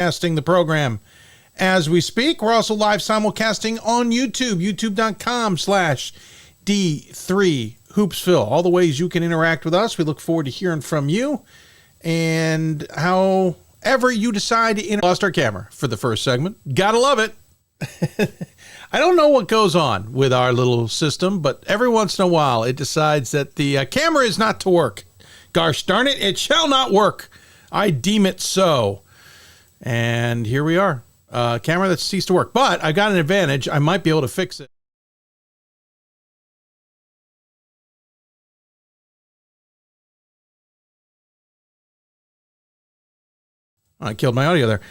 Casting the program as we speak. We're also live simulcasting on YouTube, youtube.com/D3 Hoopsville. All the ways you can interact with us. We look forward to hearing from you. And however you decide to lost our camera for the first segment. Gotta love it. I don't know what goes on with our little system, but every once in a while it decides that the camera is not to work. Gosh darn it, it shall not work. I deem it so. And here we are. Camera that ceased to work. But I got an advantage. I might be able to fix it. I killed my audio there.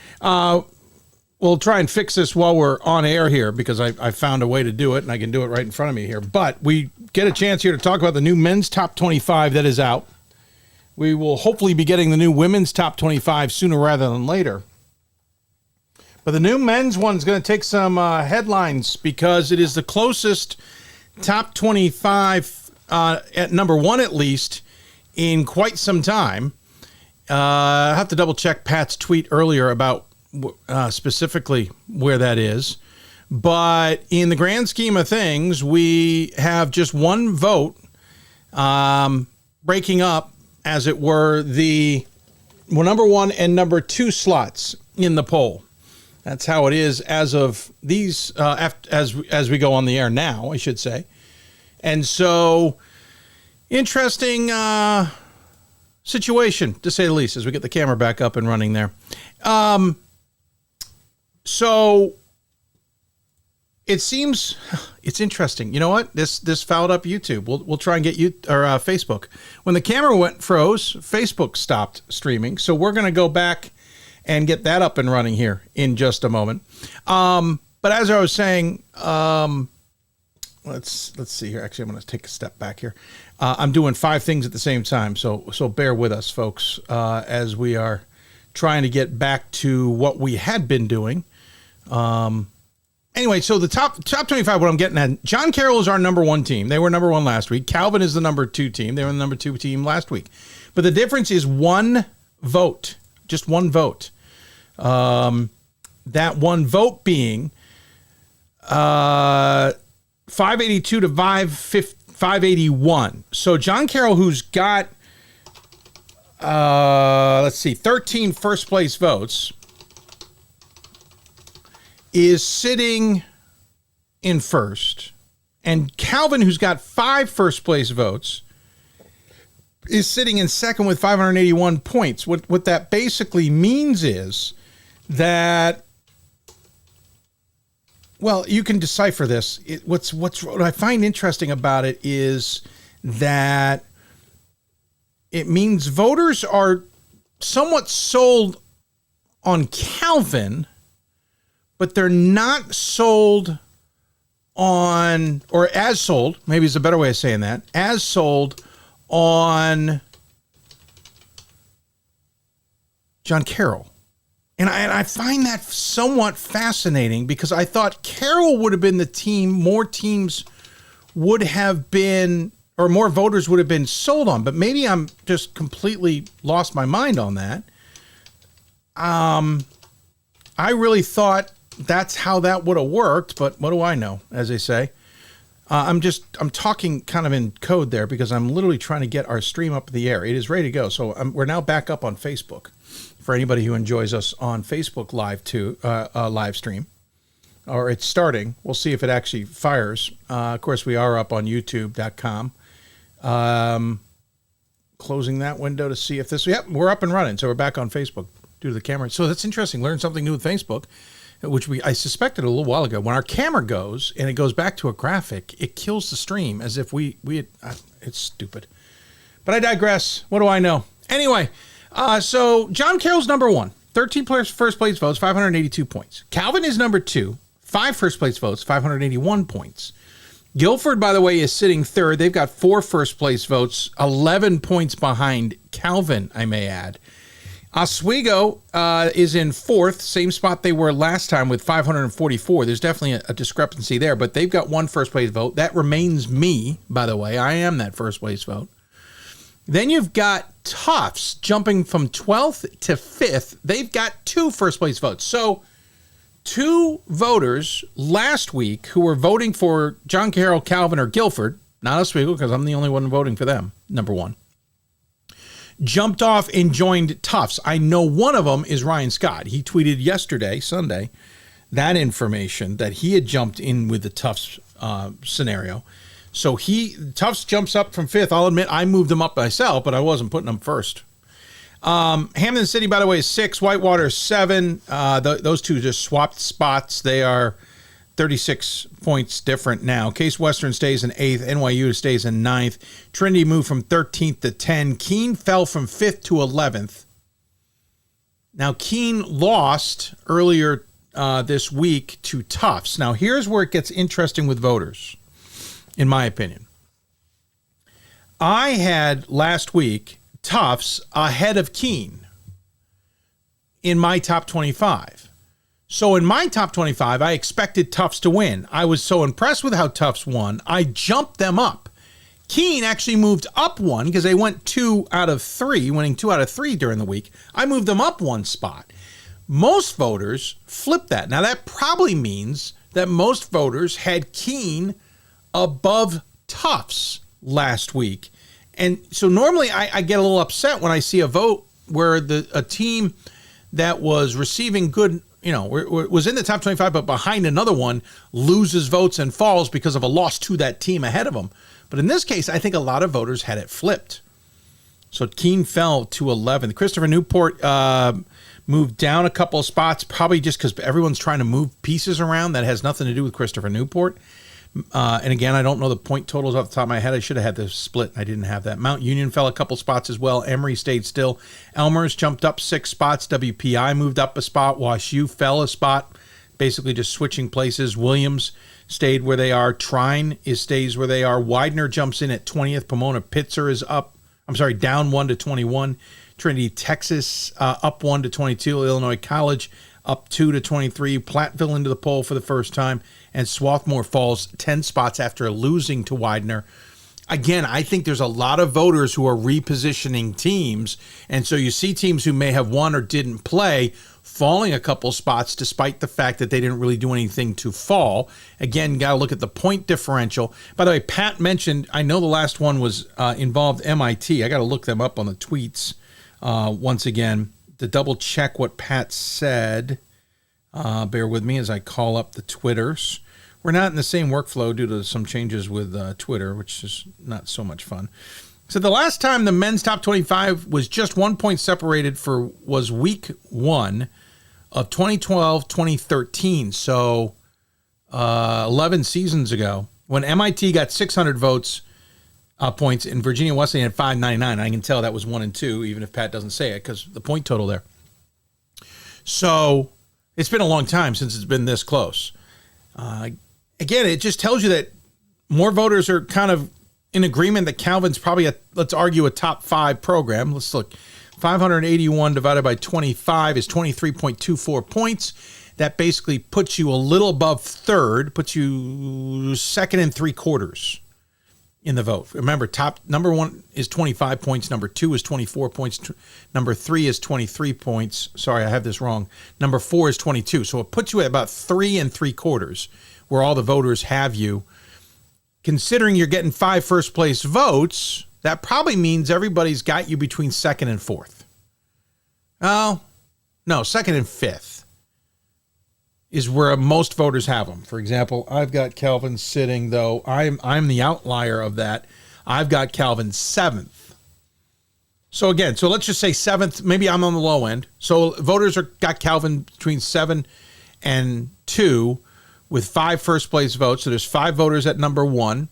We'll try and fix this while we're on air here because I found a way to do it, and I can do it right in front of me here. But we get a chance here to talk about the new men's top 25 that is out. We will hopefully be getting the new women's top 25 sooner rather than later. But the new men's one is going to take some headlines because it is the closest top 25 at number one, at least, in quite some time. I have to double check Pat's tweet earlier about specifically where that is. But in the grand scheme of things, we have just one vote breaking up, as it were, the number one and number two slots in the poll. That's how it is as of these, as we go on the air now, I should say. And so, interesting situation, to say the least, as we get the camera back up and running there. So, it seems, it's interesting. You know what? This fouled up YouTube. We'll try and get you, or Facebook. When the camera froze, Facebook stopped streaming. So, we're going to go back and get that up and running here in just a moment. But as I was saying, let's see here. Actually, I'm going to take a step back here. I'm doing 5 things at the same time, so bear with us, folks, as we are trying to get back to what we had been doing. Anyway, so the top 25, what I'm getting at, John Carroll is our number one team. They were number one last week. Calvin is the number two team. They were the number two team last week. But the difference is one vote. Just one vote. That one vote being 582 to 581. So John Carroll, who's got 13 first place votes, is sitting in first. And Calvin, who's got 5 first place votes, is sitting in second with 581 points. What that basically means is that, well, you can decipher this. What I find interesting about it is that it means voters are somewhat sold on Calvin, but they're not sold on, or as sold, maybe is a better way of saying that, as sold on John Carroll. And I find that somewhat fascinating because I thought Carroll would have been the team more teams would have been, or more voters would have been sold on. But maybe I'm just completely lost my mind on that. I really thought that's how that would have worked, but what do I know, as they say. I'm talking kind of in code there because I'm literally trying to get our stream up in the air. It is ready to go. So we're now back up on Facebook. For anybody who enjoys us on Facebook live stream, or it's starting. We'll see if it actually fires. Of course, we are up on youtube.com. Closing that window to see if this, we're up and running. So we're back on Facebook due to the camera. So that's interesting. Learn something new with Facebook, which I suspected a little while ago. When our camera goes and it goes back to a graphic, it kills the stream as if we had, it's stupid. But I digress. What do I know? Anyway, so John Carroll's number one, 13 first place votes, 582 points. Calvin is number two, 5 first place votes, 581 points. Guilford, by the way, is sitting third. They've got 4 first place votes, 11 points behind Calvin, I may add. Oswego is in fourth, same spot they were last time with 544. There's definitely a discrepancy there, but they've got 1 first place vote. That remains me, by the way. I am that first place vote. Then you've got Tufts jumping from 12th to 5th. They've got 2 first-place votes. So 2 voters last week who were voting for John Carroll, Calvin, or Guilford, not Oswego because I'm the only one voting for them, number 1, jumped off and joined Tufts. I know one of them is Ryan Scott. He tweeted yesterday, Sunday, that information that he had jumped in with the Tufts scenario. So Tufts jumps up from 5th. I'll admit I moved them up myself, but I wasn't putting them first. Hampden City, by the way, is 6. Whitewater is 7. Those 2 just swapped spots. They are 36 points different now. Case Western stays in 8th. NYU stays in 9th. Trinity moved from 13th to 10. Keene fell from 5th to 11th. Now, Keene lost earlier this week to Tufts. Now, here's where it gets interesting with voters, in my opinion. I had last week Tufts ahead of Keene in my top 25. So in my top 25, I expected Tufts to win. I was so impressed with how Tufts won, I jumped them up. Keene actually moved up 1 because they went 2 out of 3, winning 2 out of 3 during the week. I moved them up 1 spot. Most voters flipped that. Now, that probably means that most voters had Keene above Tufts last week. And so normally I get a little upset when I see a vote where a team that was receiving good, was in the top 25, but behind another one loses votes and falls because of a loss to that team ahead of them. But in this case, I think a lot of voters had it flipped. So Keene fell to 11th. Christopher Newport moved down a couple of spots, probably just because everyone's trying to move pieces around. That has nothing to do with Christopher Newport. And again, I don't know the point totals off the top of my head. I should have had this split. I didn't have that. Mount Union fell a couple spots as well. Emory stayed still. Elmer's jumped up 6 spots. WPI moved up a spot. Wash U fell a spot, basically just switching places. Williams stayed where they are. Trine stays where they are. Widener jumps in at 20th. Pomona Pitzer is down 1 to 21. Trinity, Texas, up 1 to 22. Illinois College up 2 to 23. Platteville into the poll for the first time. And Swarthmore falls 10 spots after losing to Widener. Again, I think there's a lot of voters who are repositioning teams. And so you see teams who may have won or didn't play falling a couple spots despite the fact that they didn't really do anything to fall. Again, got to look at the point differential. By the way, Pat mentioned, I know the last one was involved MIT. I got to look them up on the tweets once again to double check what Pat said. Bear with me as I call up the Twitters. We're not in the same workflow due to some changes with Twitter, which is not so much fun. So the last time the men's top 25 was just 1 point separated was week 1 of 2012-2013. So 11 seasons ago, when MIT got 600 points and Virginia Wesleyan had 599. I can tell that was 1 and 2, even if Pat doesn't say it, because the point total there. So it's been a long time since it's been this close. Again, it just tells you that more voters are kind of in agreement that Calvin's probably let's argue a top 5 program. Let's look. 581 divided by 25 is 23.24 points. That basically puts you a little above third, puts you second and 3/4 in the vote. Remember, number 1 is 25 points. Number 2 is 24 points. Number 3 is 23 points. Sorry, I have this wrong. Number 4 is 22. So it puts you at about 3 3/4 where all the voters have you. Considering you're getting 5 first place votes, that probably means everybody's got you between 2nd and 4th. Oh, no, 2nd and 5th is where most voters have them. For example, I've got Calvin sitting, though I'm the outlier of that. I've got Calvin 7th. So again, let's just say 7th. Maybe I'm on the low end. So voters got Calvin between 7 and 2 with 5 first place votes. So there's 5 voters at number 1,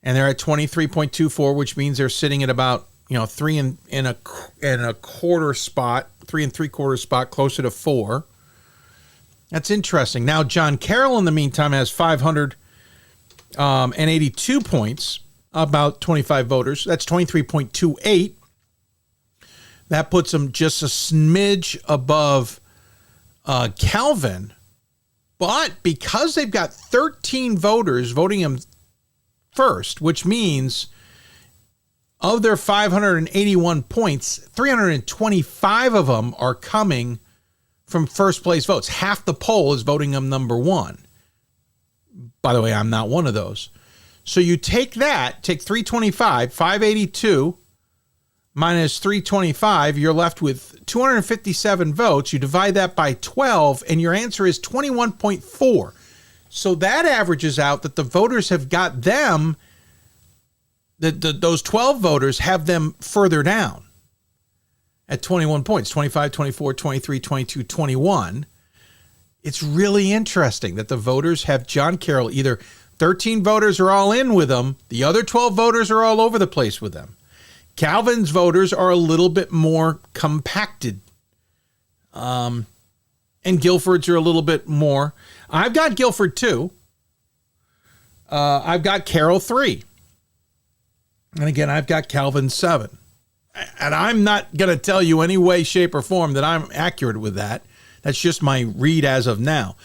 and they're at 23.24, which means they're sitting at about 3 and a quarter spot, 3 3/4 spot, closer to 4. That's interesting. Now, John Carroll, in the meantime, has 582 points, about 25 voters. That's 23.28. That puts him just a smidge above Calvin. But because they've got 13 voters voting him first, which means of their 581 points, 325 of them are coming from first place votes. Half the poll is voting them number one. By the way, I'm not one of those. So you take 325, 582 minus 325, you're left with 257 votes. You divide that by 12, and your answer is 21.4. So that averages out that the voters have got them, those 12 voters have them further down at 21 points, 25, 24, 23, 22, 21. It's really interesting that the voters have John Carroll. Either 13 voters are all in with him, the other 12 voters are all over the place with them. Calvin's voters are a little bit more compacted. And Guilford's are a little bit more. I've got Guilford 2. I've got Carroll 3. And again, I've got Calvin 7. And I'm not going to tell you any way, shape, or form that I'm accurate with that. That's just my read as of now.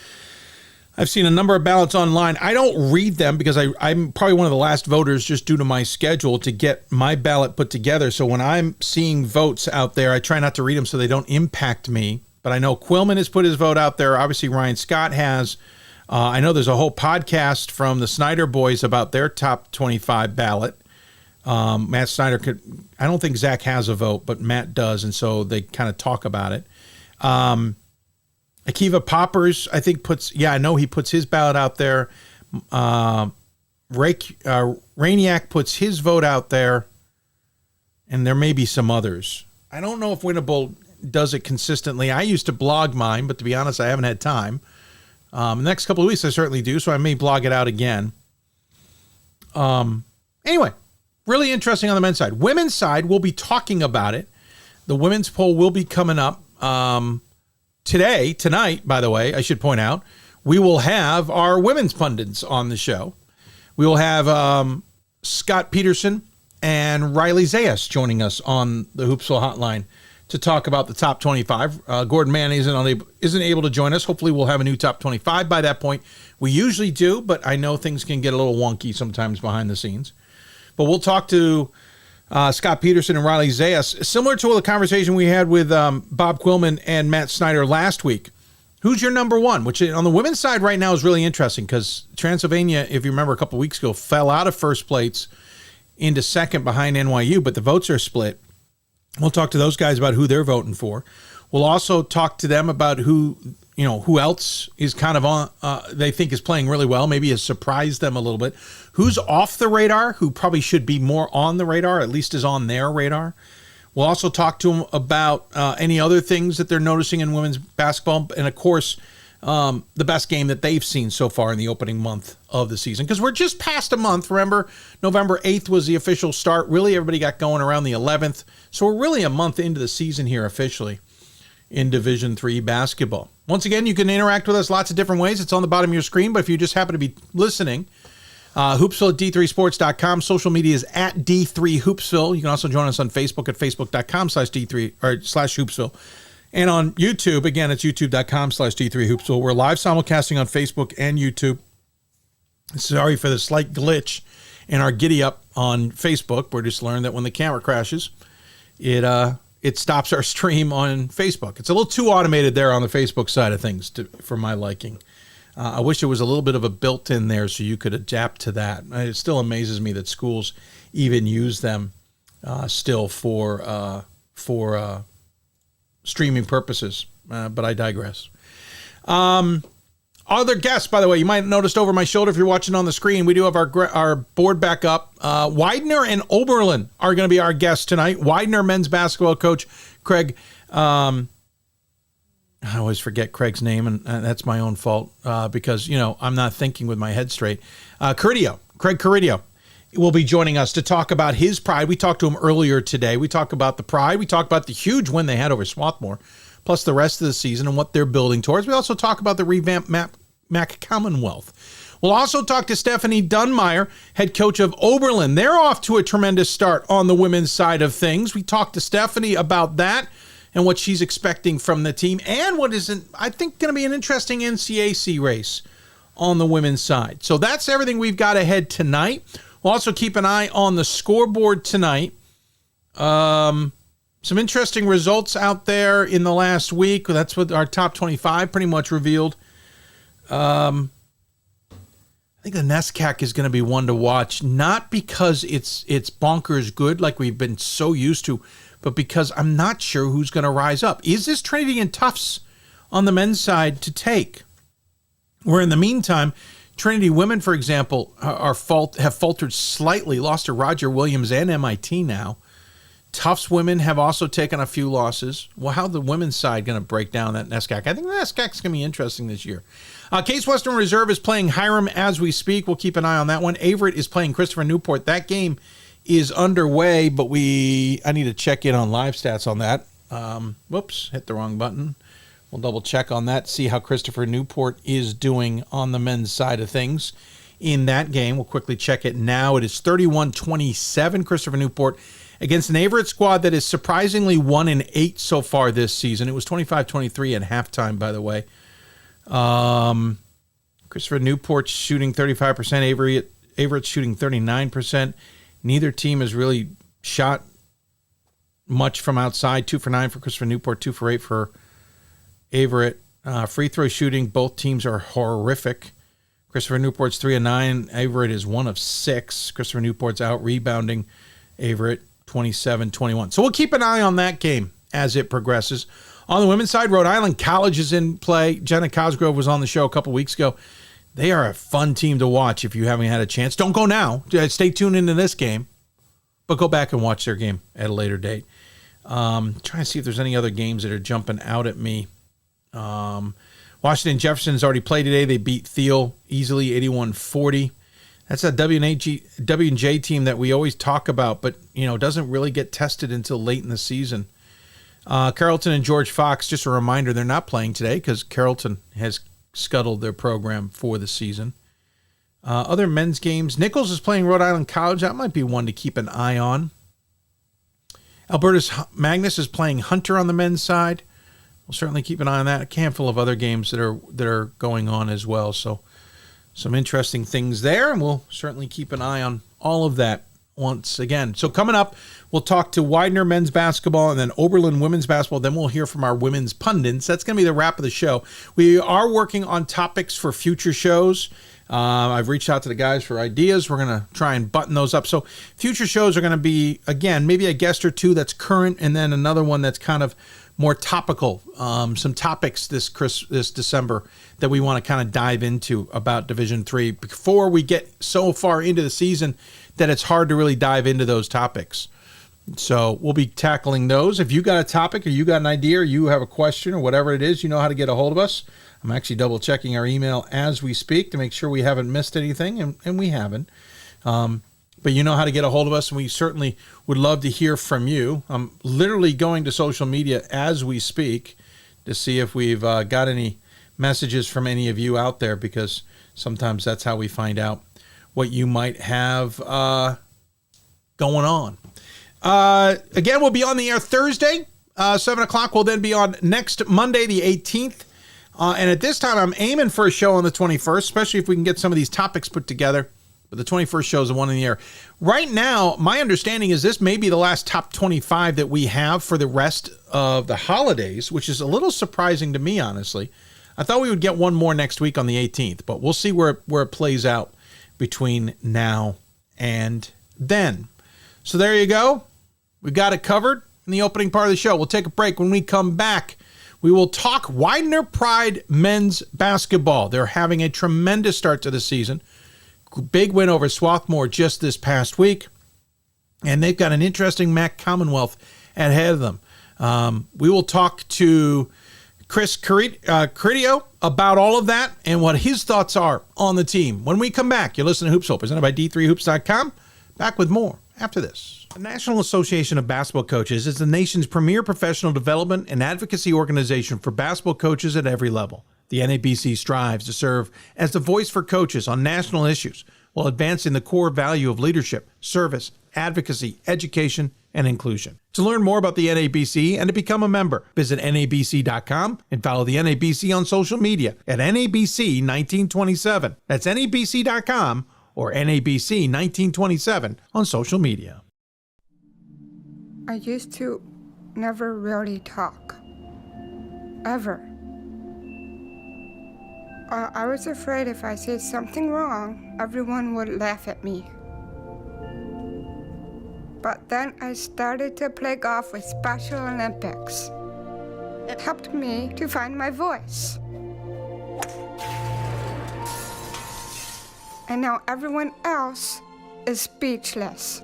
I've seen a number of ballots online. I don't read them because I'm probably one of the last voters just due to my schedule to get my ballot put together. So when I'm seeing votes out there, I try not to read them so they don't impact me. But I know Quillman has put his vote out there. Obviously, Ryan Scott has. I know there's a whole podcast from the Snyder boys about their top 25 ballot. Matt Snyder I don't think Zach has a vote, but Matt does. And so they kind of talk about it. Akiva Poppers, I think I know he puts his ballot out there. Rainiac puts his vote out there. And there may be some others. I don't know if Winnable does it consistently. I used to blog mine, but to be honest, I haven't had time. The next couple of weeks I certainly do, so I may blog it out again. Anyway, really interesting on the men's side. Women's side, we'll be talking about it. The women's poll will be coming up tonight, by the way, I should point out. We will have our women's pundits on the show. We will have Scott Peterson and Riley Zayas joining us on the Hoopsville Hotline to talk about the top 25. Gordon Mann isn't able to join us. Hopefully we'll have a new top 25 by that point. We usually do, but I know things can get a little wonky sometimes behind the scenes. But we'll talk to Scott Peterson and Riley Zayas, similar to the conversation we had with Bob Quillman and Matt Snyder last week. Who's your number one? Which on the women's side right now is really interesting because Transylvania, if you remember a couple weeks ago, fell out of first place into second behind NYU, but the votes are split. We'll talk to those guys about who they're voting for. We'll also talk to them about who else is kind of on, they think is playing really well, maybe has surprised them a little bit. Who's off the radar, who probably should be more on the radar, at least is on their radar. We'll also talk to them about any other things that they're noticing in women's basketball. And, of course, the best game that they've seen so far in the opening month of the season. Because we're just past a month. Remember, November 8th was the official start. Really, everybody got going around the 11th. So we're really a month into the season here officially in Division III basketball. Once again, you can interact with us lots of different ways. It's on the bottom of your screen. But if you just happen to be listening, Hoopsville at D3Sports.com. Social media is at D3Hoopsville. You can also join us on Facebook at Facebook.com/D3 or /Hoopsville. And on YouTube, again, it's YouTube.com/D3Hoopsville. We're live simulcasting on Facebook and YouTube. Sorry for the slight glitch in our giddy up on Facebook. We're just learned that when the camera crashes, it stops our stream on Facebook. It's a little too automated there on the Facebook side of things for my liking. I wish it was a little bit of a built-in there so you could adapt to that. It still amazes me that schools even use them still for streaming purposes, but I digress. Other guests, by the way, you might have noticed over my shoulder if you're watching on the screen, we do have our board back up. Widener and Oberlin are going to be our guests tonight. Widener men's basketball coach Craig. I always forget Craig's name, and that's my own fault because, I'm not thinking with my head straight. Craig Corideo will be joining us to talk about his Pride. We talked to him earlier today. We talk about the Pride. We talk about the huge win they had over Swarthmore, plus the rest of the season and what they're building towards. We also talk about the revamped Mac Commonwealth. We'll also talk to Stephany Dunmyer, head coach of Oberlin. They're off to a tremendous start on the women's side of things. We talked to Stephany about that and what she's expecting from the team and what isn't, I think, going to be an interesting NCAC race on the women's side. So that's everything we've got ahead tonight. We'll also keep an eye on the scoreboard tonight Some interesting results out there in the last week. That's what our top 25 pretty much revealed. I think the NESCAC is going to be one to watch, not because it's bonkers good like we've been so used to, but because I'm not sure who's going to rise up. Is this Trinity and Tufts on the men's side to take? Where in the meantime, Trinity women, for example, have faltered slightly, lost to Roger Williams and MIT now. Tufts women have also taken a few losses. Well, how the women's side going to break down that NESCAC? I think the NESCAC is going to be interesting this year. Case Western Reserve is playing Hiram as we speak. We'll keep an eye on that one. Averett is playing Christopher Newport. That game is underway, but I need to check in on live stats on that. Whoops, hit the wrong button. We'll double check on that, see how Christopher Newport is doing on the men's side of things in that game. We'll quickly check it now. It is 31-27, Christopher Newport, against an Averett squad that is surprisingly 1-8 so far this season. It was 25-23 at halftime, by the way. Christopher Newport shooting 35%, Averett shooting 39%. Neither team has really shot much from outside. 2 for 9 for Christopher Newport, 2 for 8 for Averett. Free throw shooting, both teams are horrific. Christopher Newport's 3 of 9. Averett is 1 of 6. Christopher Newport's out rebounding Averett 27-21. So we'll keep an eye on that game as it progresses. On the women's side, Rhode Island College is in play. Jenna Cosgrove was on the show a couple weeks ago. They are a fun team to watch if you haven't had a chance. Don't go now. Stay tuned into this game, but go back and watch their game at a later date. Trying to see if there's any other games that are jumping out at me. Washington Jefferson's already played today. They beat Thiel easily, 81-40. That's a W&J team that we always talk about, but doesn't really get tested until late in the season. Carrollton and George Fox, just a reminder, they're not playing today because Carrollton has scuttled their program for the season. Other men's games, Nichols is playing Rhode Island College. That might be one to keep an eye on. Albertus Magnus is playing Hunter on the men's side. We'll certainly keep an eye on that. A handful of other games that are going on as well. So some interesting things there, and we'll certainly keep an eye on all of that once again. So coming up, we'll talk to Widener men's basketball and then Oberlin women's basketball. Then we'll hear from our women's pundits. That's going to be the wrap of the show. We are working on topics for future shows. I've reached out to the guys for ideas. We're going to try and button those up. So future shows are going to be, again, maybe a guest or two that's current, and then another one that's kind of more topical. Some topics this December that we want to kind of dive into about Division III before we get so far into the season that it's hard to really dive into those topics. So we'll be tackling those. If you got a topic or you got an idea or you have a question or whatever it is, you know how to get a hold of us. I'm actually double checking our email as we speak to make sure we haven't missed anything, and we haven't. But you know how to get a hold of us, and we certainly would love to hear from you. I'm literally going to social media as we speak to see if we've got any messages from any of you out there, because sometimes that's how we find out what you might have going on. Again, we'll be on the air Thursday, 7 o'clock. We'll then be on next Monday, the 18th. And at this time, I'm aiming for a show on the 21st, especially if we can get some of these topics put together. But the 21st show is the one in the air. Right now, my understanding is this may be the last top 25 that we have for the rest of the holidays, which is a little surprising to me, honestly. I thought we would get one more next week on the 18th, but we'll see where it plays out between now and then. So there you go. We got it covered in the opening part of the show. We'll take a break. When we come back, we will talk Widener Pride men's basketball. They're having a tremendous start to the season. Big win over Swarthmore just this past week. And they've got an interesting MAC Commonwealth ahead of them. We will talk to Chris Corideo about all of that and what his thoughts are on the team. When we come back, you're listening to Hoopsville, presented by D3Hoops.com. Back with more after this. The National Association of Basketball Coaches is the nation's premier professional development and advocacy organization for basketball coaches at every level. The NABC strives to serve as the voice for coaches on national issues while advancing the core value of leadership, service, advocacy, education, and inclusion. To learn more about the NABC and to become a member, visit NABC.com and follow the NABC on social media at NABC1927. That's NABC.com or NABC1927 on social media. I used to never really talk. Ever. I was afraid if I said something wrong, everyone would laugh at me. But then I started to play golf with Special Olympics. It helped me to find my voice. And now everyone else is speechless.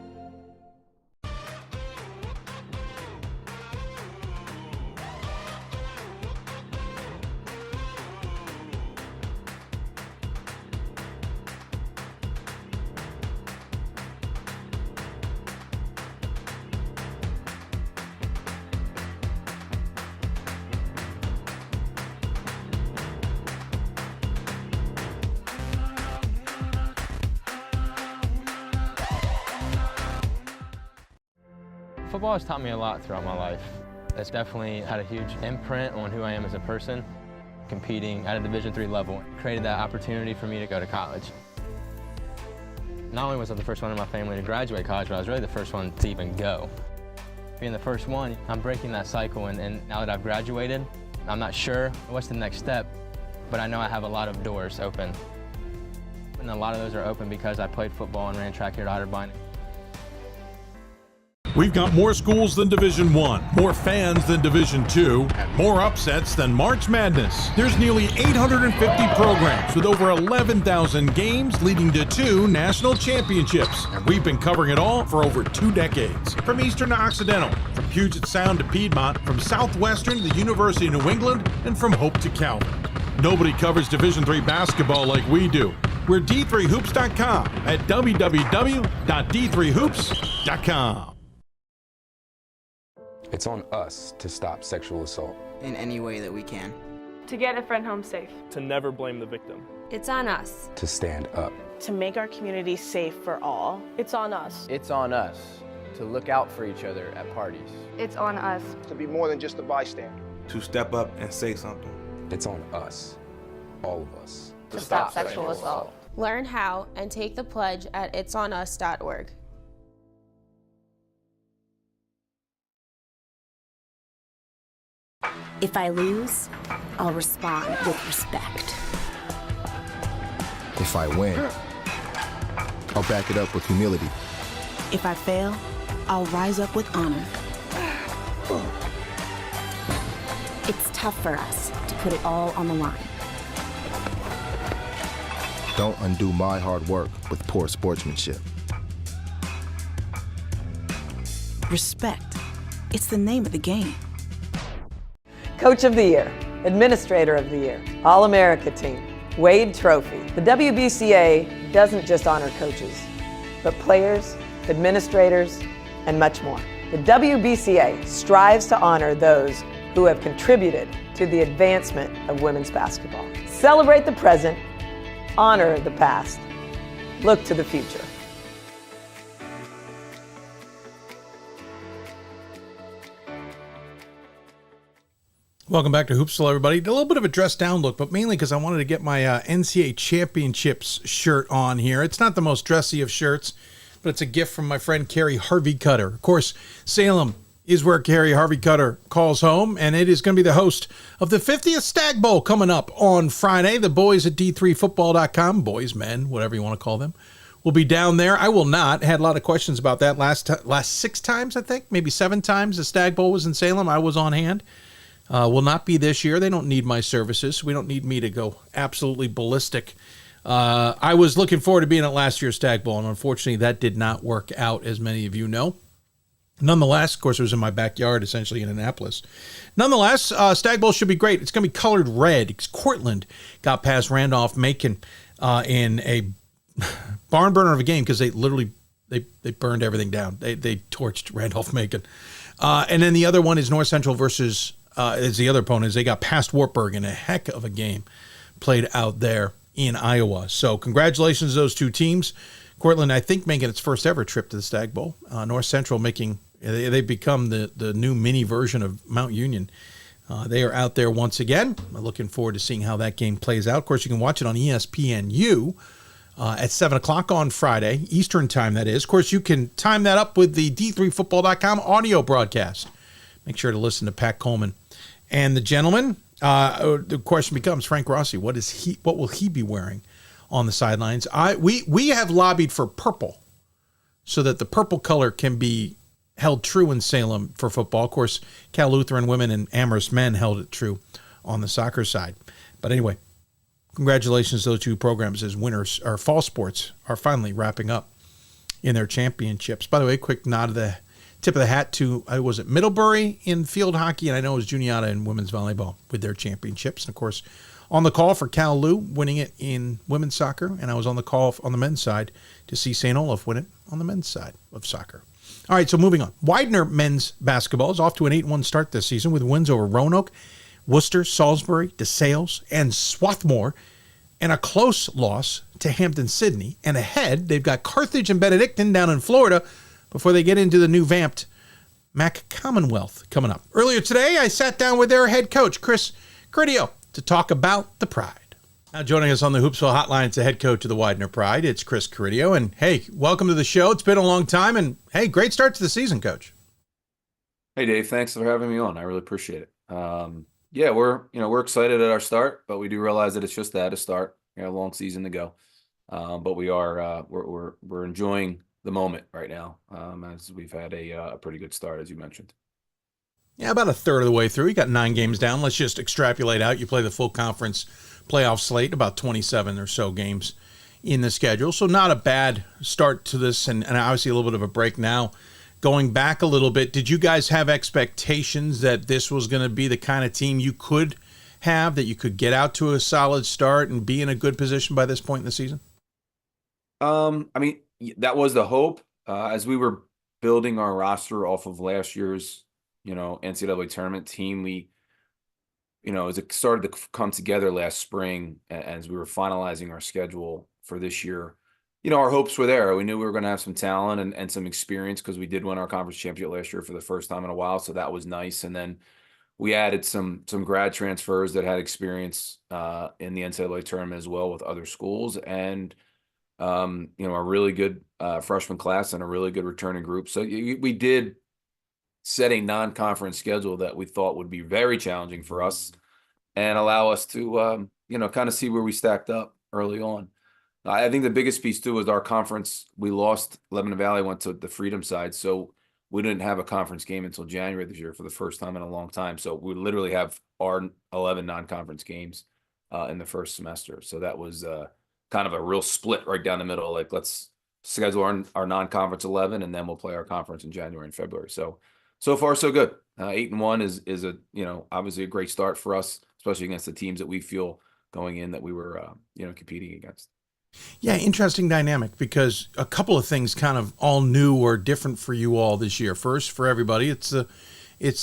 Football has taught me a lot throughout my life. It's definitely had a huge imprint on who I am as a person. Competing at a Division III level created that opportunity for me to go to college. Not only was I the first one in my family to graduate college, but I was really the first one to even go. Being the first one, I'm breaking that cycle, and now that I've graduated, I'm not sure what's the next step, but I know I have a lot of doors open. And a lot of those are open because I played football and ran track here at Oberlin. We've got more schools than Division I, more fans than Division II, and more upsets than March Madness. There's nearly 850 programs with over 11,000 games leading to 2 national championships. And we've been covering it all for over 2 decades. From Eastern to Occidental, from Puget Sound to Piedmont, from Southwestern to the University of New England, and from Hope to Calvin. Nobody covers Division III basketball like we do. We're D3Hoops.com at www.d3hoops.com. It's on us to stop sexual assault. In any way that we can. To get a friend home safe. To never blame the victim. It's on us. To stand up. To make our community safe for all. It's on us. It's on us to look out for each other at parties. It's on us. To be more than just a bystander. To step up and say something. It's on us, all of us. To stop sexual assault. Learn how and take the pledge at itsonus.org. If I lose, I'll respond with respect. If I win, I'll back it up with humility. If I fail, I'll rise up with honor. It's tough for us to put it all on the line. Don't undo my hard work with poor sportsmanship. Respect. It's the name of the game. Coach of the Year, Administrator of the Year, All-America Team, Wade Trophy. The WBCA doesn't just honor coaches, but players, administrators, and much more. The WBCA strives to honor those who have contributed to the advancement of women's basketball. Celebrate the present, honor the past, look to the future. Welcome back to Hoopsville, everybody. A little bit of a dressed down look, but mainly because I wanted to get my NCAA Championships shirt on here. It's not the most dressy of shirts, but it's a gift from my friend Carrie Harvey Cutter. Of course, Salem is where Carrie Harvey Cutter calls home, and it is going to be the host of the 50th Stag Bowl coming up on Friday. The boys at D3Football.com, boys, men, whatever you want to call them, will be down there. I will not. Had a lot of questions about that last 6 times, I think, maybe 7 times the Stag Bowl was in Salem. I was on hand. Will not be this year. They don't need my services. We don't need me to go absolutely ballistic. I was looking forward to being at last year's Stag Bowl, and unfortunately that did not work out, as many of you know. Nonetheless, of course, it was in my backyard, essentially in Annapolis. Nonetheless, Stag Bowl should be great. It's going to be colored red. Cortland got past Randolph-Macon in a barn burner of a game because they literally they burned everything down. They torched Randolph-Macon. And then the other one is North Central versus is the other opponents. They got past Wartburg in a heck of a game played out there in Iowa. So congratulations to those 2 teams. Cortland, I think, making its first ever trip to the Stag Bowl. North Central they've become the new mini version of Mount Union. They are out there once again. I'm looking forward to seeing how that game plays out. Of course, you can watch it on ESPNU at 7 o'clock on Friday, Eastern time, that is. Of course, you can time that up with the D3Football.com audio broadcast. Make sure to listen to Pat Coleman and the gentleman. The question becomes, Frank Rossi, what will he be wearing on the sidelines? We have lobbied for purple so that the purple color can be held true in Salem for football. Of course, Cal Lutheran women and Amherst men held it true on the soccer side. But anyway, congratulations to those two programs as winners. Our fall sports are finally wrapping up in their championships. By the way, quick nod of the tip of the hat to, was it Middlebury in field hockey? And I know it was Juniata in women's volleyball with their championships. And of course, on the call for Cal Lu winning it in women's soccer. And I was on the call on the men's side to see St. Olaf win it on the men's side of soccer. All right, so moving on. Widener men's basketball is off to an 8-1 start this season with wins over Roanoke, Worcester, Salisbury, DeSales, and Swarthmore, and a close loss to Hampton-Sydney. And ahead, they've got Carthage and Benedictine down in Florida before they get into the new vamped Mac Commonwealth coming up. Earlier today, I sat down with their head coach, Chris Corideo, to talk about the Pride. Now joining us on the Hoopsville Hotline is the head coach of the Widener Pride. It's Chris Corideo. And hey, welcome to the show. It's been a long time. And hey, great start to the season, Coach. Hey, Dave. Thanks for having me on. I really appreciate it. Yeah, we're excited at our start, but we do realize that it's just that, a start. We have a long season to go. But we are we're enjoying the moment right now, as we've had a pretty good start, as you mentioned. Yeah, about a third of the way through. You got 9 games down. Let's just extrapolate out. You play the full conference playoff slate, about 27 or so games in the schedule. So not a bad start to this, and obviously a little bit of a break now. Going back a little bit, did you guys have expectations that this was going to be the kind of team you could have, that you could get out to a solid start and be in a good position by this point in the season? I mean, that was the hope. As we were building our roster off of last year's, NCAA tournament team, as it started to come together last spring, as we were finalizing our schedule for this year, our hopes were there. We knew we were going to have some talent and some experience because we did win our conference championship last year for the first time in a while. So that was nice. And then we added some grad transfers that had experience in the NCAA tournament as well with other schools, and a really good freshman class and a really good returning group. So we did set a non-conference schedule that we thought would be very challenging for us and allow us to, kind of see where we stacked up early on. I think the biggest piece too was our conference. We lost. Lebanon Valley went to the Freedom side, so we didn't have a conference game until January this year for the first time in a long time. So we literally have our 11 non-conference games in the first semester. So that was kind of a real split right down the middle. Like, let's schedule our non-conference 11, and then we'll play our conference in January and February. So far, so good. 8-1 is a, obviously a great start for us, especially against the teams that we feel going in that we were, competing against. Yeah, interesting dynamic, because a couple of things kind of all new or different for you all this year. First, for everybody, it's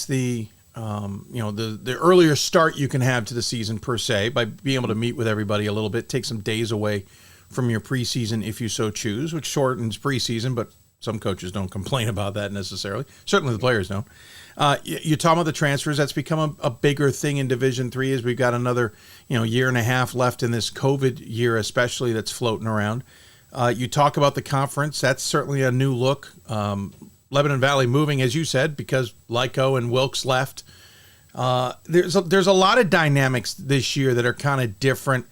the earlier start you can have to the season per se by being able to meet with everybody a little bit, take some days away from your preseason if you so choose, which shortens preseason, but some coaches don't complain about that necessarily. Certainly the players don't. You're talking about the transfers. That's become a bigger thing in Division III as we've got another year and a half left in this COVID year, especially, that's floating around. You talk about the conference. That's certainly a new look. Lebanon Valley moving, as you said, because Lyco and Wilkes left. There's a lot of dynamics this year that are kind of different.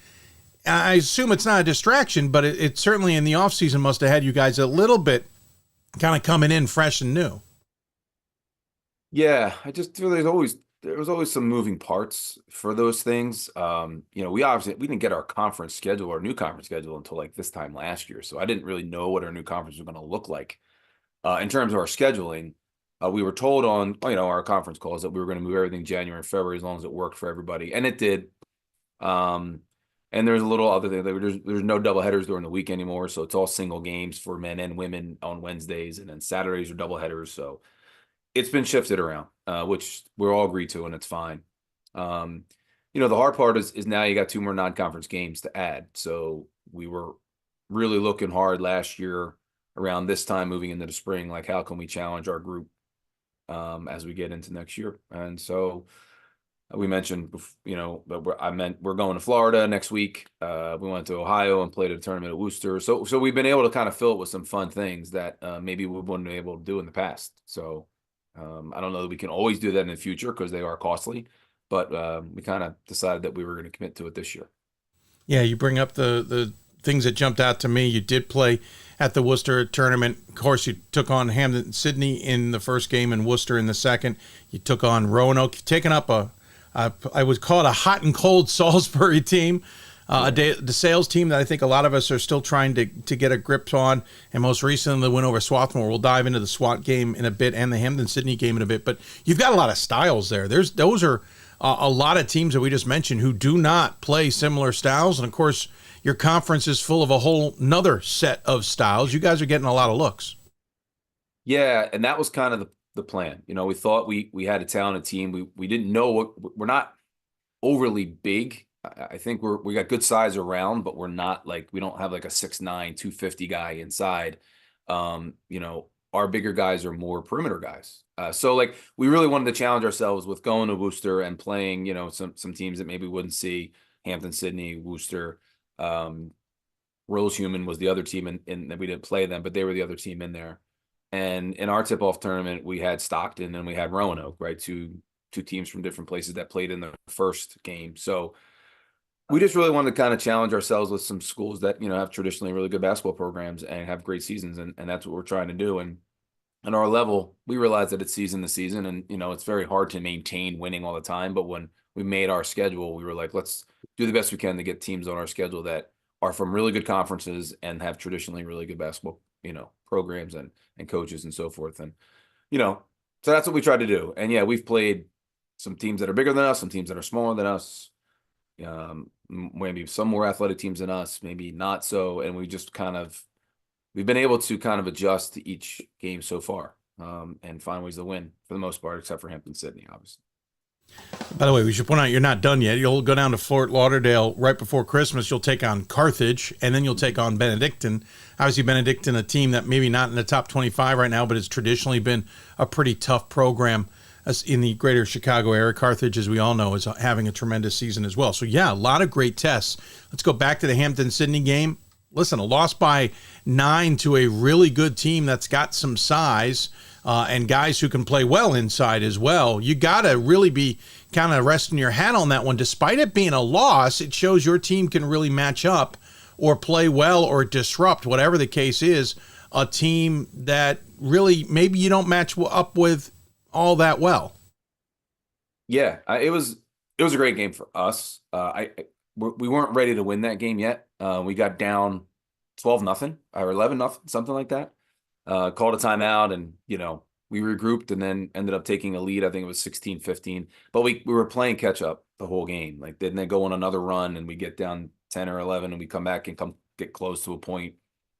I assume it's not a distraction, but it certainly in the offseason must have had you guys a little bit kind of coming in fresh and new. Yeah, I just feel there was always some moving parts for those things. We didn't get our conference schedule, our new conference schedule, until like this time last year. So I didn't really know what our new conference was going to look like in terms of our scheduling. We were told on our conference calls that we were going to move everything January and February as long as it worked for everybody, and it did. And there's a little other thing. There's no doubleheaders during the week anymore, so it's all single games for men and women on Wednesdays, and then Saturdays are doubleheaders. So it's been shifted around, which we're all agreed to, and it's fine. The hard part is now you got 2 more non-conference games to add. So we were really looking hard last year around this time moving into the spring, like how can we challenge our group as we get into next year? And so we mentioned, that we're going to Florida next week. We went to Ohio and played a tournament at Worcester. So we've been able to kind of fill it with some fun things that maybe we wouldn't be able to do in the past. So I don't know that we can always do that in the future because they are costly, but we kind of decided that we were going to commit to it this year. Yeah, you bring up the things that jumped out to me. You did play at the Worcester tournament. Of course, you took on Hampton Sydney in the first game and Worcester in the second. You took on Roanoke, taking up I would call it a hot and cold Salisbury team, the sales team that I think a lot of us are still trying to get a grip on. And most recently, the win over Swarthmore. We'll dive into the SWAT game in a bit and the Hampton Sydney game in a bit. But you've got a lot of styles there. Those are a lot of teams that we just mentioned who do not play similar styles. And, of course, your conference is full of a whole nother set of styles. You guys are getting a lot of looks. Yeah, and that was kind of the plan. We thought we had a talented team. We didn't know we're not overly big. I think we got good size around, but we're not we don't have like a 6'9", 250 guy inside. Our bigger guys are more perimeter guys. So we really wanted to challenge ourselves with going to Worcester and playing, some teams that maybe we wouldn't see. Hampton Sydney, Worcester, Rose Human was the other team and we didn't play them, but they were the other team in there. And in our tip-off tournament, we had Stockton and we had Roanoke, right? Two teams from different places that played in the first game. So we just really wanted to kind of challenge ourselves with some schools that, have traditionally really good basketball programs and have great seasons. And that's what we're trying to do. And at our level, we realize that it's season to season and, it's very hard to maintain winning all the time. But when we made our schedule, we were like, let's do the best we can to get teams on our schedule that are from really good conferences and have traditionally really good basketball, programs and coaches and so forth. And, so that's what we tried to do. And yeah, we've played some teams that are bigger than us, some teams that are smaller than us, maybe some more athletic teams than us, maybe not so. And we've been able to kind of adjust to each game so far and find ways to win for the most part, except for Hampton Sydney, obviously. By the way, we should point out you're not done yet. You'll go down to Fort Lauderdale right before Christmas. You'll take on Carthage, and then you'll take on Benedictine. Obviously, Benedictine, a team that maybe not in the top 25 right now, but has traditionally been a pretty tough program in the greater Chicago area. Carthage, as we all know, is having a tremendous season as well. So, yeah, a lot of great tests. Let's go back to the Hampton-Sydney game. Listen, a loss by 9 to a really good team that's got some size and guys who can play well inside as well. You got to really be kind of resting your hat on that one. Despite it being a loss, it shows your team can really match up or play well or disrupt, whatever the case is, a team that really maybe you don't match up with all that well. Yeah, it was a great game for us. We weren't ready to win that game yet. We got down 12-0 or 11-0, something like that. Called a timeout and, we regrouped and then ended up taking a lead. I think it was 16-15, but we were playing catch up the whole game. Then they go on another run and we get down 10 or 11 and we come back and get close to a point.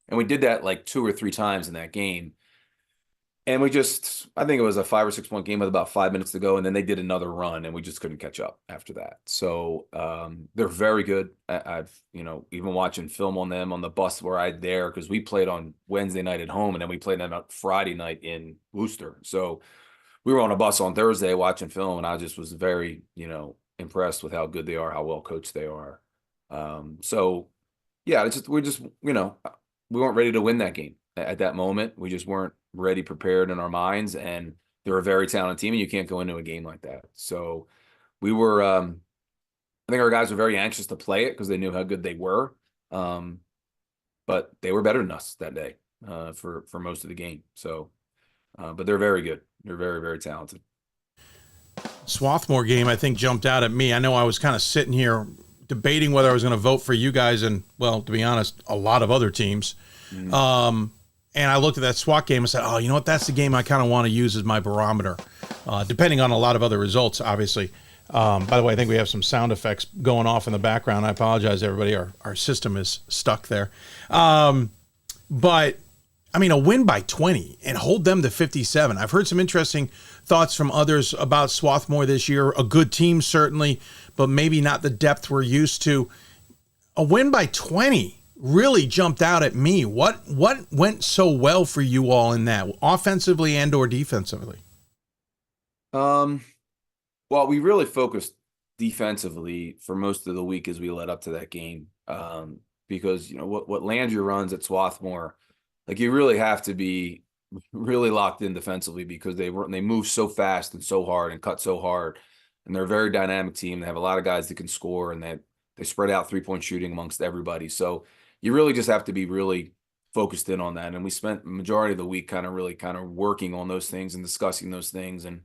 And we did that 2 or 3 times in that game. And I think it was a 5 or 6 point game with about 5 minutes to go. And then they did another run and we just couldn't catch up after that. So they're very good. I've, even watching film on them on the bus where I there, because we played on Wednesday night at home and then we played them on Friday night in Worcester. So we were on a bus on Thursday watching film and I just was very, impressed with how good they are, how well coached they are. So yeah, we weren't ready to win that game at that moment. We just weren't ready, prepared in our minds, and they're a very talented team and you can't go into a game like that. So we were, I think our guys were very anxious to play it because they knew how good they were. But they were better than us that day for most of the game. So, but they're very good. They're very, very talented. Swarthmore game, I think, jumped out at me. I know I was kind of sitting here debating whether I was going to vote for you guys and, well, to be honest, a lot of other teams. Mm-hmm. And I looked at that SWAT game and said, oh, you know what? That's the game I kind of want to use as my barometer, depending on a lot of other results, obviously. By the way, I think we have some sound effects going off in the background. I apologize, everybody. Our system is stuck there. But, I mean, a win by 20 and hold them to 57. I've heard some interesting thoughts from others about Swarthmore this year. A good team, certainly, but maybe not the depth we're used to. A win by 20 really jumped out at me. What went so well for you all in that, offensively and or defensively? Well, we really focused defensively for most of the week as we led up to that game. Because, you know, what Landry runs at Swarthmore, like you really have to be really locked in defensively because they move so fast and so hard and cut so hard. And they're a very dynamic team. They have a lot of guys that can score, and they spread out 3-point shooting amongst everybody. So you really just have to be really focused in on that. And we spent the majority of the week kind of working on those things and discussing those things and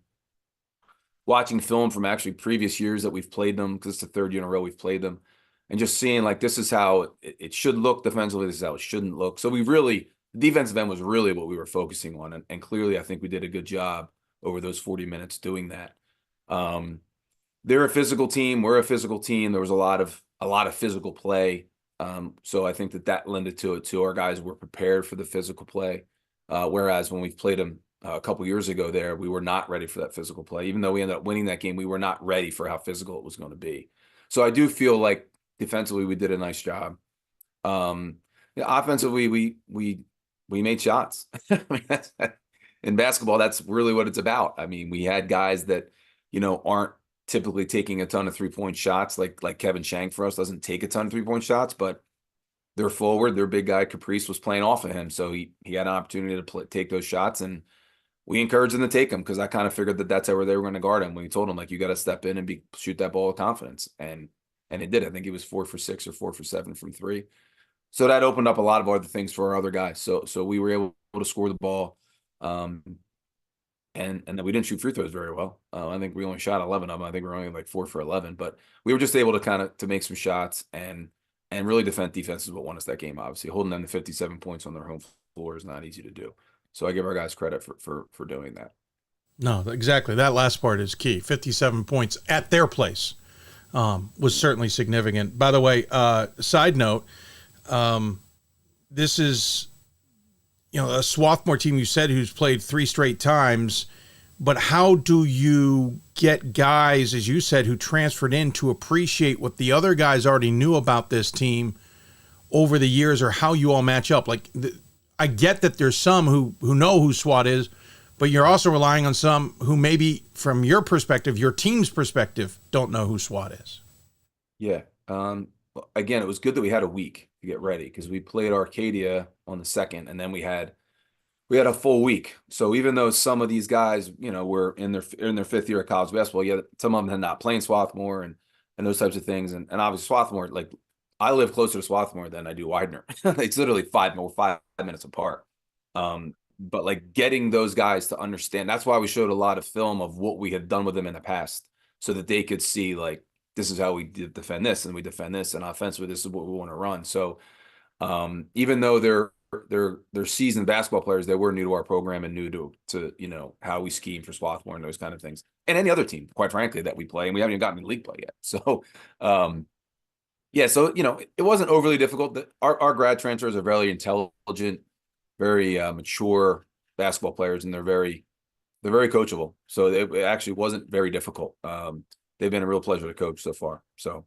watching film from actually previous years that we've played them, because it's the third year in a row we've played them, and just seeing like this is how it should look defensively, this is how it shouldn't look. So the defensive end was really what we were focusing on, and clearly I think we did a good job over those 40 minutes doing that. They're a physical team, we're a physical team. There was a lot of physical play. So I think that lended to it too. Our guys were prepared for the physical play. Whereas when we played them a couple years ago there, we were not ready for that physical play. Even though we ended up winning that game, we were not ready for how physical it was going to be. So I do feel like defensively we did a nice job. Offensively, we made shots. I mean, in basketball, that's really what it's about. I mean, we had guys that, you know, aren't typically taking a ton of 3-point shots. Like Kevin Shank for us doesn't take a ton of 3-point shots, but their forward, their big guy Caprice was playing off of him, so he had an opportunity to take those shots, and we encouraged him to take them because I kind of figured that that's how they were going to guard him. When we told him like you got to step in and shoot that ball with confidence, and it did. I think he was 4 for 6 or 4 for 7 from 3. So that opened up a lot of other things for our other guys. So we were able to score the ball. And then we didn't shoot free throws very well. I think we only shot 11 of them. I think we were only like 4 for 11, but we were just able to make some shots and really defend. Defense is what won us that game. Obviously, holding them to 57 points on their home floor is not easy to do. So I give our guys credit for doing that. No, exactly. That last part is key. 57 points at their place was certainly significant. By the way, side note, this is, you know, a Swarthmore team you said who's played 3 straight times, but how do you get guys, as you said, who transferred in to appreciate what the other guys already knew about this team over the years, or how you all match up? Like, I get that there's some who know who SWAT is, but you're also relying on some who maybe from your perspective, your team's perspective, don't know who SWAT is. Yeah. Again, it was good that we had a week to get ready because we played Arcadia on the 2nd, and then we had a full week. So even though some of these guys, you know, were in their 5th year of college basketball, yeah, some of them had not played Swarthmore and those types of things. And obviously Swarthmore, like I live closer to Swarthmore than I do Widener. It's literally 5 minutes apart. But like getting those guys to understand, that's why we showed a lot of film of what we had done with them in the past, so that they could see like, this is how we defend this, and we defend this, and offensively, this is what we want to run. So even though they're seasoned basketball players, they were new to our program and new to you know, how we scheme for Swarthmore and those kind of things, and any other team, quite frankly, that we play, and we haven't even gotten in league play yet. So yeah, so you know, it wasn't overly difficult. Our grad transfers are very intelligent, very mature basketball players, and they're very coachable. So it actually wasn't very difficult. They've been a real pleasure to coach so far. So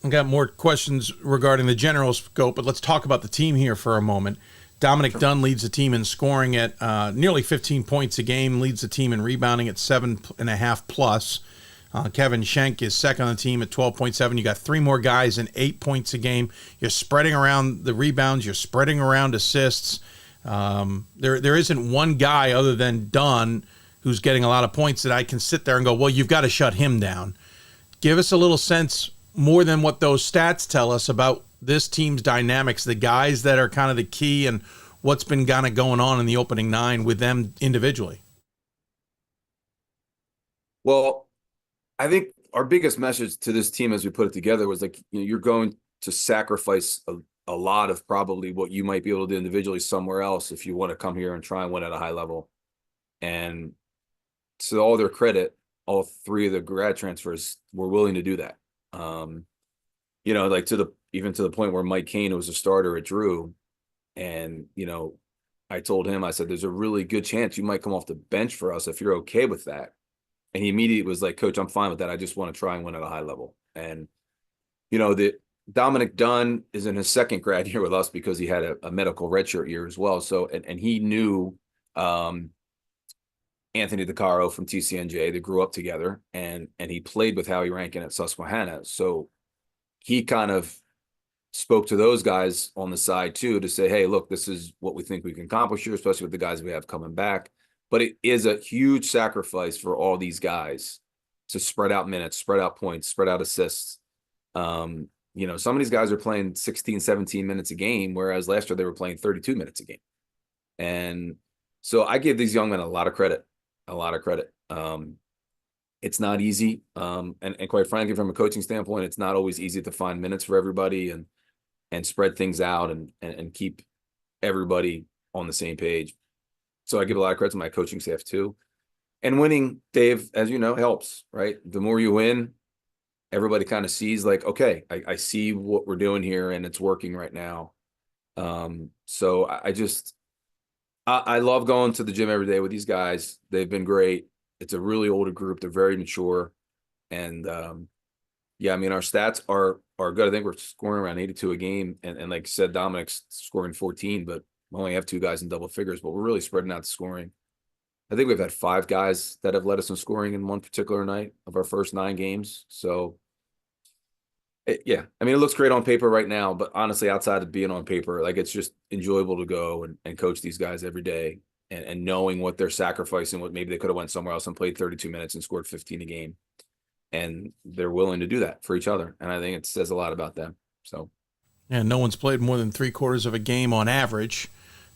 I've got more questions regarding the general scope, but let's talk about the team here for a moment. Dominic Dunn leads the team in scoring at nearly 15 points a game, leads the team in rebounding at 7.5 plus. Kevin Shank is second on the team at 12.7. You got 3 more guys in 8 points a game. You're spreading around the rebounds. You're spreading around assists. There isn't one guy other than Dunn who's getting a lot of points that I can sit there and go, well, you've got to shut him down. Give us a little sense, more than what those stats tell us, about this team's dynamics, the guys that are kind of the key, and what's been kind of going on in the opening 9 with them individually. Well, I think our biggest message to this team as we put it together was like, you know, you're going to sacrifice a lot of probably what you might be able to do individually somewhere else if you want to come here and try and win at a high level. And to all their credit, all 3 of the grad transfers were willing to do that. You know, like even to the point where Mike Kane was a starter at Drew. And, you know, I told him, I said, there's a really good chance you might come off the bench for us if you're okay with that. And he immediately was like, Coach, I'm fine with that. I just want to try and win at a high level. And, you know, Dominic Dunn is in his 2nd grad year with us because he had a medical redshirt year as well. So, and he knew, Anthony DeCaro from TCNJ. They grew up together, and he played with Howie Rankin at Susquehanna. So he kind of spoke to those guys on the side too, to say, hey, look, this is what we think we can accomplish here, especially with the guys we have coming back. But it is a huge sacrifice for all these guys to spread out minutes, spread out points, spread out assists. You know, some of these guys are playing 16, 17 minutes a game, whereas last year they were playing 32 minutes a game. And so I give these young men a lot of credit, It's not easy. And quite frankly, from a coaching standpoint, it's not always easy to find minutes for everybody and spread things out and keep everybody on the same page. So I give a lot of credit to my coaching staff too. And winning, Dave, as you know, helps, right? The more you win, everybody kind of sees like, okay, I see what we're doing here and it's working right now. So I love going to the gym every day with these guys. They've been great. It's a really older group. They're very mature. And yeah, I mean, our stats are good. I think we're scoring around 82 a game. And like I said, Dominic's scoring 14, but we only have 2 guys in double figures, but we're really spreading out the scoring. I think we've had 5 guys that have led us in scoring in one particular night of our first 9 games. So yeah, I mean, it looks great on paper right now, but honestly, outside of being on paper, like it's just enjoyable to go and coach these guys every day and knowing what they're sacrificing, what maybe they could have went somewhere else and played 32 minutes and scored 15 a game. And they're willing to do that for each other. And I think it says a lot about them. So. Yeah, no one's played more than 3/4 of a game on average.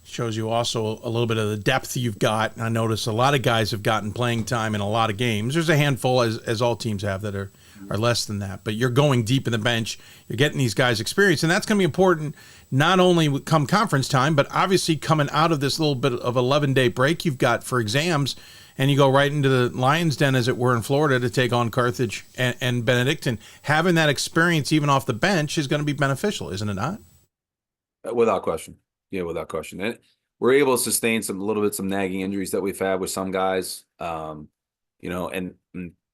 Shows you also a little bit of the depth you've got. I notice a lot of guys have gotten playing time in a lot of games. There's a handful, as all teams have, that are less than that. But you're going deep in the bench. You're getting these guys experience. And that's going to be important not only come conference time, but obviously coming out of this little bit of 11-day break you've got for exams. And you go right into the Lions Den, as it were, in Florida to take on Carthage and Benedictine. Having that experience even off the bench is going to be beneficial, isn't it not? Without question. Yeah, without question. And we're able to sustain some nagging injuries that we've had with some guys. You know, and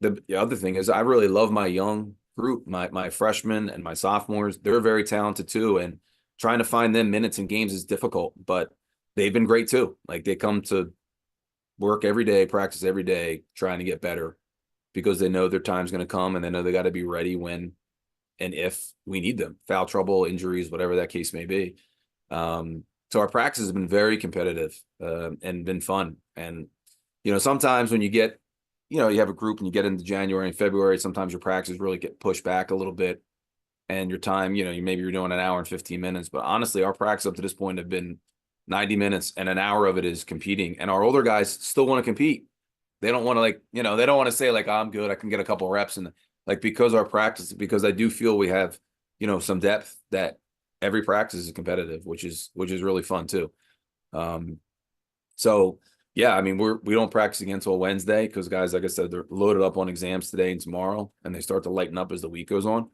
the other thing is I really love my young group, my freshmen and my sophomores. They're very talented too. And trying to find them minutes in games is difficult, but they've been great too. Like they come to work every day, practice every day, trying to get better because they know their time's going to come and they know they got to be ready when and if we need them. Foul trouble, injuries, whatever that case may be. So our practice has been very competitive and been fun. And, you know, sometimes when you get, you know, you have a group and you get into January and February, sometimes your practices really get pushed back a little bit and your time, you know, you're doing an hour and 15 minutes. But honestly, our practice up to this point have been 90 minutes and an hour of it is competing. And our older guys still want to compete. They don't want to they don't want to say like, oh, I'm good, I can get a couple reps. And like, because our practice, because I do feel we have, you know, some depth that every practice is competitive, which is really fun too. So yeah, I mean, we don't practice again until Wednesday because guys, like I said, they're loaded up on exams today and tomorrow, and they start to lighten up as the week goes on.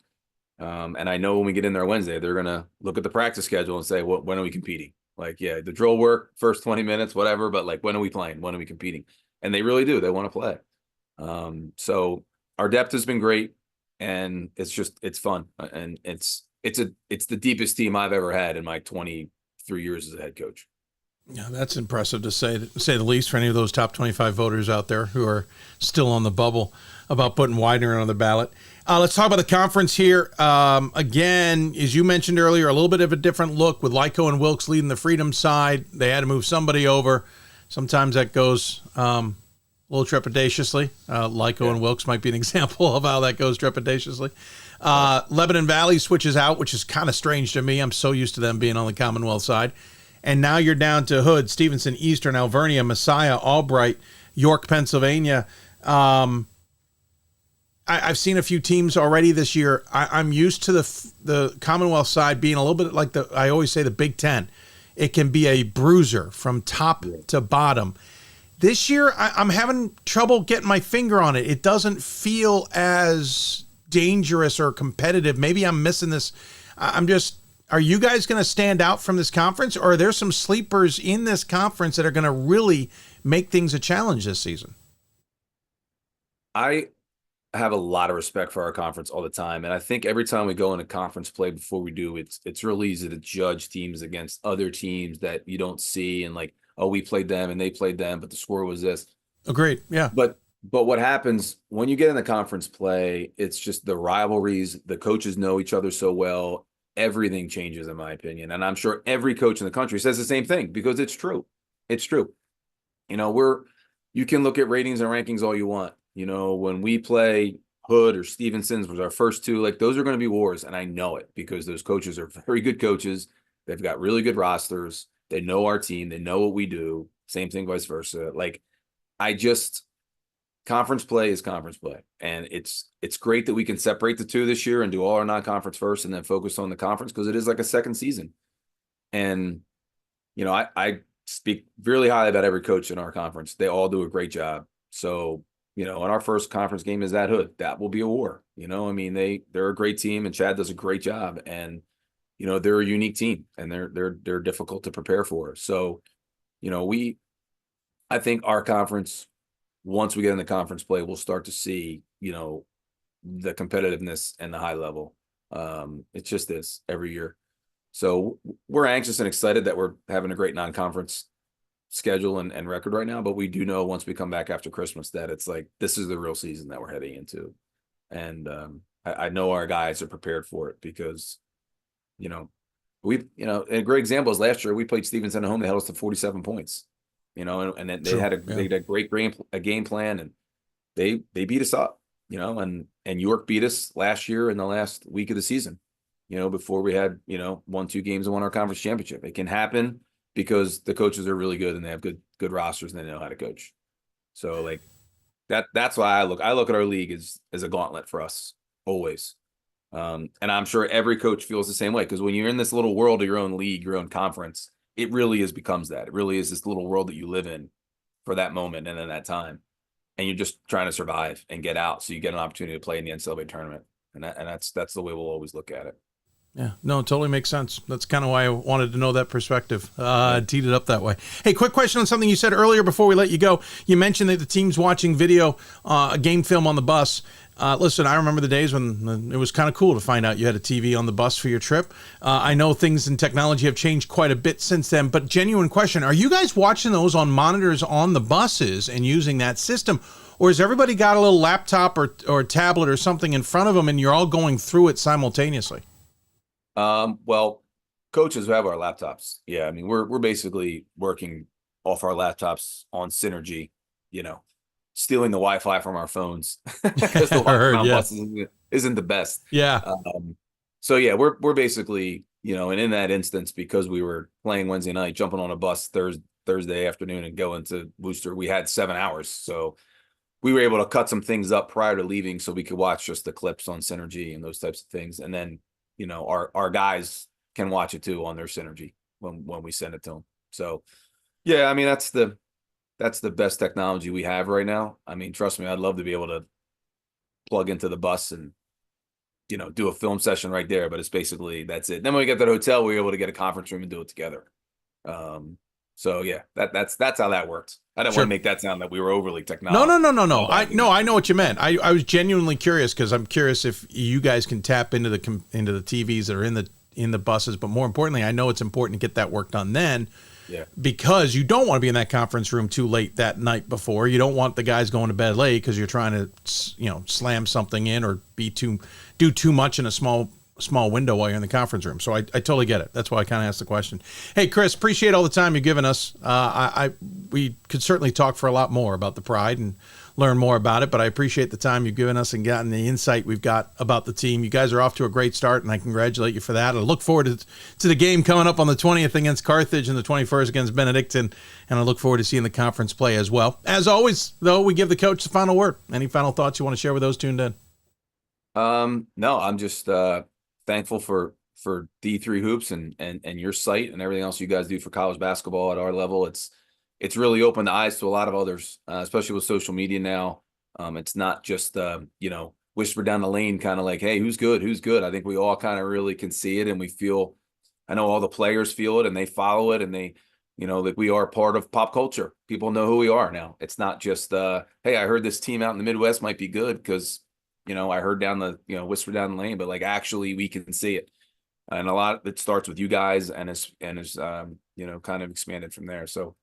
And I know when we get in there Wednesday, they're gonna look at the practice schedule and say, when are we competing? Like, yeah, the drill work, first 20 minutes, whatever, but like, when are we playing? When are we competing? And they really do. They want to play. So our depth has been great, and it's fun, and it's the deepest team I've ever had in my 23 years as a head coach. Yeah, that's impressive to say the least for any of those top 25 voters out there who are still on the bubble about putting Widener on the ballot. Let's talk about the conference here. Again, as you mentioned earlier, a little bit of a different look with Lyco and Wilkes leading the Freedom side. They had to move somebody over. Sometimes that goes a little trepidatiously. Lyco and Wilkes might be an example of how that goes trepidatiously. Lebanon Valley switches out, which is kind of strange to me. I'm so used to them being on the Commonwealth side. And now you're down to Hood, Stevenson, Eastern, Alvernia, Messiah, Albright, York, Pennsylvania. I've seen a few teams already this year. I'm used to the Commonwealth side being a little bit like I always say, the Big Ten. It can be a bruiser from top to bottom. This year, I'm having trouble getting my finger on it. It doesn't feel as dangerous or competitive. Maybe I'm missing this. Are you guys going to stand out from this conference, or are there some sleepers in this conference that are going to really make things a challenge this season? I have a lot of respect for our conference all the time. And I think every time we go into conference play before we do, it's really easy to judge teams against other teams that you don't see. And like, oh, we played them and they played them, but the score was this. Agreed. Yeah. But what happens when you get in the conference play, it's just the rivalries, the coaches know each other so well, everything changes in my opinion. And I'm sure every coach in the country says the same thing because it's true. It's true. You know, you can look at ratings and rankings all you want. You know, when we play Hood or Stevenson's was our first two, like those are going to be wars. And I know it because those coaches are very good coaches. They've got really good rosters. They know our team. They know what we do. Same thing, vice versa. Like conference play is conference play. And it's great that we can separate the two this year and do all our non-conference first and then focus on the conference because it is like a second season. And, you know, I speak really highly about every coach in our conference. They all do a great job. So, you know, and our first conference game is at Hood. That will be a war. You know, I mean, they're a great team and Chad does a great job. And, you know, they're a unique team and they're difficult to prepare for. So, you know, I think our conference, once we get in the conference play, we'll start to see, you know, the competitiveness and the high level. It's just this every year. So we're anxious and excited that we're having a great non-conference schedule and record right now, but we do know once we come back after Christmas that it's like, this is the real season that we're heading into. And I know our guys are prepared for it because, you know, a great example is last year we played Stevenson at home. They held us to 47 points, you know, and then they had a great game plan and they beat us up, you know, and York beat us last year in the last week of the season, you know, before we had, you know, 1-2 games and won our conference championship. It can happen because the coaches are really good and they have good rosters and they know how to coach. So like that's why I look at our league as a gauntlet for us always. And I'm sure every coach feels the same way because when you're in this little world of your own league, your own conference, it really becomes that. It really is this little world that you live in for that moment and then that time. And you're just trying to survive and get out so you get an opportunity to play in the NCAA tournament. And that's the way we'll always look at it. Yeah, no, it totally makes sense. That's kind of why I wanted to know that perspective. Teed it up that way. Hey, quick question on something you said earlier before we let you go. You mentioned that the team's watching video, game film on the bus. Listen, I remember the days when it was kind of cool to find out you had a TV on the bus for your trip. I know things in technology have changed quite a bit since then, but genuine question, are you guys watching those on monitors on the buses and using that system? Or has everybody got a little laptop or tablet or something in front of them and you're all going through it simultaneously? Well, coaches who have our laptops. Yeah. I mean, we're basically working off our laptops on Synergy, you know, stealing the Wi-Fi from our phones because the Wi-Fi on buses isn't the best. Yeah. So yeah, we're basically, you know, and in that instance, because we were playing Wednesday night, jumping on a bus Thursday afternoon and going to Worcester, we had 7 hours. So we were able to cut some things up prior to leaving so we could watch just the clips on Synergy and those types of things. And then, you know, our guys can watch it too on their Synergy when we send it to them. So yeah, I mean, that's the best technology we have right now. I mean, trust me, I'd love to be able to plug into the bus and, you know, do a film session right there, but it's basically, that's it. Then when we get to the hotel, we were able to get a conference room and do it together. So yeah, that's how that worked. I didn't want to make that sound that we were overly technology. No. I know what you meant. I was genuinely curious because I'm curious if you guys can tap into the TVs that are in the buses, but more importantly, I know it's important to get that work done then. Yeah. Because you don't want to be in that conference room too late that night before. You don't want the guys going to bed late because you're trying to, you know, slam something in or do too much in a small window while you're in the conference room. So I totally get it. That's why I kind of asked the question. Hey, Chris, appreciate all the time you've given us. We could certainly talk for a lot more about the Pride and learn more about it, but I appreciate the time you've given us and gotten the insight we've got about the team. You guys are off to a great start, and I congratulate you for that. I look forward to the game coming up on the 20th against Carthage and the 21st against Benedictine, and I look forward to seeing the conference play as well. As always, though, we give the coach the final word. Any final thoughts you want to share with those tuned in? No, I'm just thankful for D3 Hoops and your site and everything else you guys do for college basketball at our level. It's really opened the eyes to a lot of others, especially with social media now. It's not just, you know, whisper down the lane kind of like, hey, who's good? I think we all kind of really can see it and we feel, I know all the players feel it and they follow it and they, you know, that we are part of pop culture. People know who we are now. It's not just, hey, I heard this team out in the Midwest might be good because, you know, I heard whisper down the lane, but like actually we can see it. And a lot of it starts with you guys and is you know, kind of expanded from there. So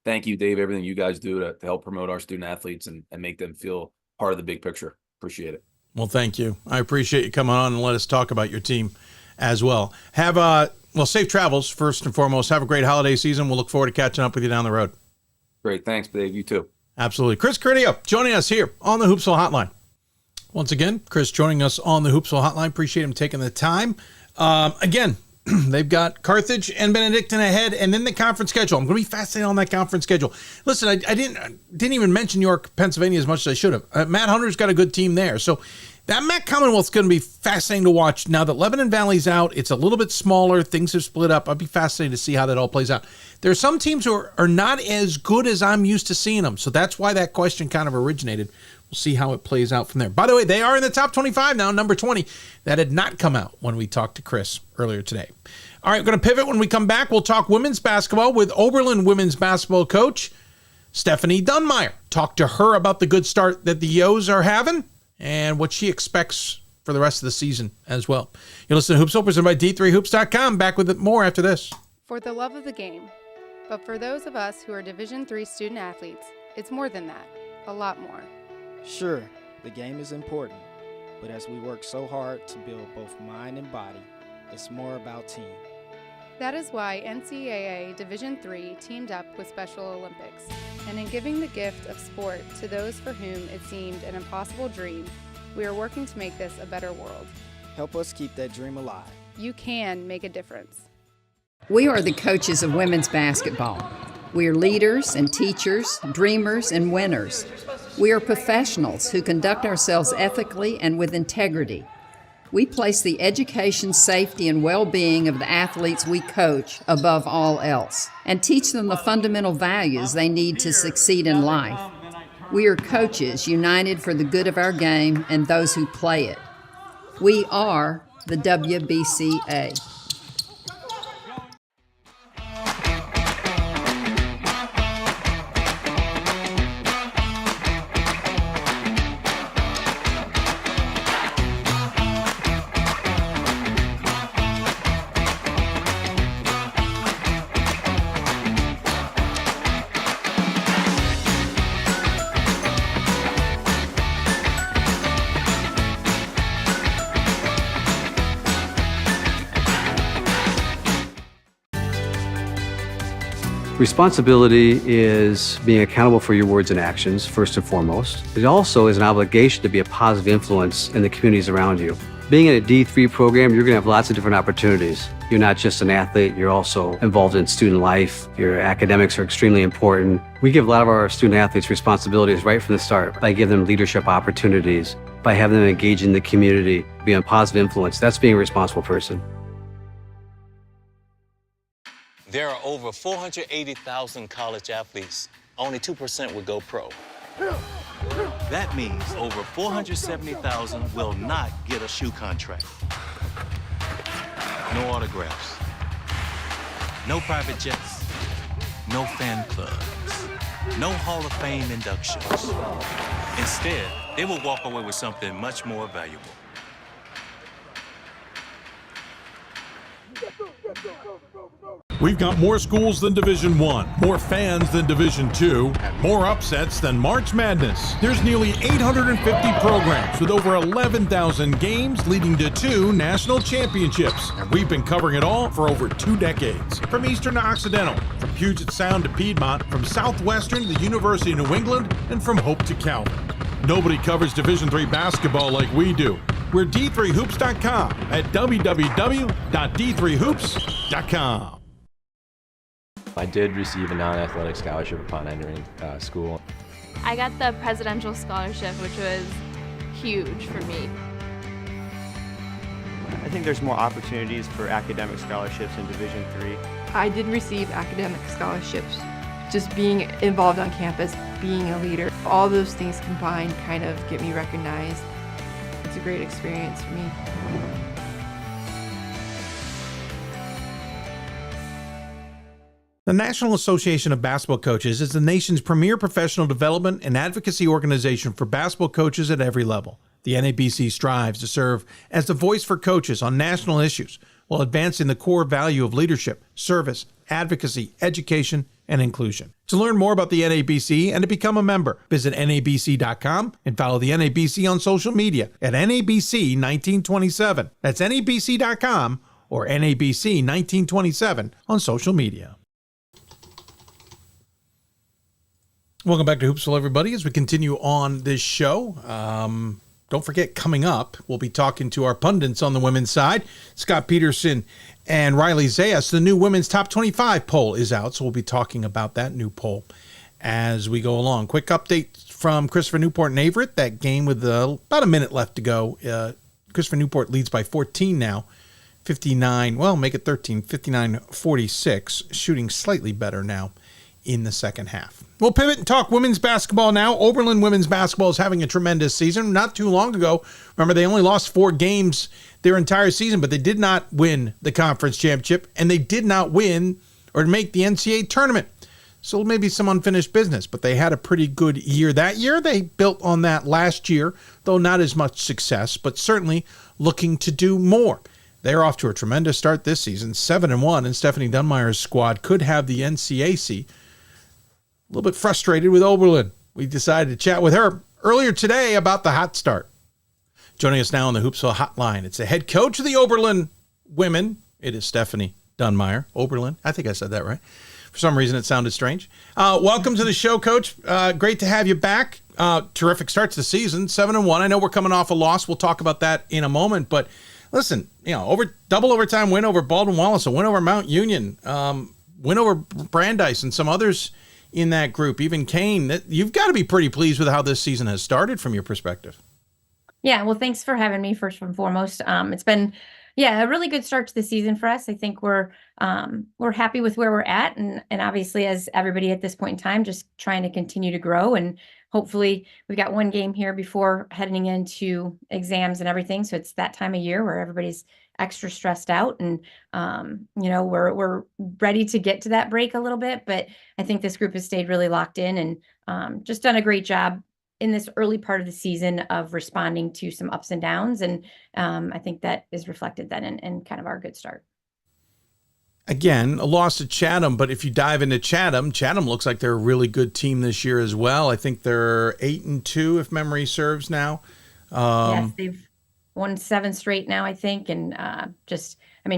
thank you, Dave, everything you guys do to help promote our student athletes and make them feel part of the big picture. Appreciate it. Well, thank you. I appreciate you coming on and let us talk about your team as well. Have safe travels first and foremost. Have a great holiday season. We'll look forward to catching up with you down the road. Great. Thanks, Dave. You too. Absolutely. Chris Corideo joining us here on the Hoopsville Hotline. Once again, Chris joining us on the Hoopsville Hotline. Appreciate him taking the time. Again, they've got Carthage and Benedictine ahead, and then the conference schedule. I'm going to be fascinated on that conference schedule. Listen, I didn't even mention York, Pennsylvania as much as I should have. Matt Hunter's got a good team there. So that Matt Commonwealth's going to be fascinating to watch. Now that Lebanon Valley's out, it's a little bit smaller. Things have split up. I'll be fascinated to see how that all plays out. There are some teams who are not as good as I'm used to seeing them. So that's why that question kind of originated. We'll see how it plays out from there. By the way, they are in the top 25 now, number 20. That had not come out when we talked to Chris earlier today. All right, we're going to pivot. When we come back, we'll talk women's basketball with Oberlin women's basketball coach Stephany Dunmyer. Talk to her about the good start that the Yo's are having and what she expects for the rest of the season as well. You listen to Hoopsville, presented by D3Hoops.com. Back with more after this. For the love of the game. But for those of us who are Division III student athletes, it's more than that. A lot more. Sure, the game is important, but as we work so hard to build both mind and body, it's more about team. That is why NCAA Division III teamed up with Special Olympics, and in giving the gift of sport to those for whom it seemed an impossible dream, we are working to make this a better world. Help us keep that dream alive. You can make a difference. We are the coaches of women's basketball. We are leaders and teachers, dreamers and winners. We are professionals who conduct ourselves ethically and with integrity. We place the education, safety, and well-being of the athletes we coach above all else and teach them the fundamental values they need to succeed in life. We are coaches united for the good of our game and those who play it. We are the WBCA. Responsibility is being accountable for your words and actions, first and foremost. It also is an obligation to be a positive influence in the communities around you. Being in a D3 program, you're going to have lots of different opportunities. You're not just an athlete, you're also involved in student life. Your academics are extremely important. We give a lot of our student athletes responsibilities right from the start by giving them leadership opportunities, by having them engage in the community, be a positive influence. That's being a responsible person. There are over 480,000 college athletes. Only 2% would go pro. That means over 470,000 will not get a shoe contract. No autographs. No private jets. No fan clubs. No Hall of Fame inductions. Instead, they will walk away with something much more valuable. We've got more schools than Division I, more fans than Division II, more upsets than March Madness. There's nearly 850 programs with over 11,000 games leading to 2 national championships. And we've been covering it all for over 2 decades. From Eastern to Occidental, from Puget Sound to Piedmont, from Southwestern to the University of New England, and from Hope to Calvin. Nobody covers Division III basketball like we do. We're D3Hoops.com at www.d3hoops.com. I did receive a non-athletic scholarship upon entering school. I got the presidential scholarship, which was huge for me. I think there's more opportunities for academic scholarships in Division III. I did receive academic scholarships. Just being involved on campus, being a leader, all those things combined kind of get me recognized. It's a great experience for me. The National Association of Basketball Coaches is the nation's premier professional development and advocacy organization for basketball coaches at every level. The NABC strives to serve as the voice for coaches on national issues while advancing the core value of leadership, service, advocacy, education, and inclusion. To learn more about the NABC and to become a member, visit nabc.com and follow the NABC on social media at NABC 1927. That's nabc.com or NABC 1927 on social media. Welcome back to Hoopsville, everybody, as we continue on this show. Don't forget, coming up, we'll be talking to our pundits on the women's side, Scott Peterson and Riley Zayas. The new women's top 25 poll is out, so we'll be talking about that new poll as we go along. Quick update from Christopher Newport and Averett. That game with about a minute left to go. Christopher Newport leads by 14 now. 59, well, make it 13, 59-46, shooting slightly better now in the second half. We'll pivot and talk women's basketball now. Oberlin women's basketball is having a tremendous season. Not too long ago, remember, they only lost 4 games their entire season, but they did not win the conference championship, and they did not win or make the NCAA tournament. So maybe some unfinished business, but they had a pretty good year that year. They built on that last year, though not as much success, but certainly looking to do more. They're off to a tremendous start this season, 7-1, and Stephany Dunmyer's squad could have the NCAC. A little bit frustrated with Oberlin. We decided to chat with her earlier today about the hot start. Joining us now on the Hoopsville Hotline, it's the head coach of the Oberlin women. It is Stephany Dunmyer. Oberlin. I think I said that right. For some reason, it sounded strange. Welcome to the show, Coach. Great to have you back. Terrific start to the season, 7-1. I know we're coming off a loss. We'll talk about that in a moment. But listen, double overtime win over Baldwin Wallace, a win over Mount Union, win over Brandeis, and some others in that group, even Kane. You've got to be pretty pleased with how this season has started from your perspective. Yeah, well, thanks for having me first and foremost. It's been, a really good start to the season for us. I think we're happy with where we're at, and obviously, as everybody at this point in time, just trying to continue to grow, and hopefully we've got one game here before heading into exams and everything. So it's that time of year where everybody's extra stressed out, and we're ready to get to that break a little bit. But I think this group has stayed really locked in and just done a great job in this early part of the season of responding to some ups and downs. And I think that is reflected then in kind of our good start. Again, a loss to Chatham, but if you dive into Chatham looks like they're a really good team this year as well. I think they're 8-2, if memory serves now. Yes, they've won 7 straight now, I think, and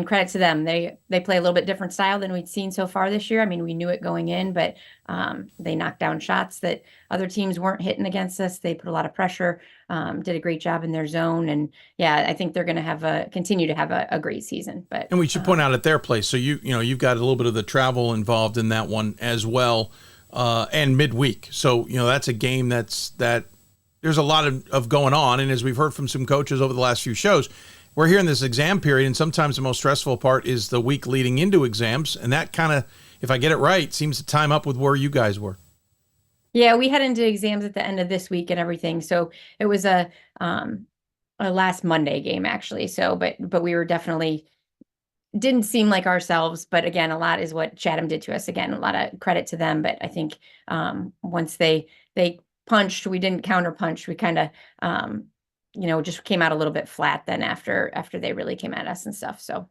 credit to them. They play a little bit different style than we'd seen so far this year. I mean, we knew it going in, but they knocked down shots that other teams weren't hitting against us. They put a lot of pressure, did a great job in their zone, and I think they're going to continue to have a great season. But we should point out at their place. So you've got a little bit of the travel involved in that one as well, and midweek. So that's a game that there's a lot of going on, and as we've heard from some coaches over the last few shows, we're here in this exam period, and sometimes the most stressful part is the week leading into exams, and that kind of, if I get it right, seems to time up with where you guys were. Yeah, we head into exams at the end of this week and everything, so it was a last Monday game actually. So, but we were definitely didn't seem like ourselves, but again, a lot is what Chatham did to us. Again, a lot of credit to them, but I think once they punched, we didn't counter punch. We kind of just came out a little bit flat then after they really came at us and stuff. So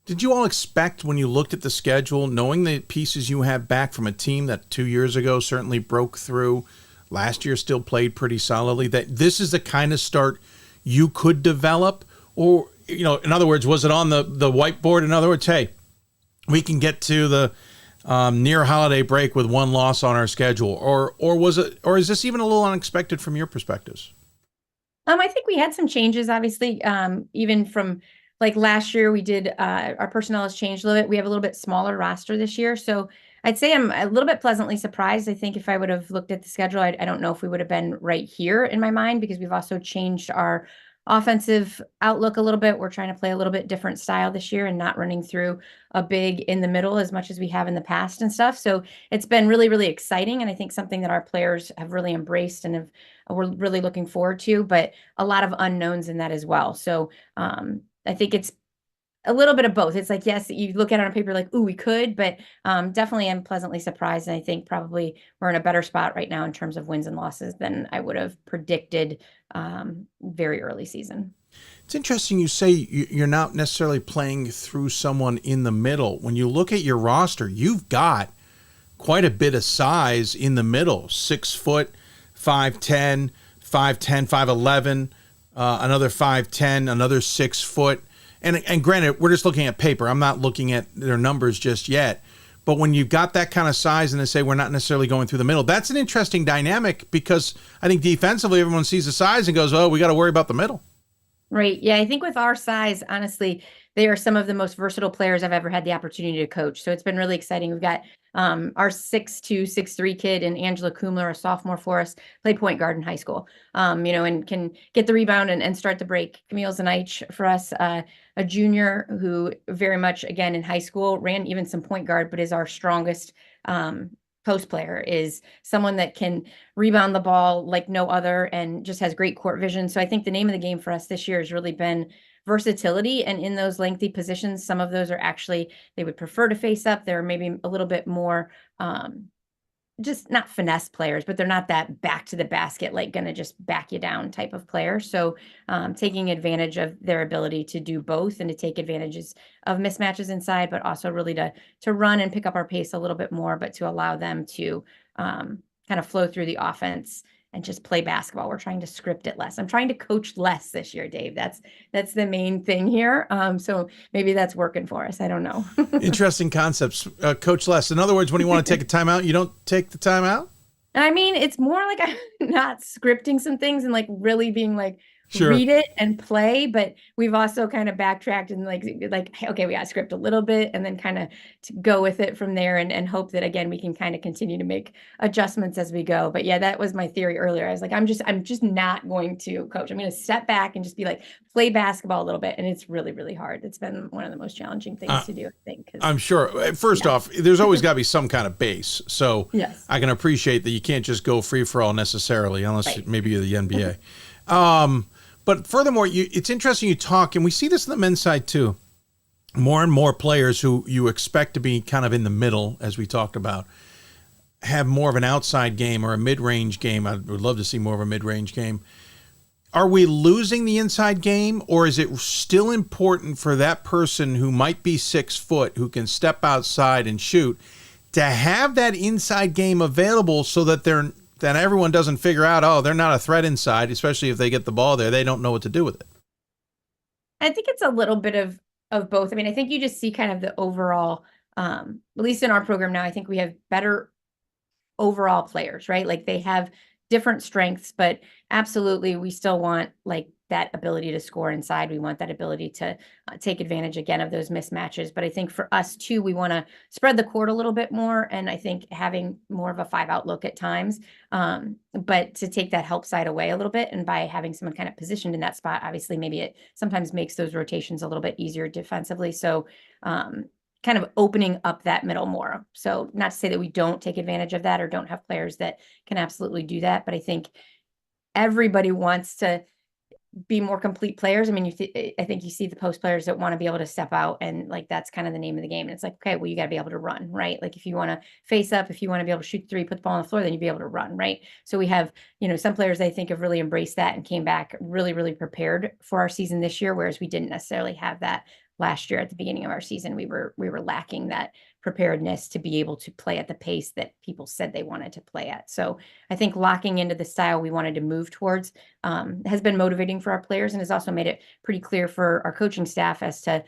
did you all expect, when you looked at the schedule, knowing the pieces you have back from a team that 2 years ago certainly broke through, last year still played pretty solidly, that this is the kind of start you could develop? Or, in other words, was it on the whiteboard? In other words, hey, we can get to the near holiday break with one loss on our schedule, or was it, or is this even a little unexpected from your perspectives? I think we had some changes, obviously, even from like last year. We did our personnel has changed a little bit. We have a little bit smaller roster this year, so I'd say I'm a little bit pleasantly surprised. I think if I would have looked at the schedule, I don't know if we would have been right here in my mind, because we've also changed our offensive outlook a little bit. We're trying to play a little bit different style this year and not running through a big in the middle as much as we have in the past and stuff. So it's been really, really exciting. And I think something that our players have really embraced and we're really looking forward to, but a lot of unknowns in that as well. So I think it's a little bit of both. It's like, yes, you look at it on paper like, ooh, we could, but definitely I'm pleasantly surprised. And I think probably we're in a better spot right now in terms of wins and losses than I would have predicted very early season. It's interesting you say you're not necessarily playing through someone in the middle. When you look at your roster, you've got quite a bit of size in the middle. 6 foot, 5'10", 5'10", 5'11", another 5'10", another 6 foot. And granted, we're just looking at paper. I'm not looking at their numbers just yet. But when you've got that kind of size and they say we're not necessarily going through the middle, that's an interesting dynamic because I think defensively everyone sees the size and goes, oh, we got to worry about the middle. Right. Yeah, I think with our size, honestly, they are some of the most versatile players I've ever had the opportunity to coach. So it's been really exciting. We've got our 6'2", 6'3" kid and Angela Kumler, a sophomore for us, played point guard in high school, and can get the rebound and start the break. Camille Zayas for us, a junior who very much, again, in high school, ran even some point guard, but is our strongest post player, is someone that can rebound the ball like no other and just has great court vision. So I think the name of the game for us this year has really been versatility. And in those lengthy positions, some of those are actually, they would prefer to face up. They're maybe a little bit more, just not finesse players, but they're not that back to the basket, like going to just back you down type of player. So taking advantage of their ability to do both and to take advantages of mismatches inside, but also really to run and pick up our pace a little bit more, but to allow them to kind of flow through the offense and just play basketball. We're trying to script it less. I'm trying to coach less this year, Dave. That's the main thing here. So maybe that's working for us. I don't know. Interesting concepts. Coach less. In other words, when you want to take a timeout, you don't take the timeout? I mean, it's more like I'm not scripting some things and like really being like, Sure. read it and play, but we've also kind of backtracked and like, okay, we got to script a little bit and then kind of to go with it from there and hope that, again, we can kind of continue to make adjustments as we go. But yeah, that was my theory earlier. I was like, I'm just not going to coach. I'm going to step back and just be like, play basketball a little bit. And it's really, really hard. It's been one of the most challenging things to do, I think. I'm sure. First off, there's always got to be some kind of base. So yes. I can appreciate that you can't just go free for all necessarily, unless maybe you're the NBA. But furthermore, it's interesting you talk, and we see this on the men's side too. More and more players who you expect to be kind of in the middle, as we talked about, have more of an outside game or a mid-range game. I would love to see more of a mid-range game. Are we losing the inside game, or is it still important for that person who might be 6 foot, who can step outside and shoot, to have that inside game available so that that everyone doesn't figure out, oh, they're not a threat inside, especially if they get the ball there. They don't know what to do with it. I think it's a little bit of both. I mean, I think you just see kind of the overall, at least in our program now, I think we have better overall players, right? Like they have different strengths, but absolutely we still want like that ability to score inside. We want that ability to take advantage again of those mismatches. But I think for us too, we want to spread the court a little bit more. And I think having more of a 5-out look at times, but to take that help side away a little bit. And by having someone kind of positioned in that spot, obviously maybe it sometimes makes those rotations a little bit easier defensively. So kind of opening up that middle more. So not to say that we don't take advantage of that or don't have players that can absolutely do that, but I think everybody wants to be more complete players. I mean, I think you see the post players that want to be able to step out, and like that's kind of the name of the game. And it's like, okay, well, you got to be able to run, right? Like if you want to face up, if you want to be able to shoot three, put the ball on the floor, then you'd be able to run, right? So we have, some players I think have really embraced that and came back really, really prepared for our season this year, whereas we didn't necessarily have that last year at the beginning of our season. We were lacking that preparedness to be able to play at the pace that people said they wanted to play at. So I think locking into the style we wanted to move towards has been motivating for our players and has also made it pretty clear for our coaching staff as to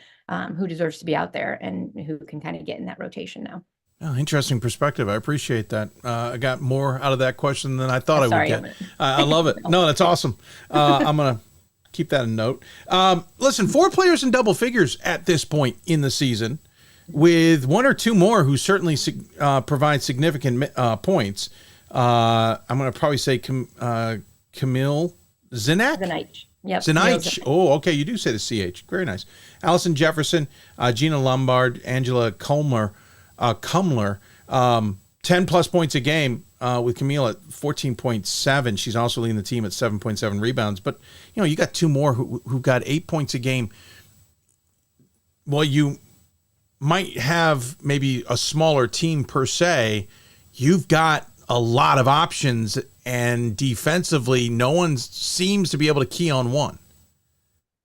who deserves to be out there and who can kind of get in that rotation now. Oh, interesting perspective. I appreciate that. I got more out of that question than I thought I would get. I love it. No, that's awesome. I'm going to keep that in note. Listen, 4 players in double figures at this point in the season, with 1 or 2 more who certainly provide significant points. I'm going to probably say Camille Zinak? Zinich. Yep. Zinich. Oh, okay. You do say the CH. Very nice. Allison Jefferson, Gina Lombard, Angela Kumler, 10 plus points a game with Camille at 14.7. She's also leading the team at 7.7 rebounds. But, you got 2 more who got 8 points a game. Well, you might have maybe a smaller team per se. You've got a lot of options, and defensively, no one seems to be able to key on one.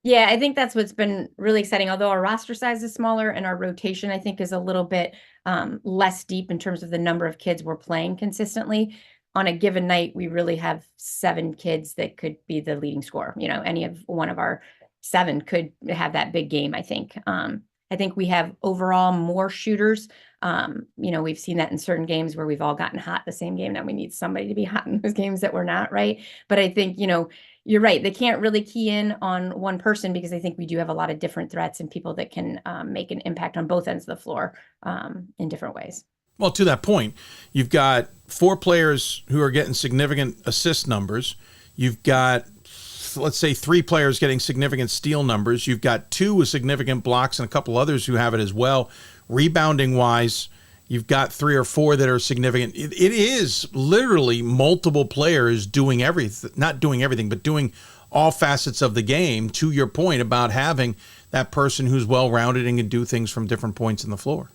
Yeah, I think that's what's been really exciting. Although our roster size is smaller and our rotation, I think, is a little bit less deep in terms of the number of kids we're playing consistently. On a given night, we really have 7 kids that could be the leading scorer. Any of one of our 7 could have that big game, I think. I think we have overall more shooters. We've seen that in certain games where we've all gotten hot the same game. Now we need somebody to be hot in those games that we're not, right? But I think, you're right. They can't really key in on one person because I think we do have a lot of different threats and people that can make an impact on both ends of the floor in different ways. Well, to that point, you've got 4 players who are getting significant assist numbers. You've got, let's say, 3 players getting significant steal numbers. You've got 2 with significant blocks and a couple others who have it as well. Rebounding wise, you've got 3 or 4 that are significant. It is literally multiple players doing everything, not doing everything, but doing all facets of the game, to your point about having that person who's well-rounded and can do things from different points in the floor.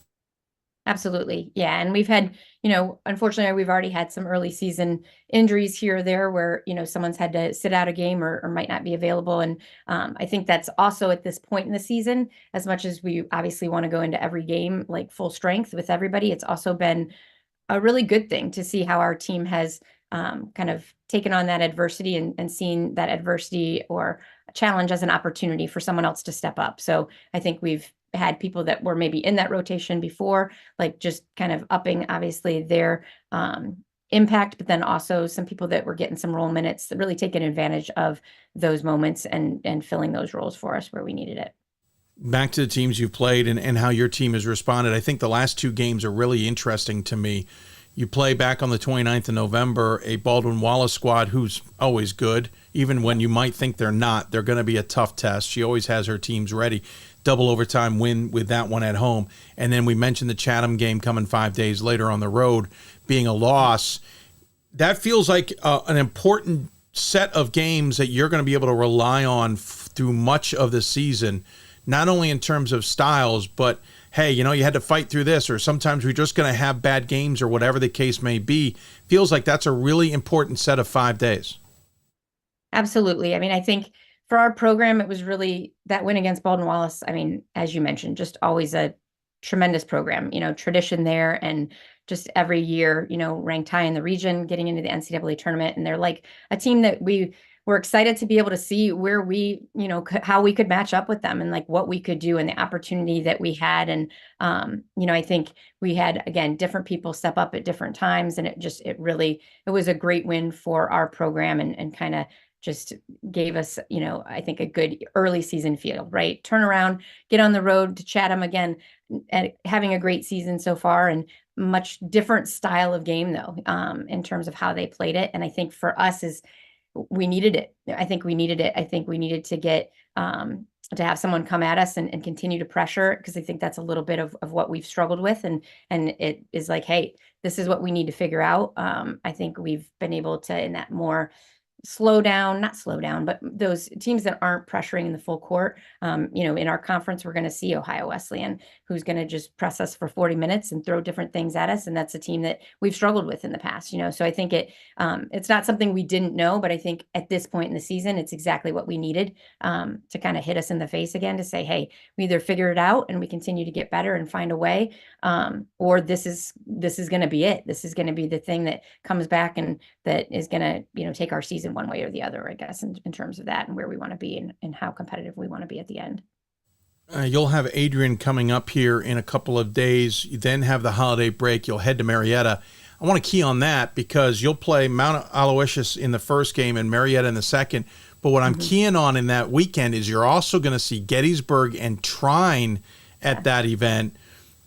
Absolutely. Yeah. And we've had, unfortunately, we've already had some early season injuries here or there where, someone's had to sit out a game or might not be available. And I think that's also at this point in the season, as much as we obviously want to go into every game like full strength with everybody, it's also been a really good thing to see how our team has kind of taken on that adversity and seen that adversity or a challenge as an opportunity for someone else to step up. So I think we've had people that were maybe in that rotation before, like just kind of upping obviously their impact, but then also some people that were getting some role minutes that really taking advantage of those moments and filling those roles for us where we needed it. Back to the teams you've played and how your team has responded. I think the last 2 games are really interesting to me. You play back on the 29th of November, a Baldwin-Wallace squad who's always good. Even when you might think they're not, they're going to be a tough test. She always has her teams ready. Double overtime win with that one at home. And then we mentioned the Chatham game coming 5 days later on the road being a loss. That feels like an important set of games that you're going to be able to rely on through much of the season, not only in terms of styles, but hey, you had to fight through this, or sometimes we're just going to have bad games or whatever the case may be. Feels like that's a really important set of 5 days. Absolutely. I mean, I think for our program, it was really that win against Baldwin-Wallace. I mean, as you mentioned, just always a tremendous program, tradition there, and just every year, ranked high in the region, getting into the NCAA tournament. And they're like a team that we're excited to be able to see where we, how we could match up with them and like what we could do and the opportunity that we had. And, I think we had, again, different people step up at different times. And it was a great win for our program and kind of just gave us, I think a good early season feel, right? Turn around, get on the road to Chatham again, and having a great season so far, and much different style of game though, in terms of how they played it. And I think for us we needed it. I think we needed it. I think we needed to get, to have someone come at us and continue to pressure, because I think that's a little bit of what we've struggled with. And it is like, hey, this is what we need to figure out. I think we've been able to, in that more not slow down, but those teams that aren't pressuring in the full court, in our conference, we're going to see Ohio Wesleyan, who's going to just press us for 40 minutes and throw different things at us. And that's a team that we've struggled with in the past, so I think it's not something we didn't know, but I think at this point in the season, it's exactly what we needed, to kind of hit us in the face again, to say, hey, we either figure it out and we continue to get better and find a way, or this is going to be it. This is going to be the thing that comes back and that is going to, take our season one way or the other, I guess, in terms of that and where we want to be and how competitive we want to be at the end. You'll have Adrian coming up here in a couple of days. You then have the holiday break. You'll head to Marietta. I want to key on that because you'll play Mount Aloysius in the first game and Marietta in the second. But what I'm keying on in that weekend is you're also going to see Gettysburg and Trine at that event.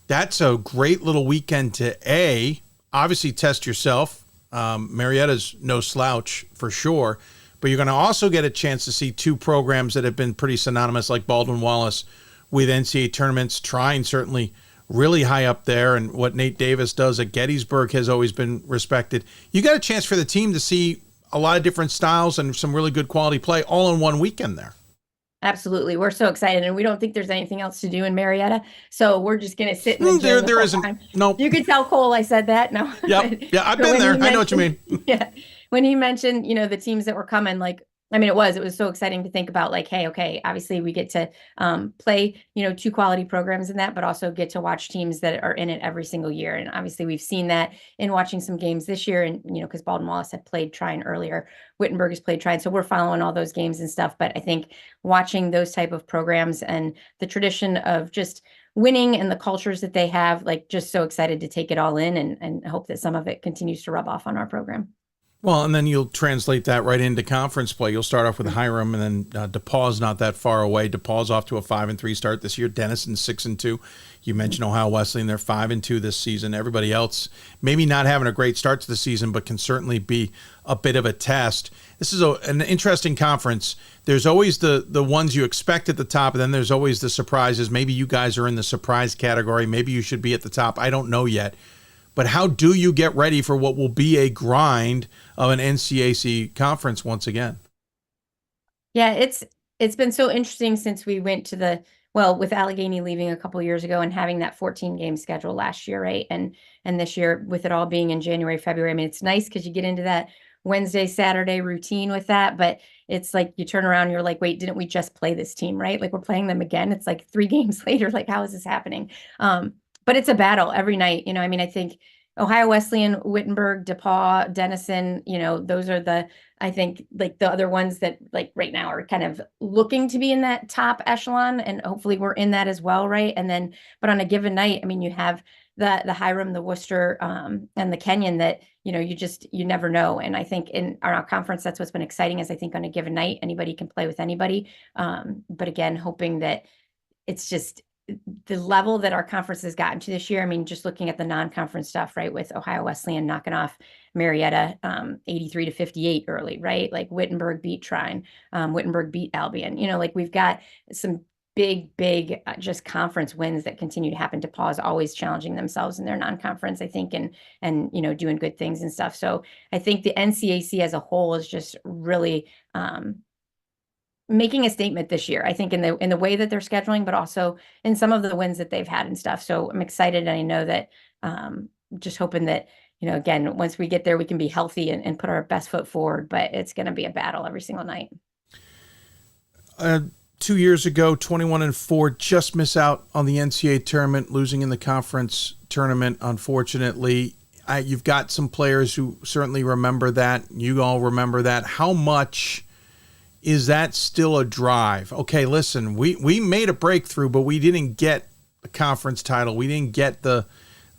That's a great little weekend to obviously test yourself. Marietta's no slouch for sure, but you're going to also get a chance to see 2 programs that have been pretty synonymous, like Baldwin-Wallace with NCAA tournaments. Trine certainly really high up there, and what Nate Davis does at Gettysburg has always been respected. You got a chance for the team to see a lot of different styles and some really good quality play all in one weekend there. Absolutely. We're so excited, and we don't think there's anything else to do in Marietta. So we're just going to sit and enjoy there isn't. Time. Nope. You could tell Cole I said that. No. Yep. Yeah, I've been there. I know what you mean. Yeah. When he mentioned, the teams that were coming, like I mean, it was so exciting to think about, like, hey, okay, obviously we get to play, 2 quality programs in that, but also get to watch teams that are in it every single year. And obviously we've seen that in watching some games this year, and, because Baldwin Wallace had played Trine earlier, Wittenberg has played Trine. So we're following all those games and stuff. But I think watching those type of programs and the tradition of just winning and the cultures that they have, like, just so excited to take it all in and hope that some of it continues to rub off on our program. Well, and then you'll translate that right into conference play. You'll start off with Hiram, and then DePauw's not that far away. DePauw's off to a 5-3 start this year. Denison 6-2. You mentioned Ohio Wesleyan; they're 5-2 this season. Everybody else maybe not having a great start to the season, but can certainly be a bit of a test. This is an interesting conference. There's always the ones you expect at the top, and then there's always the surprises. Maybe you guys are in the surprise category. Maybe you should be at the top. I don't know yet. But how do you get ready for what will be a grind of an NCAC conference once again? Yeah, it's been so interesting since we went to with Allegheny leaving a couple of years ago and having that 14-game schedule last year, right? And this year with it all being in January, February. I mean, it's nice because you get into that Wednesday, Saturday routine with that, but it's like you turn around and you're like, wait, didn't we just play this team, right? Like, we're playing them again. It's like 3 games later. Like, how is this happening? But it's a battle every night. I mean, I think Ohio Wesleyan, Wittenberg, DePauw, Denison, those are I think, like, the other ones that, like, right now are kind of looking to be in that top echelon, and hopefully we're in that as well, right? And then, but on a given night, I mean, you have the Hiram, the Worcester, and the Kenyon that, you never know. And I think in our conference, that's what's been exciting, is I think on a given night, anybody can play with anybody. But again, hoping that it's just the level that our conference has gotten to this year. I mean, just looking at the non-conference stuff, right, with Ohio Wesleyan knocking off Marietta 83-58 early, right? Like, Wittenberg beat Trine, Wittenberg beat Albion. Like, we've got some big just conference wins that continue to happen. DePauw is always challenging themselves in their non-conference, I think, and doing good things and stuff. So I think the NCAC as a whole is just really making a statement this year, I think, in the way that they're scheduling, but also in some of the wins that they've had and stuff. So I'm excited, and I know that just hoping that, again, once we get there, we can be healthy and put our best foot forward, but it's going to be a battle every single night. 2 years ago, 21-4, just miss out on the NCAA tournament, losing in the conference tournament, unfortunately. You've got some players who certainly remember that. You all remember that. How much is that still a drive? Okay, listen, we made a breakthrough, but we didn't get the conference title. We didn't get the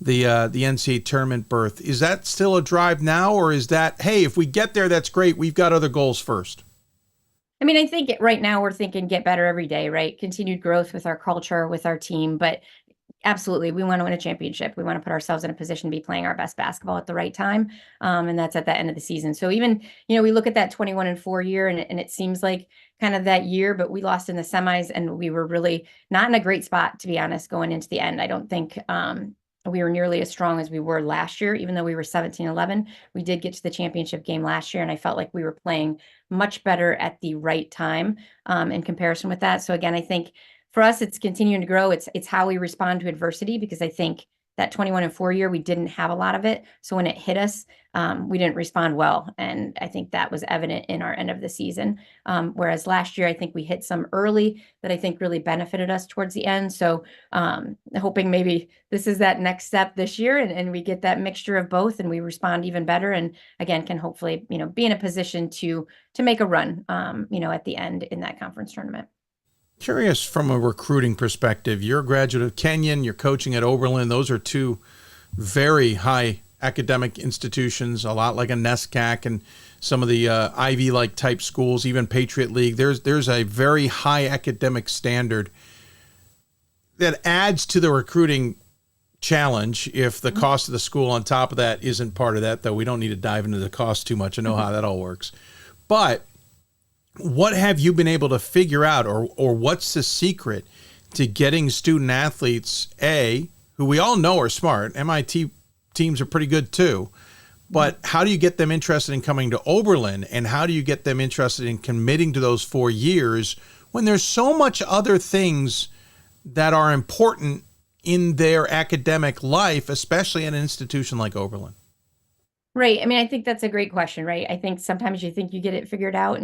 NCAA tournament berth. Is that still a drive now, or is that, hey, if we get there, that's great. We've got other goals first? I mean, I think right now we're thinking get better every day, right? Continued growth with our culture, with our team, but absolutely, we want to win a championship. We want to put ourselves in a position to be playing our best basketball at the right time. And that's at the end of the season. So even, we look at that 21-4 year, and it seems like kind of that year, but we lost in the semis, and we were really not in a great spot, to be honest, going into the end. I don't think we were nearly as strong as we were last year, even though we were 17-11. We did get to the championship game last year, and I felt like we were playing much better at the right time in comparison with that. So again, I think for us, it's continuing to grow. It's how we respond to adversity, because I think that 21-4 year, we didn't have a lot of it. So when it hit us, we didn't respond well. And I think that was evident in our end of the season. Whereas last year, I think we hit some early that I think really benefited us towards the end. So hoping maybe this is that next step this year, and we get that mixture of both, and we respond even better. And again, can hopefully, be in a position to make a run, at the end in that conference tournament. Curious from a recruiting perspective, you're a graduate of Kenyon, you're coaching at Oberlin. Those are 2 very high academic institutions, a lot like a NESCAC and some of the Ivy-like type schools, even Patriot League. There's a very high academic standard that adds to the recruiting challenge if the cost of the school on top of that isn't part of that, though we don't need to dive into the cost too much. I know how that all works. But what have you been able to figure out, or what's the secret to getting student athletes, who we all know are smart, MIT teams are pretty good too, but how do you get them interested in coming to Oberlin, and how do you get them interested in committing to those 4 years when there's so much other things that are important in their academic life, especially at an institution like Oberlin? Right. I mean, I think that's a great question, right? I think sometimes you think you get it figured out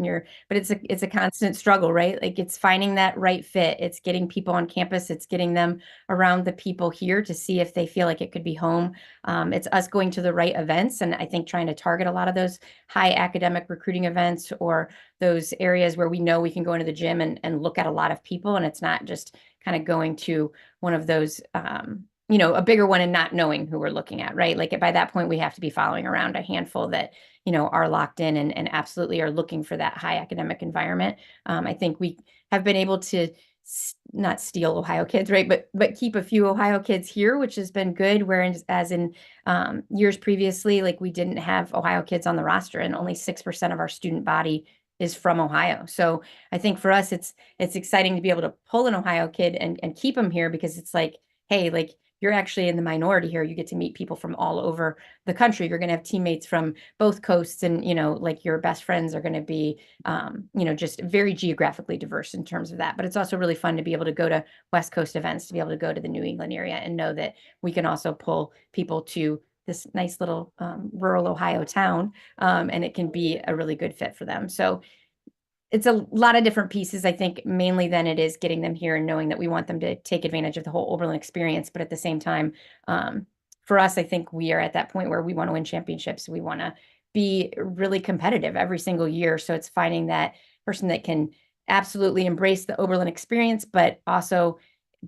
but it's a constant struggle, right? Like it's finding that right fit. It's getting people on campus. It's getting them around the people here to see if they feel like it could be home. It's us going to the right events. And I think trying to target a lot of those high academic recruiting events or those areas where we know we can go into the gym and look at a lot of people. And it's not just kind of going to one of those, a bigger one and not knowing who we're looking at, right? Like by that point, we have to be following around a handful that, are locked in and absolutely are looking for that high academic environment. I think we have been able to not steal Ohio kids, right? But keep a few Ohio kids here, which has been good. Whereas as in years previously, like we didn't have Ohio kids on the roster and only 6% of our student body is from Ohio. So I think for us, it's exciting to be able to pull an Ohio kid and keep them here because it's like, hey, like, you're actually in the minority here. You get to meet people from all over the country. You're going to have teammates from both coasts and, like your best friends are going to be, just very geographically diverse in terms of that. But it's also really fun to be able to go to West Coast events, to be able to go to the New England area and know that we can also pull people to this nice little rural Ohio town and it can be a really good fit for them. So it's a lot of different pieces. I think mainly then it is getting them here and knowing that we want them to take advantage of the whole Oberlin experience. But at the same time, for us, I think we are at that point where we want to win championships. We want to be really competitive every single year. So it's finding that person that can absolutely embrace the Oberlin experience, but also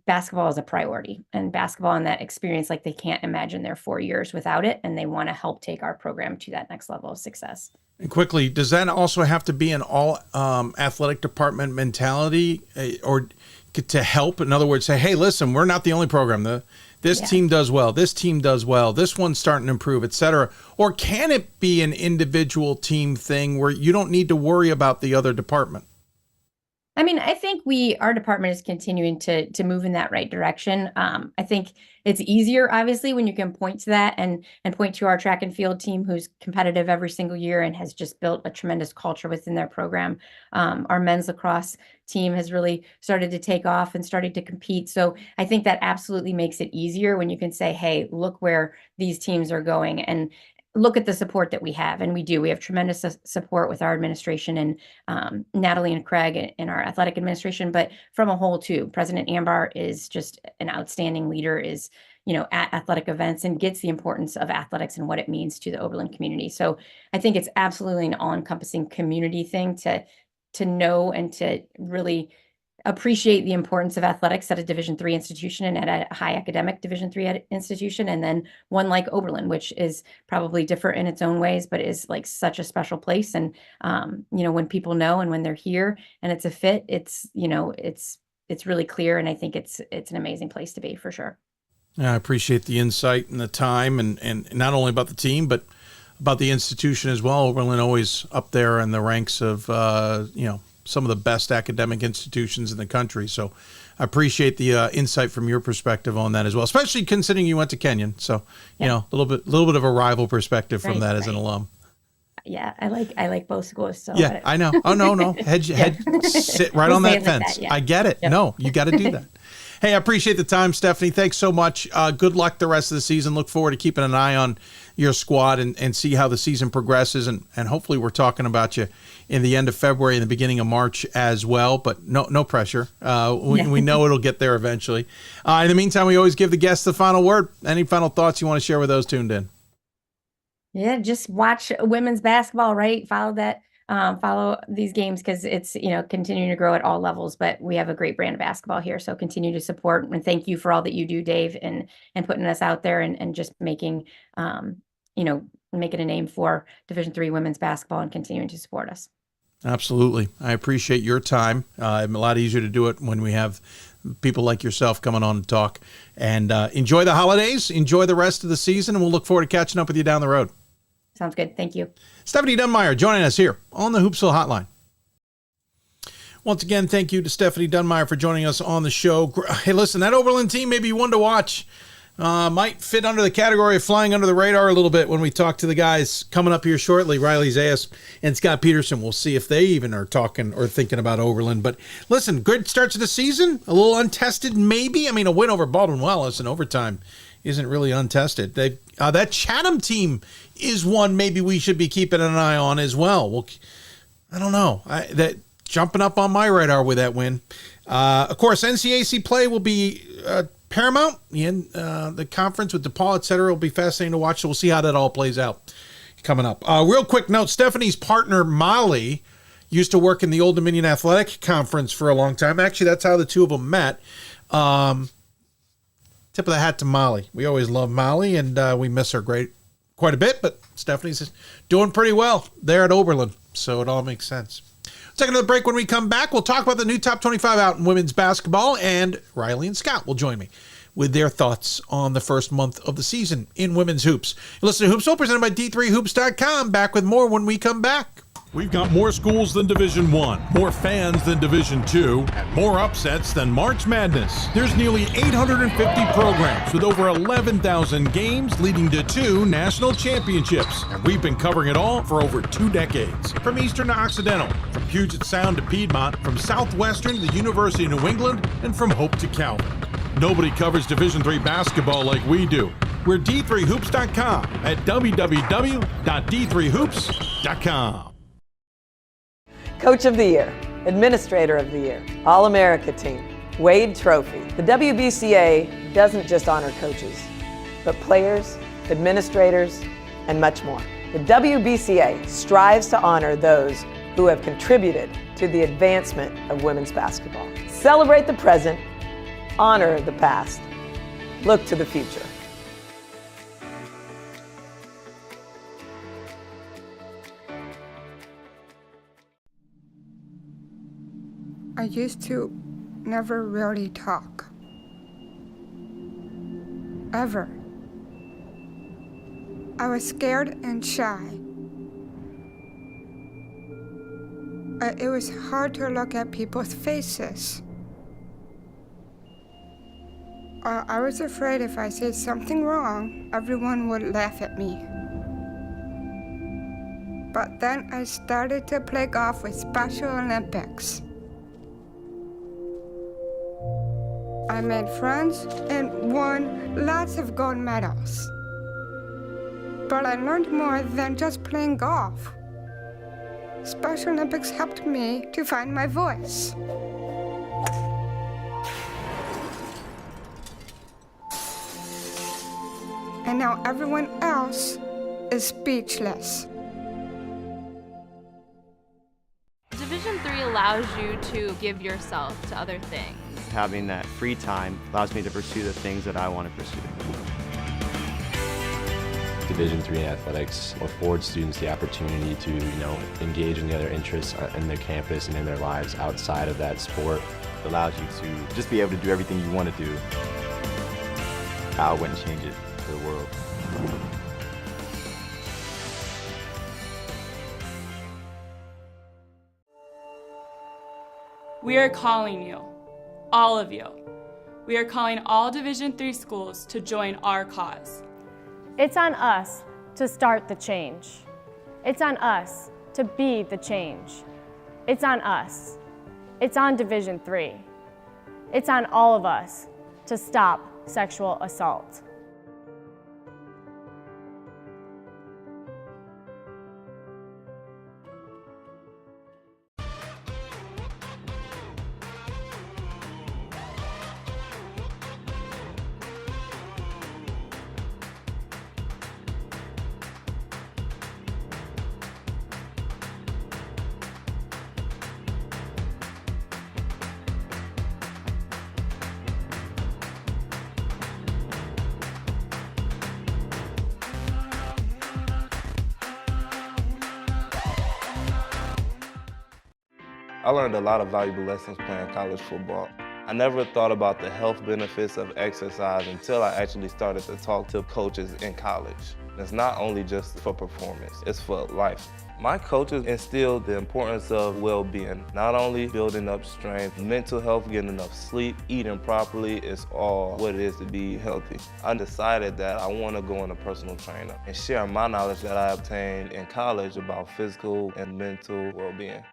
basketball is a priority and basketball and that experience, like they can't imagine their 4 years without it. And they want to help take our program to that next level of success. And quickly, does that also have to be an all athletic department mentality or to help? In other words, say, hey, listen, we're not the only program. This team does well. This team does well. This one's starting to improve, et cetera. Or can it be an individual team thing where you don't need to worry about the other department? I mean, I think our department is continuing to move in that right direction. I think it's easier, obviously, when you can point to that and point to our track and field team who's competitive every single year and has just built a tremendous culture within their program. Our men's lacrosse team has really started to take off and started to compete. So I think that absolutely makes it easier when you can say, hey, look where these teams are going and look at the support that we have. And we have tremendous support with our administration and Natalie and Craig in our athletic administration, but from a whole too. President Ambar is just an outstanding leader, is, at athletic events and gets the importance of athletics and what it means to the Oberlin community. So I think it's absolutely an all-encompassing community thing to know and to really appreciate the importance of athletics at a Division III institution and at a high academic Division III institution. And then one like Oberlin, which is probably different in its own ways, but is like such a special place. And, when people know and when they're here and it's a fit, it's really clear. And I think it's an amazing place to be for sure. Yeah, I appreciate the insight and the time and not only about the team, but about the institution as well. Oberlin always up there in the ranks of, some of the best academic institutions in the country. So I appreciate the insight from your perspective on that as well, especially considering you went to Kenyon. So, a little bit of a rival perspective from that as an alum. Yeah, I like both schools. So yeah, I know. Oh, no. Head sit right on that fence. Like that, yeah. I get it. Yep. No, you got to do that. Hey, I appreciate the time, Stephany. Thanks so much. Good luck the rest of the season. Look forward to keeping an eye on your squad and see how the season progresses. And hopefully we're talking about you in the end of February and the beginning of March as well. But no pressure. We know it'll get there eventually. In the meantime, we always give the guests the final word. Any final thoughts you want to share with those tuned in? Yeah, just watch women's basketball, right? Follow these games because it's, continuing to grow at all levels, but we have a great brand of basketball here. So continue to support and thank you for all that you do, Dave, and putting us out there and just making a name for Division III women's basketball and continuing to support us. Absolutely. I appreciate your time. It's a lot easier to do it when we have people like yourself coming on to talk. And enjoy the holidays, enjoy the rest of the season, and we'll look forward to catching up with you down the road. Sounds good. Thank you. Stephany Dunmyer joining us here on the Hoopsville Hotline. Once again, thank you to Stephany Dunmyer for joining us on the show. Hey, listen, that Oberlin team may be one to watch. Might fit under the category of flying under the radar a little bit when we talk to the guys coming up here shortly, Riley Zayas and Scott Peterson. We'll see if they even are talking or thinking about Oberlin. But listen, good start to the season, a little untested maybe. I mean, a win over Baldwin Wallace in overtime isn't really untested. That Chatham team is one maybe we should be keeping an eye on as well. Well, I don't know. That jumping up on my radar with that win. Of course, NCAC play will be paramount in the conference with DePaul, et cetera. It'll be fascinating to watch. So we'll see how that all plays out coming up. Real quick note, Stephany's partner, Molly, used to work in the Old Dominion Athletic Conference for a long time. Actually, that's how the two of them met. Tip of the hat to Molly. We always love Molly, and we miss her quite a bit, but Stephany's doing pretty well there at Oberlin, so it all makes sense. Take another break. When we come back, we'll talk about the new top 25 out in women's basketball, and Riley and Scott will join me with their thoughts on the first month of the season in women's hoops. You listen to Hoopsville, presented by D3Hoops.com. Back with more when we come back. We've got more schools than Division I, more fans than Division II, and more upsets than March Madness. There's nearly 850 programs with over 11,000 games leading to 2 national championships. And we've been covering it all for over 2 decades. From Eastern to Occidental, from Puget Sound to Piedmont, from Southwestern to the University of New England, and from Hope to Calvin. Nobody covers Division III basketball like we do. We're D3Hoops.com at www.D3Hoops.com. Coach of the Year, Administrator of the Year, All-America Team, Wade Trophy. The WBCA doesn't just honor coaches, but players, administrators, and much more. The WBCA strives to honor those who have contributed to the advancement of women's basketball. Celebrate the present, honor the past, look to the future. I used to never really talk. Ever. I was scared and shy. It was hard to look at people's faces. I was afraid if I said something wrong, everyone would laugh at me. But then I started to play golf with Special Olympics. I made friends and won lots of gold medals. But I learned more than just playing golf. Special Olympics helped me to find my voice. And now everyone else is speechless. Division III allows you to give yourself to other things. Having that free time allows me to pursue the things that I want to pursue. Division III athletics affords students the opportunity to, engage in the other interests in their campus and in their lives outside of that sport. It allows you to just be able to do everything you want to do. I wouldn't change it for the world. We are calling you, all of you. We are calling all Division III schools to join our cause. It's on us to start the change. It's on us to be the change. It's on us. It's on Division III. It's on all of us to stop sexual assault. I learned a lot of valuable lessons playing college football. I never thought about the health benefits of exercise until I actually started to talk to coaches in college. It's not only just for performance, it's for life. My coaches instilled the importance of well-being, not only building up strength, mental health, getting enough sleep, eating properly is all what it is to be healthy. I decided that I want to go into personal trainer and share my knowledge that I obtained in college about physical and mental well-being.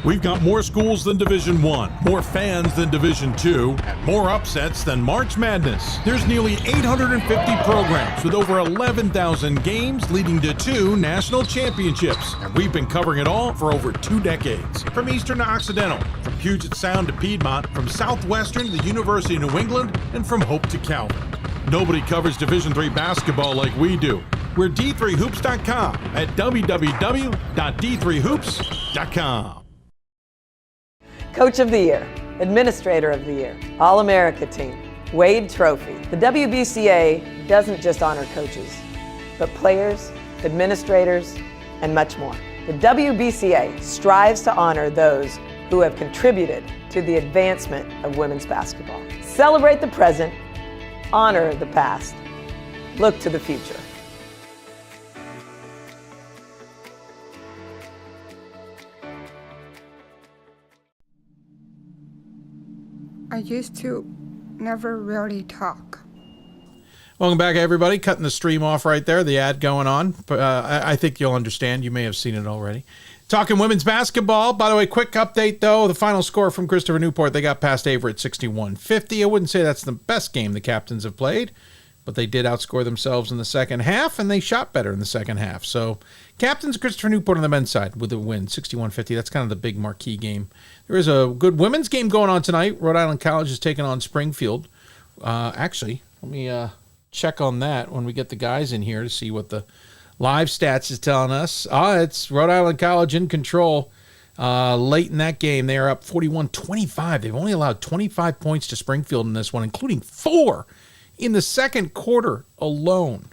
We've got more schools than Division I, more fans than Division II, and more upsets than March Madness. There's nearly 850 programs with over 11,000 games leading to 2 national championships. And we've been covering it all for over 2 decades. From Eastern to Occidental, from Puget Sound to Piedmont, from Southwestern to the University of New England, and from Hope to Calvin. Nobody covers Division III basketball like we do. We're D3Hoops.com at www.d3hoops.com. Coach of the Year, Administrator of the Year, All-America Team, Wade Trophy. The WBCA doesn't just honor coaches, but players, administrators, and much more. The WBCA strives to honor those who have contributed to the advancement of women's basketball. Celebrate the present, honor the past, look to the future. I used to never really talk. Welcome back, everybody. Cutting the stream off right there, the ad going on. I think you'll understand. You may have seen it already. Talking women's basketball. By the way, quick update, though. The final score from Christopher Newport, they got past Avery at 61-50. I wouldn't say that's the best game the Captains have played, but they did outscore themselves in the second half, and they shot better in the second half. So Captains Christopher Newport on the men's side with a win, 61-50. That's kind of the big marquee game. There is a good women's game going on tonight. Rhode Island College is taking on Springfield. Actually, let me check on that when we get the guys in here to see what the live stats is telling us. It's Rhode Island College in control late in that game. They are up 41-25. They've only allowed 25 points to Springfield in this one, including 4 in the second quarter alone.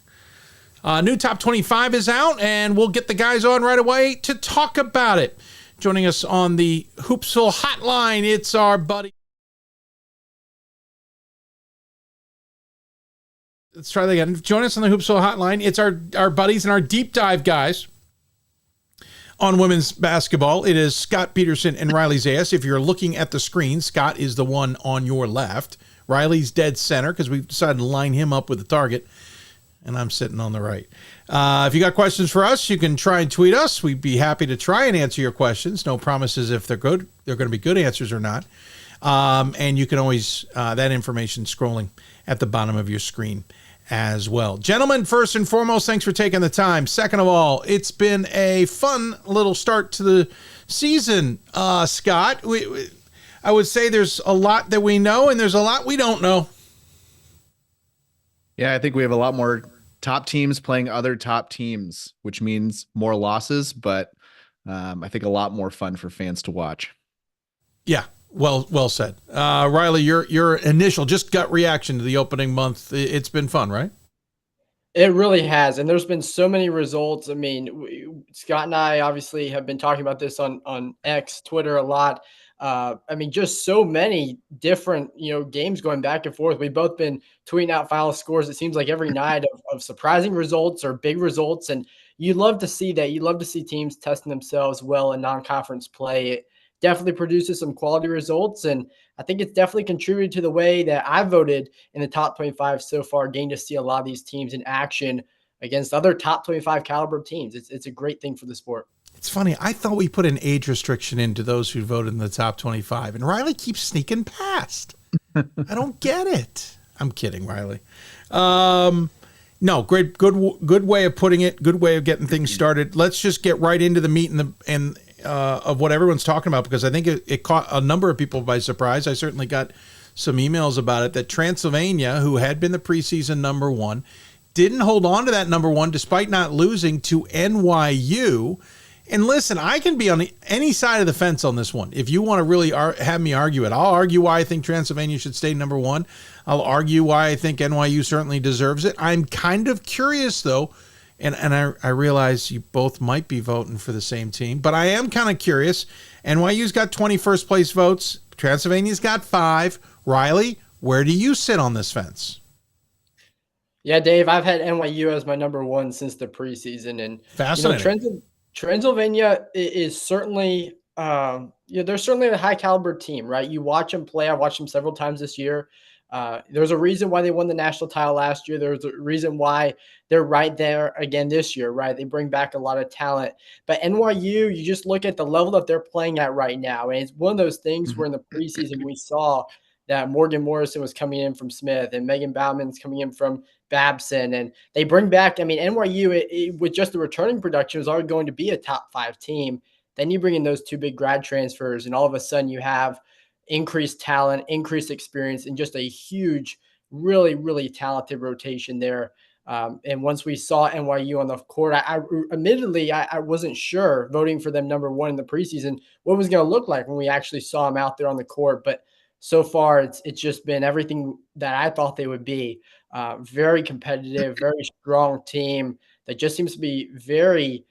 New top 25 is out, and we'll get the guys on right away to talk about it. Joining us on the Hoopsville Hotline, it's our buddy. Let's try that again. Join us on the Hoopsville Hotline. It's our buddies and our deep dive guys on women's basketball. It is Scott Peterson and Riley Zayas. If you're looking at the screen, Scott is the one on your left. Riley's dead center because we've decided to line him up with the target, and I'm sitting on the right. If you got questions for us, you can try and tweet us. We'd be happy to try and answer your questions. No promises if they're good. They're going to be good answers or not. And you can always, that information scrolling at the bottom of your screen as well. Gentlemen, first and foremost, thanks for taking the time. Second of all, it's been a fun little start to the season, Scott. I would say there's a lot that we know and there's a lot we don't know. Yeah, I think we have a lot more top teams playing other top teams, which means more losses, but I think a lot more fun for fans to watch. Yeah, well said. Riley, your initial just gut reaction to the opening month, it's been fun, right? It really has, and there's been so many results. I mean, Scott and I obviously have been talking about this on X, Twitter a lot. I mean, just so many different, games going back and forth. We've both been tweeting out final scores. It seems like every night of surprising results or big results. And you love to see that. You love to see teams testing themselves well in non-conference play. It definitely produces some quality results. And I think it's definitely contributed to the way that I voted in the top 25 so far, getting to see a lot of these teams in action against other top 25 caliber teams. It's a great thing for the sport. It's funny. I thought we put an age restriction into those who voted in the top 25, and Riley keeps sneaking past. I don't get it. I'm kidding, Riley. No, great, good way of putting it. Good way of getting things started. Let's just get right into the meat and of what everyone's talking about, because I think it caught a number of people by surprise. I certainly got some emails about it that Transylvania, who had been the preseason number 1, didn't hold on to that number 1 despite not losing to NYU. And listen, I can be on any side of the fence on this one. If you want to really have me argue it, I'll argue why I think Transylvania should stay number 1. I'll argue why I think NYU certainly deserves it. I'm kind of curious, though, and I realize you both might be voting for the same team, but I am kind of curious. NYU's got 20 first place votes. Transylvania's got 5. Riley, where do you sit on this fence? Yeah, Dave, I've had NYU as my number 1 since the preseason. And fascinating. Transylvania is certainly, they're certainly a high caliber team, right? You watch them play. I've watched them several times this year. There's a reason why they won the national title last year. There's a reason why they're right there again this year, right? They bring back a lot of talent. But NYU, you just look at the level that they're playing at right now. And it's one of those things where in the preseason we saw that Morgan Morrison was coming in from Smith and Megan Bauman's coming in from Babson. And they bring back, I mean, NYU, with just the returning production, is already going to be a top 5 team. Then you bring in those 2 big grad transfers, and all of a sudden you have increased talent, increased experience, and just a huge, really, really talented rotation there. And once we saw NYU on the court, admittedly, I wasn't sure, voting for them number 1 in the preseason, what it was going to look like when we actually saw them out there on the court. But so far, it's just been everything that I thought they would be. Very competitive, very strong team that just seems to be very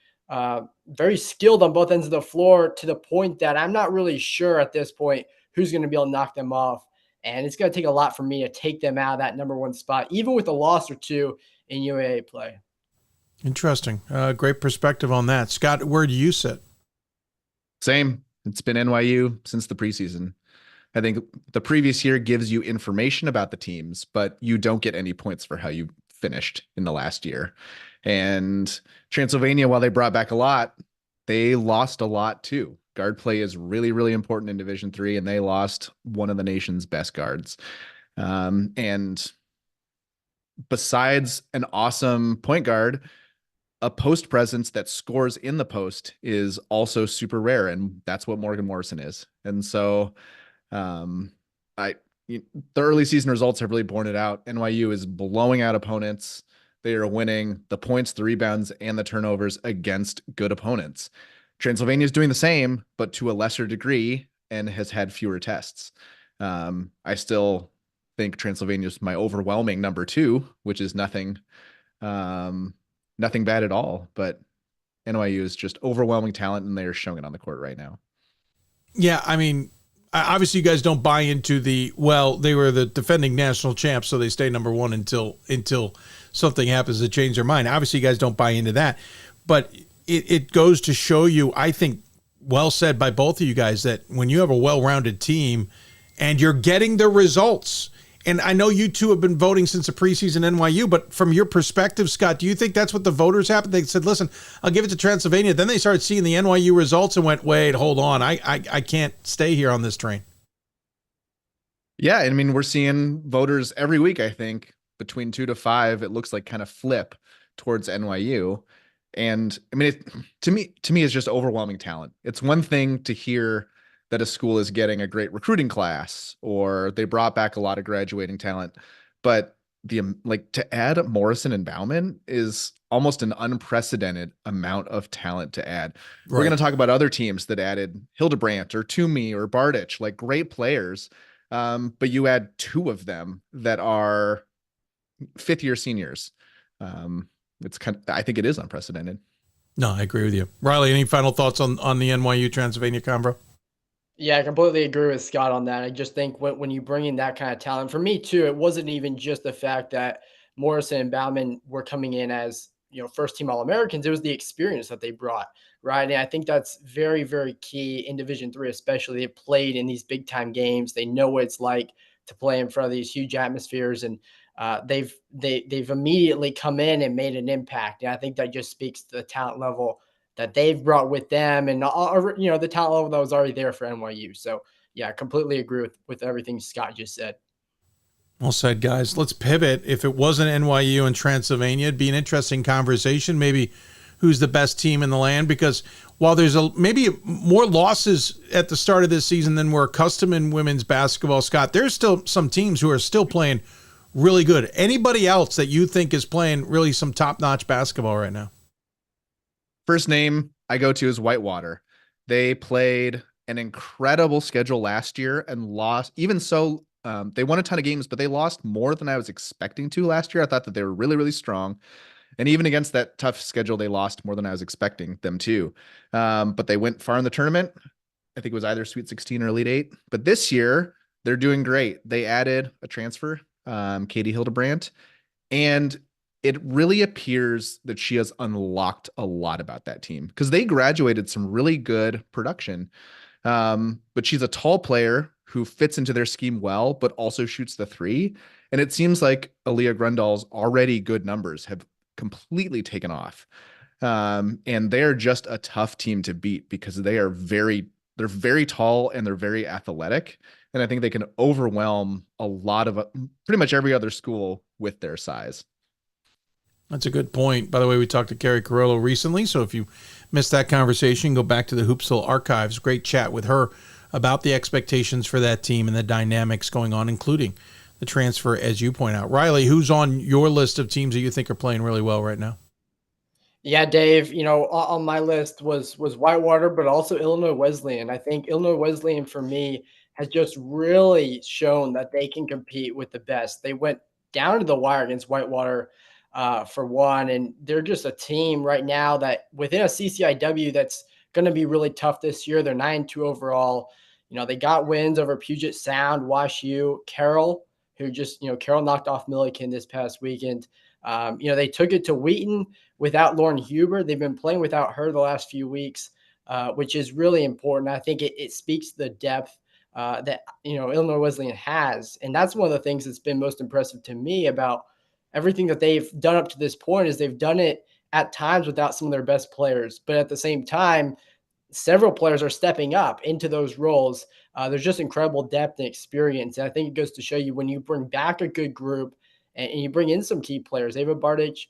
skilled on both ends of the floor, to the point that I'm not really sure at this point who's going to be able to knock them off. And it's going to take a lot for me to take them out of that number 1 spot, even with a loss or 2 in UAA play. Interesting. Great perspective on that. Scott, where do you sit? Same. It's been NYU since the preseason. I think the previous year gives you information about the teams, but you don't get any points for how you finished in the last year. And Transylvania, while they brought back a lot, they lost a lot too. Guard play is really, really important in Division III, and they lost one of the nation's best guards. And besides an awesome point guard, a post presence that scores in the post is also super rare, and that's what Morgan Morrison is. And so the early season results have really borne it out. NYU is blowing out opponents. They are winning the points, the rebounds, and the turnovers against good opponents. Transylvania is doing the same, but to a lesser degree, and has had fewer tests. I still think Transylvania is my overwhelming number 2, which is nothing bad at all. But NYU is just overwhelming talent, and they are showing it on the court right now. Yeah, I mean, obviously you guys don't buy into they were the defending national champs, so they stay number 1 until something happens to change their mind. Obviously you guys don't buy into that, but it goes to show you, I think, well said by both of you guys, that when you have a well-rounded team and you're getting the results, and I know you two have been voting since the preseason NYU, but from your perspective, Scott, do you think that's what the voters happened? They said, listen, I'll give it to Transylvania. Then they started seeing the NYU results and went, wait, hold on. I can't stay here on this train. Yeah, I mean, we're seeing voters every week, I think, between 2 to 5, it looks like kind of flip towards NYU. And I mean, to me, it's just overwhelming talent. It's one thing to hear that a school is getting a great recruiting class, or they brought back a lot of graduating talent, but to add Morrison and Bauman is almost an unprecedented amount of talent to add. Right. We're going to talk about other teams that added Hildebrandt or Toomey or Bardich, like great players. But you add 2 of them that are 5th-year seniors. I think it is unprecedented. No, I agree with you. Riley, any final thoughts on the NYU Transylvania convo? Yeah, I completely agree with Scott on that. I just think when you bring in that kind of talent, for me too, it wasn't even just the fact that Morrison and Bauman were coming in as, first team All-Americans. It was the experience that they brought, right? And I think that's very, very key in Division III, especially. They played in these big time games. They know what it's like to play in front of these huge atmospheres, and they've immediately come in and made an impact. And I think that just speaks to the talent level that they've brought with them, and the talent level that was already there for NYU. So yeah, I completely agree with everything Scott just said. Well said, guys. Let's pivot. If it wasn't NYU and Transylvania, it'd be an interesting conversation. Maybe who's the best team in the land, because while there's maybe more losses at the start of this season than we're accustomed in women's basketball, Scott, there's still some teams who are still playing really good. Anybody else that you think is playing really some top-notch basketball right now? First name I go to is Whitewater. They played an incredible schedule last year and lost. Even so, they won a ton of games, but they lost more than I was expecting to last year. I thought that they were really, really strong. And even against that tough schedule, they lost more than I was expecting them to. But they went far in the tournament. I think it was either Sweet 16 or Elite 8. But this year, they're doing great. They added a transfer, Katie Hildebrandt, and it really appears that she has unlocked a lot about that team, because they graduated some really good production. But she's a tall player who fits into their scheme well, but also shoots the three. And it seems like Aaliyah Grundall's already good numbers have completely taken off. And they're just a tough team to beat because they're very tall and they're very athletic. And I think they can overwhelm a lot of pretty much every other school with their size. That's a good point. By the way, we talked to Carrie Carollo recently, so if you missed that conversation, go back to the Hoopsville archives. Great chat with her about the expectations for that team and the dynamics going on, including the transfer, as you point out. Riley, who's on your list of teams that you think are playing really well right now? Yeah, Dave, on my list was Whitewater, but also Illinois Wesleyan. I think Illinois Wesleyan, for me, has just really shown that they can compete with the best. They went down to the wire against Whitewater for one, and they're just a team right now that within a CCIW that's going to be really tough this year. They're 9-2 overall. They got wins over Puget Sound, Wash U, Carroll, who just, Carroll knocked off Milliken this past weekend. They took it to Wheaton without Lauren Huber. They've been playing without her the last few weeks, which is really important. I think it speaks to the depth that, Illinois Wesleyan has. And that's one of the things that's been most impressive to me about everything that they've done up to this point is they've done it at times without some of their best players. But at the same time, several players are stepping up into those roles. There's just incredible depth and experience. And I think it goes to show you when you bring back a good group and you bring in some key players, Ava Bardich,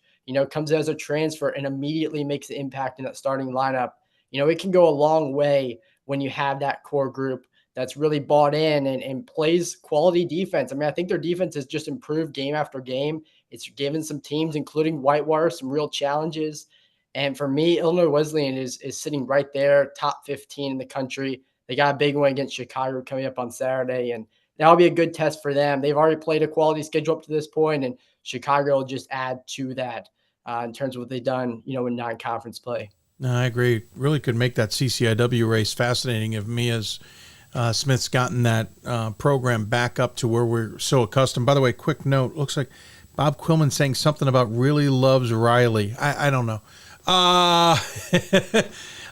comes as a transfer and immediately makes an impact in that starting lineup. It can go a long way when you have that core group that's really bought in and plays quality defense. I mean, I think their defense has just improved game after game. It's given some teams, including Whitewater, some real challenges. And for me, Illinois Wesleyan is sitting right there, top 15 in the country. They got a big one against Chicago coming up on Saturday, and that'll be a good test for them. They've already played a quality schedule up to this point, and Chicago will just add to that in terms of what they've done, in non-conference play. No, I agree. Really could make that CCIW race fascinating if Mia's Smith's gotten that program back up to where we're so accustomed. By the way, quick note, looks like Bob Quillman saying something about really loves Riley. I don't know.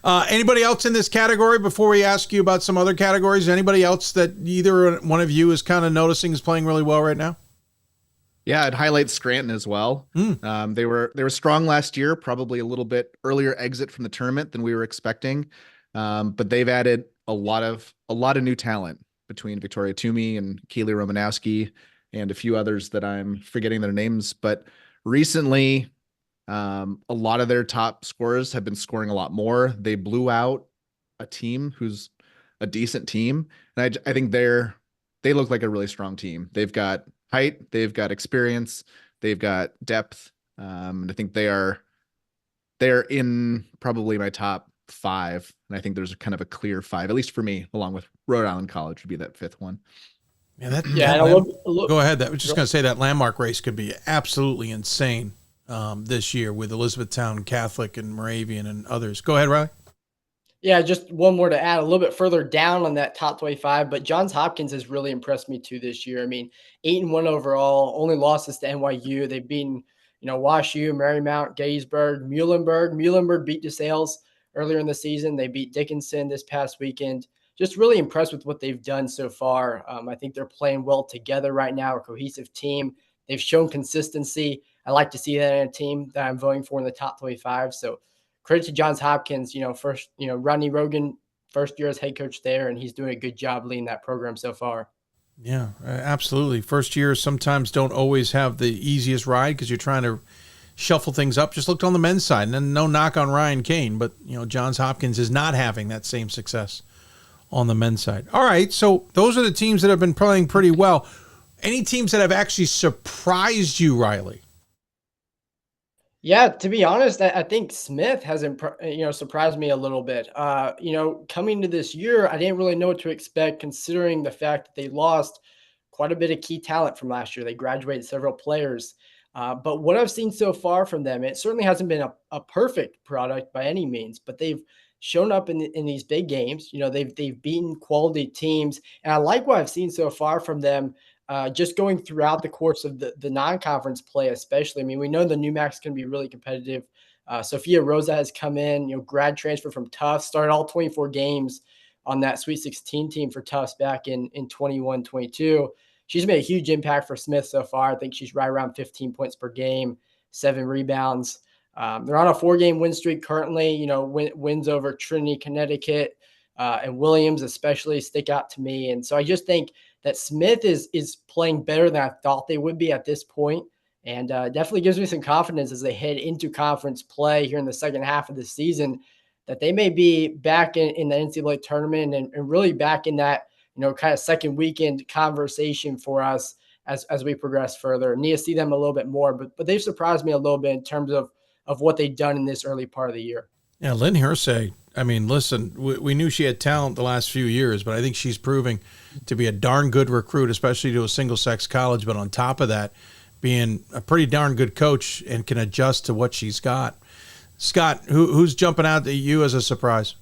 Anybody else in this category before we ask you about some other categories? Anybody else that either one of you is kind of noticing is playing really well right now? Yeah, I'd highlight Scranton as well. They were strong last year, probably a little bit earlier exit from the tournament than we were expecting. But they've added a lot of new talent between Victoria Toomey and Keely Romanowski and a few others that I'm forgetting their names. But recently, a lot of their top scorers have been scoring a lot more. They blew out a team who's a decent team. And I think they look like a really strong team. They've got height, they've got experience, they've got depth. And I think they're in probably my top 5. And I think there's kind of a clear 5, at least for me, along with Rhode Island College would be that 5th one. Go ahead. I was just going to say that landmark race could be absolutely insane this year with Elizabethtown Catholic and Moravian and others. Go ahead, Riley. Yeah, just one more to add a little bit further down on that top 25, but Johns Hopkins has really impressed me too this year. I mean, 8-1 overall, only losses to NYU. They've beaten, Wash U, Marymount, Gettysburg, Muhlenberg. Muhlenberg beat DeSales earlier in the season. They beat Dickinson this past weekend. Just really impressed with what they've done so far. I think they're playing well together right now, a cohesive team. They've shown consistency. I like to see that in a team that I'm voting for in the top 25. So credit to Johns Hopkins, first, Rodney Rogan, first year as head coach there, and he's doing a good job leading that program so far. Yeah, absolutely. First years sometimes don't always have the easiest ride because you're trying to shuffle things up. Just looked on the men's side, and no knock on Ryan Kane, but Johns Hopkins is not having that same success on the men's side. All right, so those are the teams that have been playing pretty well. Any teams that have actually surprised you, Riley? Yeah, to be honest, I think Smith has surprised me a little bit. Coming to this year, I didn't really know what to expect considering the fact that they lost quite a bit of key talent from last year. They graduated several players. But what I've seen so far from them, it certainly hasn't been a perfect product by any means, but they've shown up in these big games. They've beaten quality teams. And I like what I've seen so far from them. Just going throughout the course of the non-conference play, especially. I mean, we know the NUMAC's can be really competitive. Sophia Rosa has come in, grad transfer from Tufts, started all 24 games on that Sweet 16 team for Tufts back in 21-22. She's made a huge impact for Smith so far. I think she's right around 15 points per game, 7 rebounds. They're on a 4-game win streak currently. Wins over Trinity, Connecticut, and Williams especially stick out to me. And so I just think that Smith is playing better than I thought they would be at this point. And definitely gives me some confidence as they head into conference play here in the second half of the season, that they may be back in the NCAA tournament and really back in that, kind of second weekend conversation for us as we progress further. Need to see them a little bit more, but they've surprised me a little bit in terms of what they've done in this early part of the year. Yeah, Lynn Hersey, I mean, listen, we knew she had talent the last few years, but I think she's proving to be a darn good recruit, especially to a single-sex college. But on top of that, being a pretty darn good coach and can adjust to what she's got. Scott, who's jumping out at you as a surprise?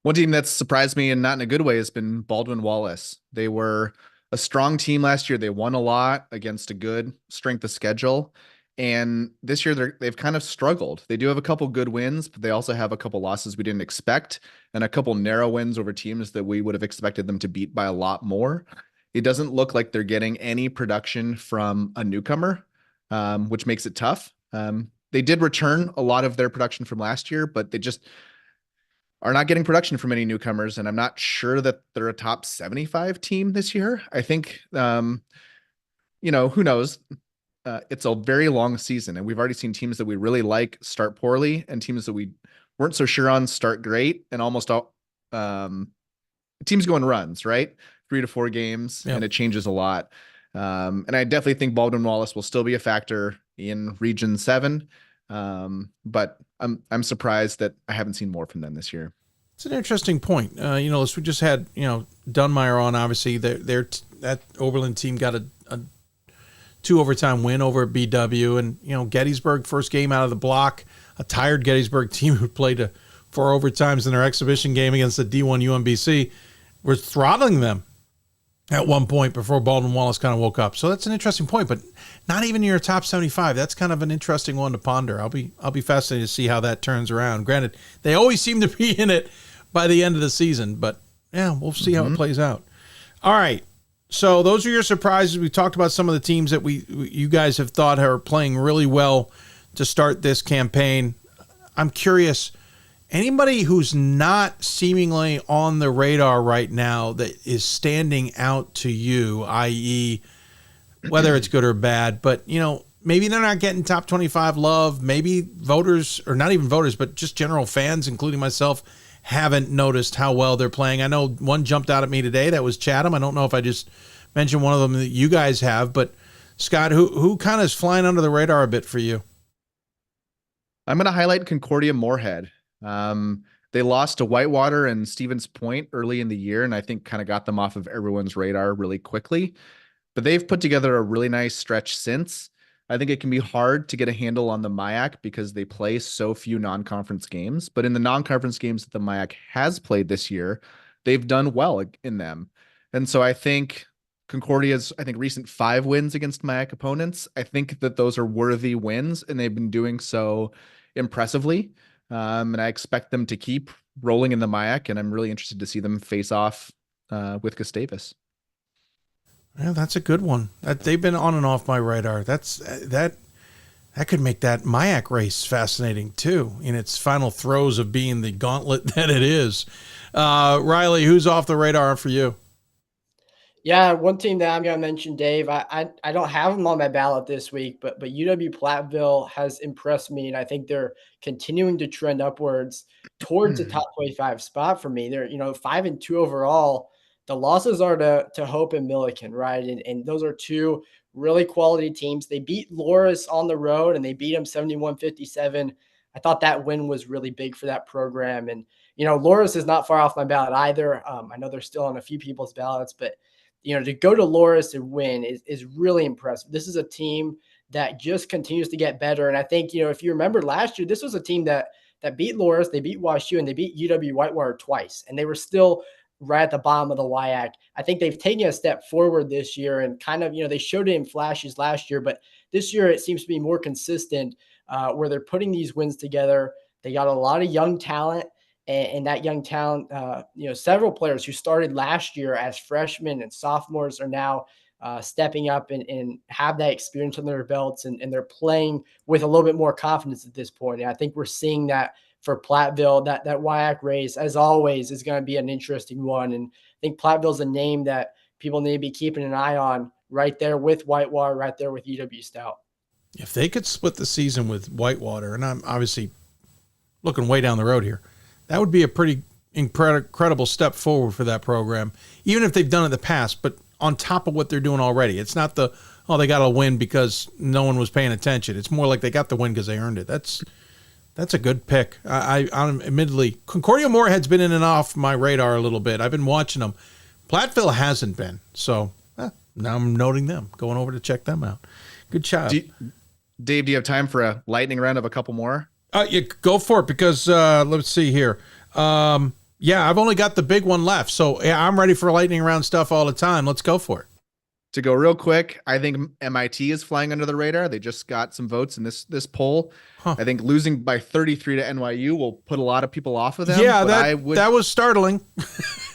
One team that's surprised me, and not in a good way, has been Baldwin-Wallace. They were a strong team last year. They won a lot against a good strength of schedule. And this year they've kind of struggled. They do have a couple good wins, but they also have a couple losses we didn't expect and a couple narrow wins over teams that we would have expected them to beat by a lot more. It doesn't look like they're getting any production from a newcomer, which makes it tough. They did return a lot of their production from last year, but they just are not getting production from any newcomers. And I'm not sure that they're a top 75 team this year. I think, who knows? It's a very long season, and we've already seen teams that we really like start poorly and teams that we weren't so sure on start great, and almost all teams go in runs, right? 3 to 4 games, and it changes a lot. And I definitely think Baldwin-Wallace will still be a factor in Region 7, but I'm surprised that I haven't seen more from them this year. It's an interesting point. We just had Dunmyer on. Obviously, that Oberlin team got a 2 overtime win over at BW, and Gettysburg, first game out of the block, a tired Gettysburg team who played 4 overtimes in their exhibition game against the D1 UMBC, were throttling them at one point before Baldwin-Wallace kind of woke up. So that's an interesting point, but not even in your top 75. That's kind of an interesting one to ponder. I'll be fascinated to see how that turns around. Granted, they always seem to be in it by the end of the season, but yeah, we'll see how it plays out. All right. So those are your surprises. We talked about some of the teams that you guys have thought are playing really well to start this campaign. I'm curious, anybody who's not seemingly on the radar right now that is standing out to you, i.e., whether it's good or bad, but maybe they're not getting top 25 love. Maybe voters, or not even voters, but just general fans, including myself, haven't noticed how well they're playing. I know one jumped out at me today. That was Chatham. I don't know if I just mentioned one of them that you guys have, but Scott, who kind of is flying under the radar a bit for you? I'm going to highlight Concordia Moorhead. They lost to Whitewater and Stevens Point early in the year, and I think kind of got them off of everyone's radar really quickly. But they've put together a really nice stretch since. I think it can be hard to get a handle on the MIAC because they play so few non-conference games. But in the non-conference games that the MIAC has played this year, they've done well in them. And so I think Concordia's, recent 5 wins against MIAC opponents, I think that those are worthy wins, and they've been doing so impressively. And I expect them to keep rolling in the MIAC, and I'm really interested to see them face off with Gustavus. Yeah, that's a good one. They've been on and off my radar. That could make that MIAC race fascinating too, in its final throes of being the gauntlet that it is. Riley, who's off the radar for you? Yeah, one team that I'm going to mention, Dave, I don't have them on my ballot this week, but UW-Platteville has impressed me, and I think they're continuing to trend upwards towards the top 25 spot for me. They're 5-2 overall. The losses are to Hope and Milliken, right? And those are 2 really quality teams. They beat Loris on the road, and they beat them 71-57. I thought that win was really big for that program. And, Loris is not far off my ballot either. I know they're still on a few people's ballots, but, to go to Loris and win is really impressive. This is a team that just continues to get better. And I think, if you remember last year, this was a team that beat Loris, they beat WashU, and they beat UW-Whitewater twice. And they were still right at the bottom of the WIAC. I think they've taken a step forward this year and kind of, they showed it in flashes last year, but this year it seems to be more consistent where they're putting these wins together. They got a lot of young talent, and that young talent, several players who started last year as freshmen and sophomores are now stepping up and have that experience on their belts, and they're playing with a little bit more confidence at this point. And I think we're seeing that for Platteville. That WIAC race, as always, is going to be an interesting one. And I think Platteville's a name that people need to be keeping an eye on, right there with Whitewater, right there with UW Stout. If they could split the season with Whitewater, and I'm obviously looking way down the road here, that would be a pretty incredible step forward for that program, even if they've done it in the past, but on top of what they're doing already. It's not they got to win because no one was paying attention. It's more like they got the win because they earned it. That's a good pick. I'm admittedly, Corideo Moorhead's been in and off my radar a little bit. I've been watching them. Platteville hasn't been. So now I'm noting them, going over to check them out. Good job. Dave, do you have time for a lightning round of a couple more? Yeah, go for it, because let's see here. I've only got the big one left. So yeah, I'm ready for lightning round stuff all the time. Let's go for it. To go real quick, I think MIT is flying under the radar. They just got some votes in this poll. I think losing by 33 to NYU will put a lot of people off of them. Yeah, that was startling.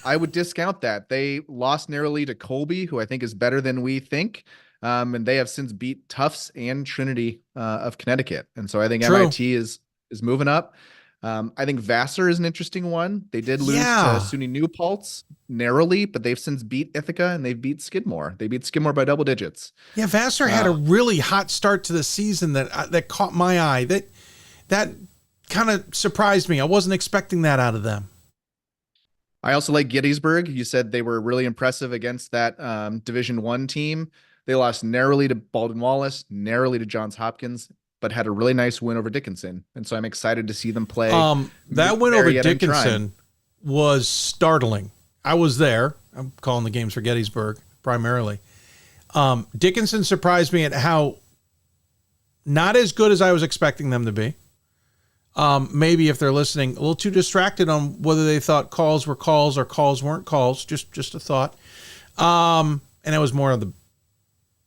I would discount that. They lost narrowly to Colby, who I think is better than we think. And they have since beat Tufts and Trinity of Connecticut. And so I think MIT is moving up. I think Vassar is an interesting one. They did lose to SUNY New Paltz narrowly, but they've since beat Ithaca and they've beat Skidmore. They beat Skidmore by double digits. Yeah, Vassar had a really hot start to the season that caught my eye. That kind of surprised me. I wasn't expecting that out of them. I also like Gettysburg. You said they were really impressive against that Division I team. They lost narrowly to Baldwin Wallace, narrowly to Johns Hopkins, but had a really nice win over Dickinson. And so I'm excited to see them play. That win over Dickinson was startling. I was there. I'm calling the games for Gettysburg primarily. Dickinson surprised me at how not as good as I was expecting them to be. Maybe if they're listening, a little too distracted on whether they thought calls were calls or calls weren't calls. Just a thought. And it was more of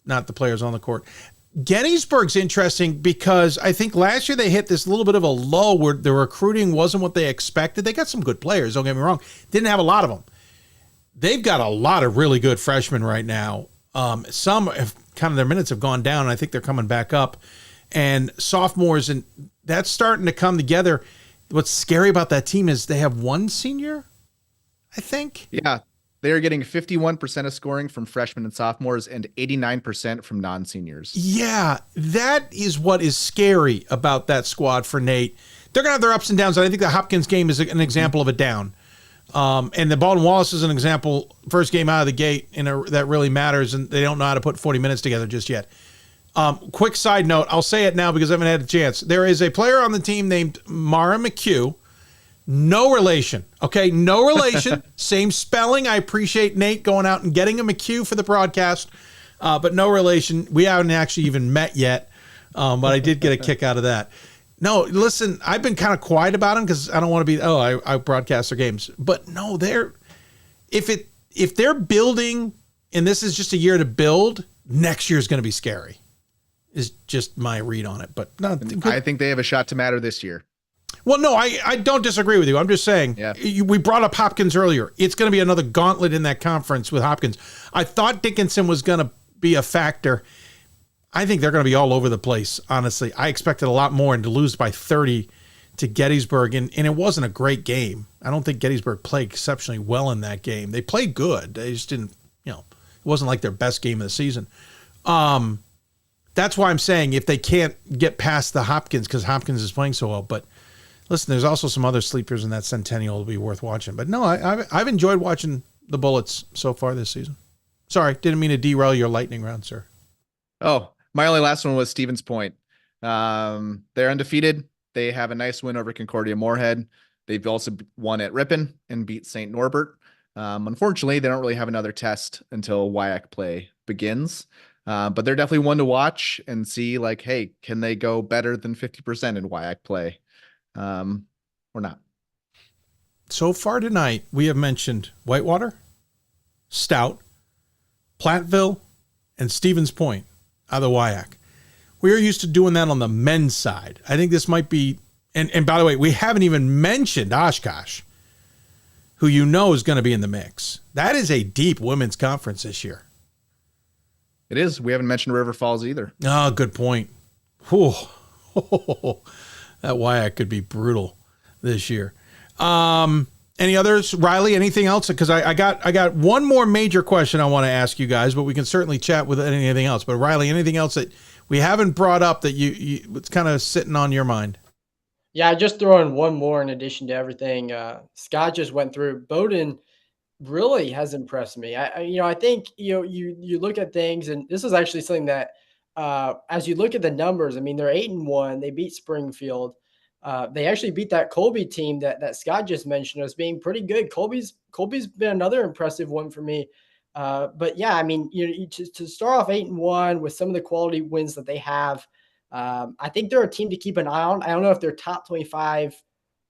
not the players on the court. Gettysburg's interesting because I think last year they hit this little bit of a lull where the recruiting wasn't what they expected. They got some good players, don't get me wrong. Didn't have a lot of them. They've got a lot of really good freshmen right now. Some have kind of their minutes have gone down, and I think they're coming back up. And sophomores, and that's starting to come together. What's scary about that team is they have one senior, I think. Yeah. They are getting 51% of scoring from freshmen and sophomores and 89% from non-seniors. Yeah, that is what is scary about that squad for Nate. They're going to have their ups and downs. And I think the Hopkins game is an example of a down. And the Baldwin Wallace is an example, first game out of the gate, that really matters, and they don't know how to put 40 minutes together just yet. Quick side note, I'll say it now because I haven't had a chance. There is a player on the team named Mara McHugh. No relation. Okay, no relation. Same spelling. I appreciate Nate going out and getting a McHugh for the broadcast, but no relation. We haven't actually even met yet, but I did get a kick out of that. No, listen, I've been kind of quiet about him because I don't want to be, I broadcast their games. But no, if they're building, and this is just a year to build, next year is going to be scary, is just my read on it. But no, I think they have a shot to matter this year. Well, no, I don't disagree with you. I'm just saying, we brought up Hopkins earlier. It's going to be another gauntlet in that conference with Hopkins. I thought Dickinson was going to be a factor. I think they're going to be all over the place, honestly. I expected a lot more, and to lose by 30 to Gettysburg, and it wasn't a great game. I don't think Gettysburg played exceptionally well in that game. They played good. They just didn't, it wasn't like their best game of the season. That's why I'm saying if they can't get past the Hopkins, because Hopkins is playing so well, but listen, there's also some other sleepers in that Centennial to be worth watching. But no, I've enjoyed watching the Bullets so far this season. Sorry, didn't mean to derail your lightning round, sir. Oh, my only last one was Stevens Point. They're undefeated. They have a nice win over Concordia Moorhead. They've also won at Ripon and beat St. Norbert. Unfortunately, they don't really have another test until WIAC play begins. But they're definitely one to watch and see, like, hey, can they go better than 50% in WIAC play? Or not. So far tonight, we have mentioned Whitewater, Stout, Platteville, and Stevens Point out of the WIAC. We are used to doing that on the men's side. I think this might be, And by the way, we haven't even mentioned Oshkosh, who you know is going to be in the mix. That is a deep women's conference this year. It is. We haven't mentioned River Falls either. Oh, good point. Whew. That WIAC could be brutal this year. Any others? Riley, anything else? Because I got one more major question I want to ask you guys, but we can certainly chat with anything else. But Riley, anything else that we haven't brought up that it's kind of sitting on your mind? Yeah, just throw in one more in addition to everything Scott just went through. Bowdoin really has impressed me. I think you look at things, and this is actually something that as you look at the numbers, I mean, they're 8-1. They beat Springfield. They actually beat that Colby team that Scott just mentioned as being pretty good. Colby's been another impressive one for me. But yeah, I mean, to start off 8-1 with some of the quality wins that they have, I think they're a team to keep an eye on. I don't know if they're top 25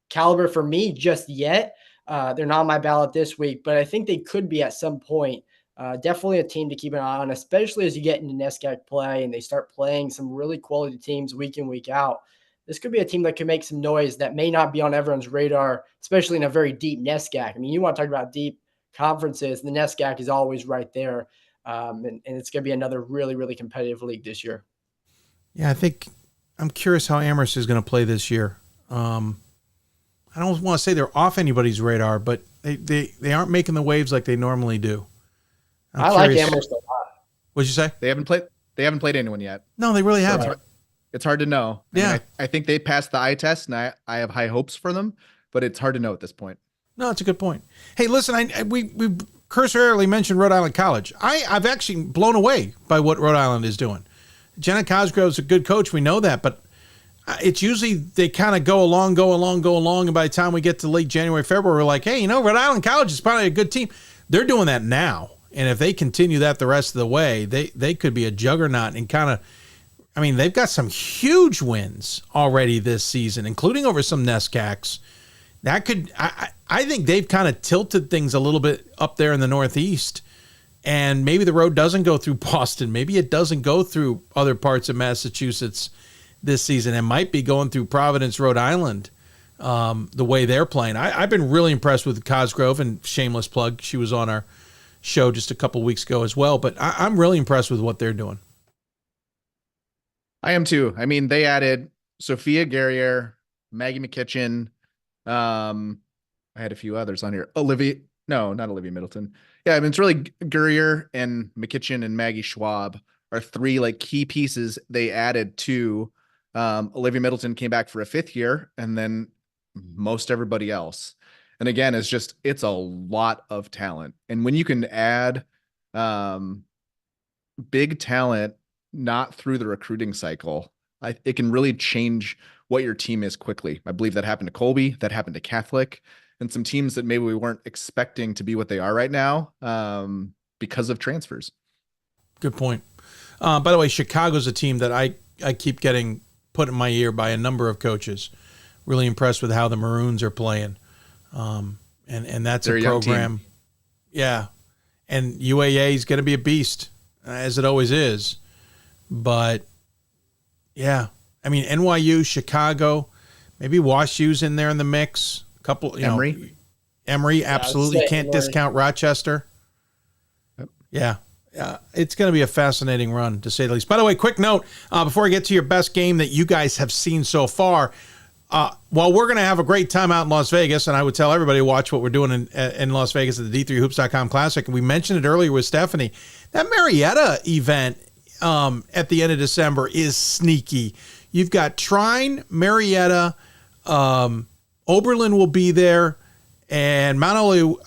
caliber for me just yet. They're not on my ballot this week, but I think they could be at some point. Definitely a team to keep an eye on, especially as you get into NESCAC play and they start playing some really quality teams week in, week out. This could be a team that can make some noise that may not be on everyone's radar, especially in a very deep NESCAC. I mean, you want to talk about deep conferences, the NESCAC is always right there. And it's going to be another really, really competitive league this year. Yeah, I'm curious how Amherst is going to play this year. I don't want to say they're off anybody's radar, but they aren't making the waves like they normally do. I like Amherst a lot. What'd you say? They haven't played anyone yet. No, they really haven't. It's hard to know. I think they passed the eye test, and I have high hopes for them, but it's hard to know at this point. No, it's a good point. Hey, listen, we cursorily mentioned Rhode Island College. I've actually blown away by what Rhode Island is doing. Jenna Cosgrove's a good coach. We know that, but it's usually they kind of go along. And by the time we get to late January, February, we're like, hey, Rhode Island College is probably a good team. They're doing that now. And if they continue that the rest of the way, they could be a juggernaut and kind of, I mean, they've got some huge wins already this season, including over some NESCACs. That could, I think they've kind of tilted things a little bit up there in the Northeast. And maybe the road doesn't go through Boston. Maybe it doesn't go through other parts of Massachusetts this season. It might be going through Providence, Rhode Island, the way they're playing. I've been really impressed with Cosgrove, and shameless plug, she was on our show just a couple weeks ago as well. But I'm really impressed with what they're doing. I am too. I mean, they added Sophia Guerriere, Maggie McKitchen. I had a few others on here. Not Olivia Middleton. Yeah, I mean, it's really Guerriere and McKitchen and Maggie Schwab are three like key pieces they added to. Olivia Middleton came back for a 5th year, and then most everybody else. And again, it's a lot of talent. And when you can add big talent, not through the recruiting cycle, it can really change what your team is quickly. I believe that happened to Colby, that happened to Catholic, and some teams that maybe we weren't expecting to be what they are right now because of transfers. Good point. By the way, Chicago's a team that I keep getting put in my ear by a number of coaches. Really impressed with how the Maroons are playing. And that's They're a program. Yeah. And UAA is going to be a beast, as it always is. But, yeah. I mean, NYU, Chicago, maybe WashU's in there in the mix. A couple, Emory, absolutely. Can't discount Rochester. Yep. Yeah. It's going to be a fascinating run, to say the least. By the way, quick note, before I get to your best game that you guys have seen so far, while we're going to have a great time out in Las Vegas, and I would tell everybody to watch what we're doing in Las Vegas at the D3Hoops.com Classic, and we mentioned it earlier with Stephany, that Marietta event at the end of December is sneaky. You've got Trine, Marietta, Oberlin will be there, and Mount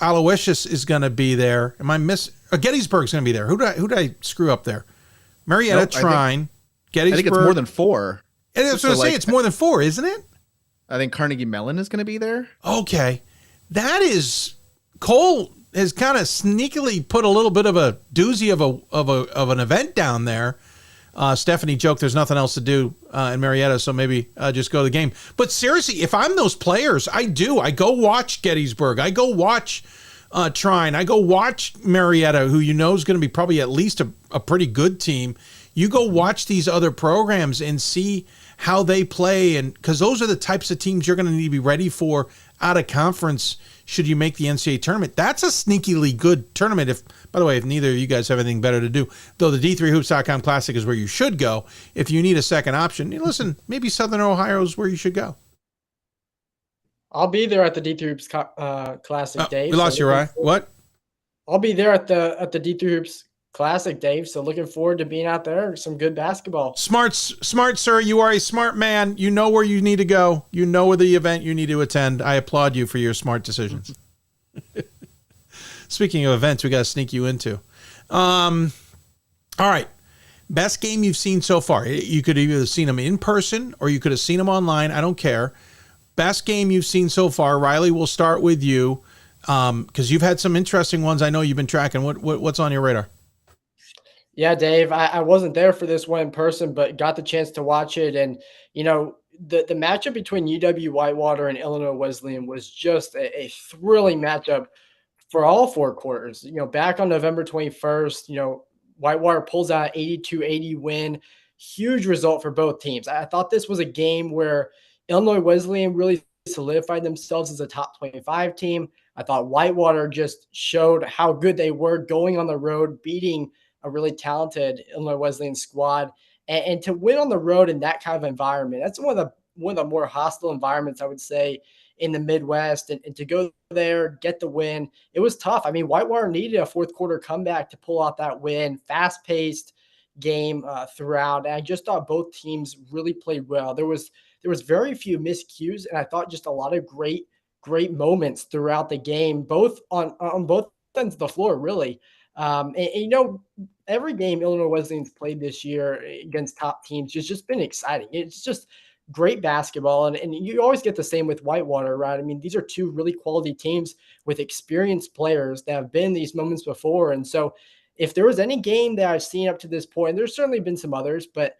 Aloysius is going to be there. Am I missing? Gettysburg's going to be there. Who did I screw up there? Marietta, Trine, Gettysburg. I think it's more than 4. And I was going to say, it's more than 4, isn't it? I think Carnegie Mellon is going to be there. Okay. That is, Cole has kind of sneakily put a little bit of a doozy of an event down there. Stephany joked there's nothing else to do in Marietta, so maybe just go to the game. But seriously, if I'm those players, I go watch Gettysburg. I go watch Trine. I go watch Marietta, who is going to be probably at least a pretty good team. You go watch these other programs and see how they play, and because those are the types of teams you're going to need to be ready for out of conference should you make the NCAA tournament. That's a sneakily good tournament. If, by the way, if neither of you guys have anything better to do, though the D3Hoops.com Classic is where you should go. If you need a second option, listen, maybe Southern Ohio is where you should go. I'll be there at the D3 Hoops Classic, Dave. We lost you, right? What? I'll be there at the D3 Hoops Classic, Dave. So looking forward to being out there. Some good basketball. Smart, sir. You are a smart man. You know where you need to go. You know where the event you need to attend. I applaud you for your smart decisions. Speaking of events, we got to sneak you into. All right. Best game you've seen so far. You could have either seen them in person or you could have seen them online. I don't care. Best game you've seen so far. Riley, we'll start with you because you've had some interesting ones. I know you've been tracking. What's on your radar? Yeah, Dave, I wasn't there for this one in person, but got the chance to watch it. And, the matchup between UW-Whitewater and Illinois Wesleyan was just a thrilling matchup for all four quarters. Back on November 21st, Whitewater pulls out 82-80 win. Huge result for both teams. I thought this was a game where Illinois Wesleyan really solidified themselves as a top 25 team. I thought Whitewater just showed how good they were going on the road, beating a really talented Illinois Wesleyan squad, and to win on the road in that kind of environment. That's one of the more hostile environments, I would say, in the Midwest, and to go there, get the win. It was tough. I mean, Whitewater needed a fourth quarter comeback to pull out that win. Fast paced game throughout. And I just thought both teams really played well. There was very few miscues, and I thought just a lot of great moments throughout the game, both on both ends of the floor, really. Every game Illinois Wesleyan's played this year against top teams has just been exciting. It's just great basketball. And you always get the same with Whitewater, right? I mean, these are two really quality teams with experienced players that have been in these moments before. And so if there was any game that I've seen up to this point, there's certainly been some others, but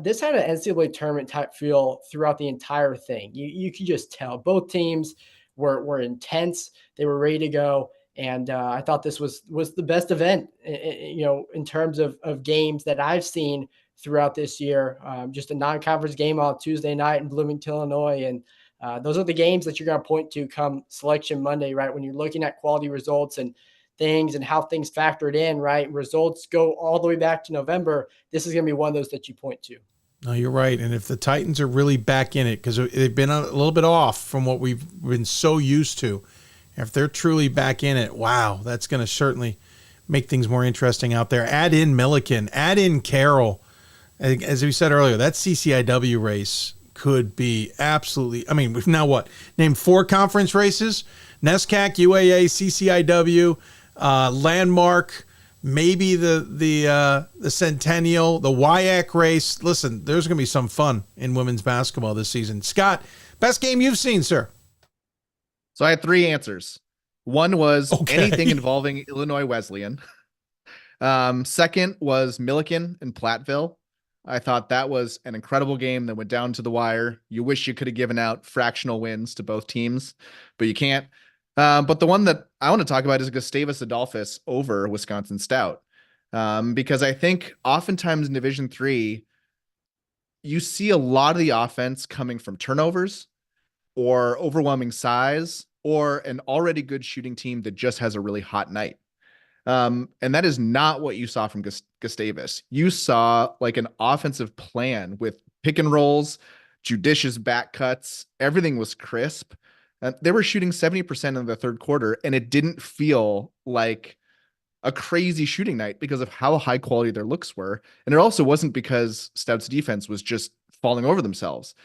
this had an NCAA tournament type feel throughout the entire thing. You could just tell both teams were intense. They were ready to go. And I thought this was the best event, in terms of games that I've seen throughout this year. Just a non-conference game on Tuesday night in Bloomington, Illinois. And those are the games that you're going to point to come Selection Monday, right? When you're looking at quality results and things and how things factored in, right? Results go all the way back to November. This is going to be one of those that you point to. No, you're right. And if the Titans are really back in it, because they've been a little bit off from what we've been so used to, if they're truly back in it, wow, that's going to certainly make things more interesting out there. Add in Milliken, add in Carroll. As we said earlier, that CCIW race could be absolutely, I mean, we've now what? Named 4 conference races: NESCAC, UAA, CCIW, Landmark, maybe the Centennial, the WIAC race. Listen, there's going to be some fun in women's basketball this season. Scott, best game you've seen, sir? So I had 3 answers. One was anything involving Illinois Wesleyan. Second was Milliken and Platteville. I thought that was an incredible game that went down to the wire. You wish you could have given out fractional wins to both teams, but you can't. But the one that I want to talk about is Gustavus Adolphus over Wisconsin Stout. Because I think oftentimes in Division III, you see a lot of the offense coming from turnovers or overwhelming size, or an already good shooting team that just has a really hot night. And that is not what you saw from Gustavus. You saw like an offensive plan with pick and rolls, judicious back cuts. Everything was crisp. They were shooting 70% in the third quarter, and it didn't feel like a crazy shooting night because of how high quality their looks were. And it also wasn't because Stout's defense was just falling over themselves.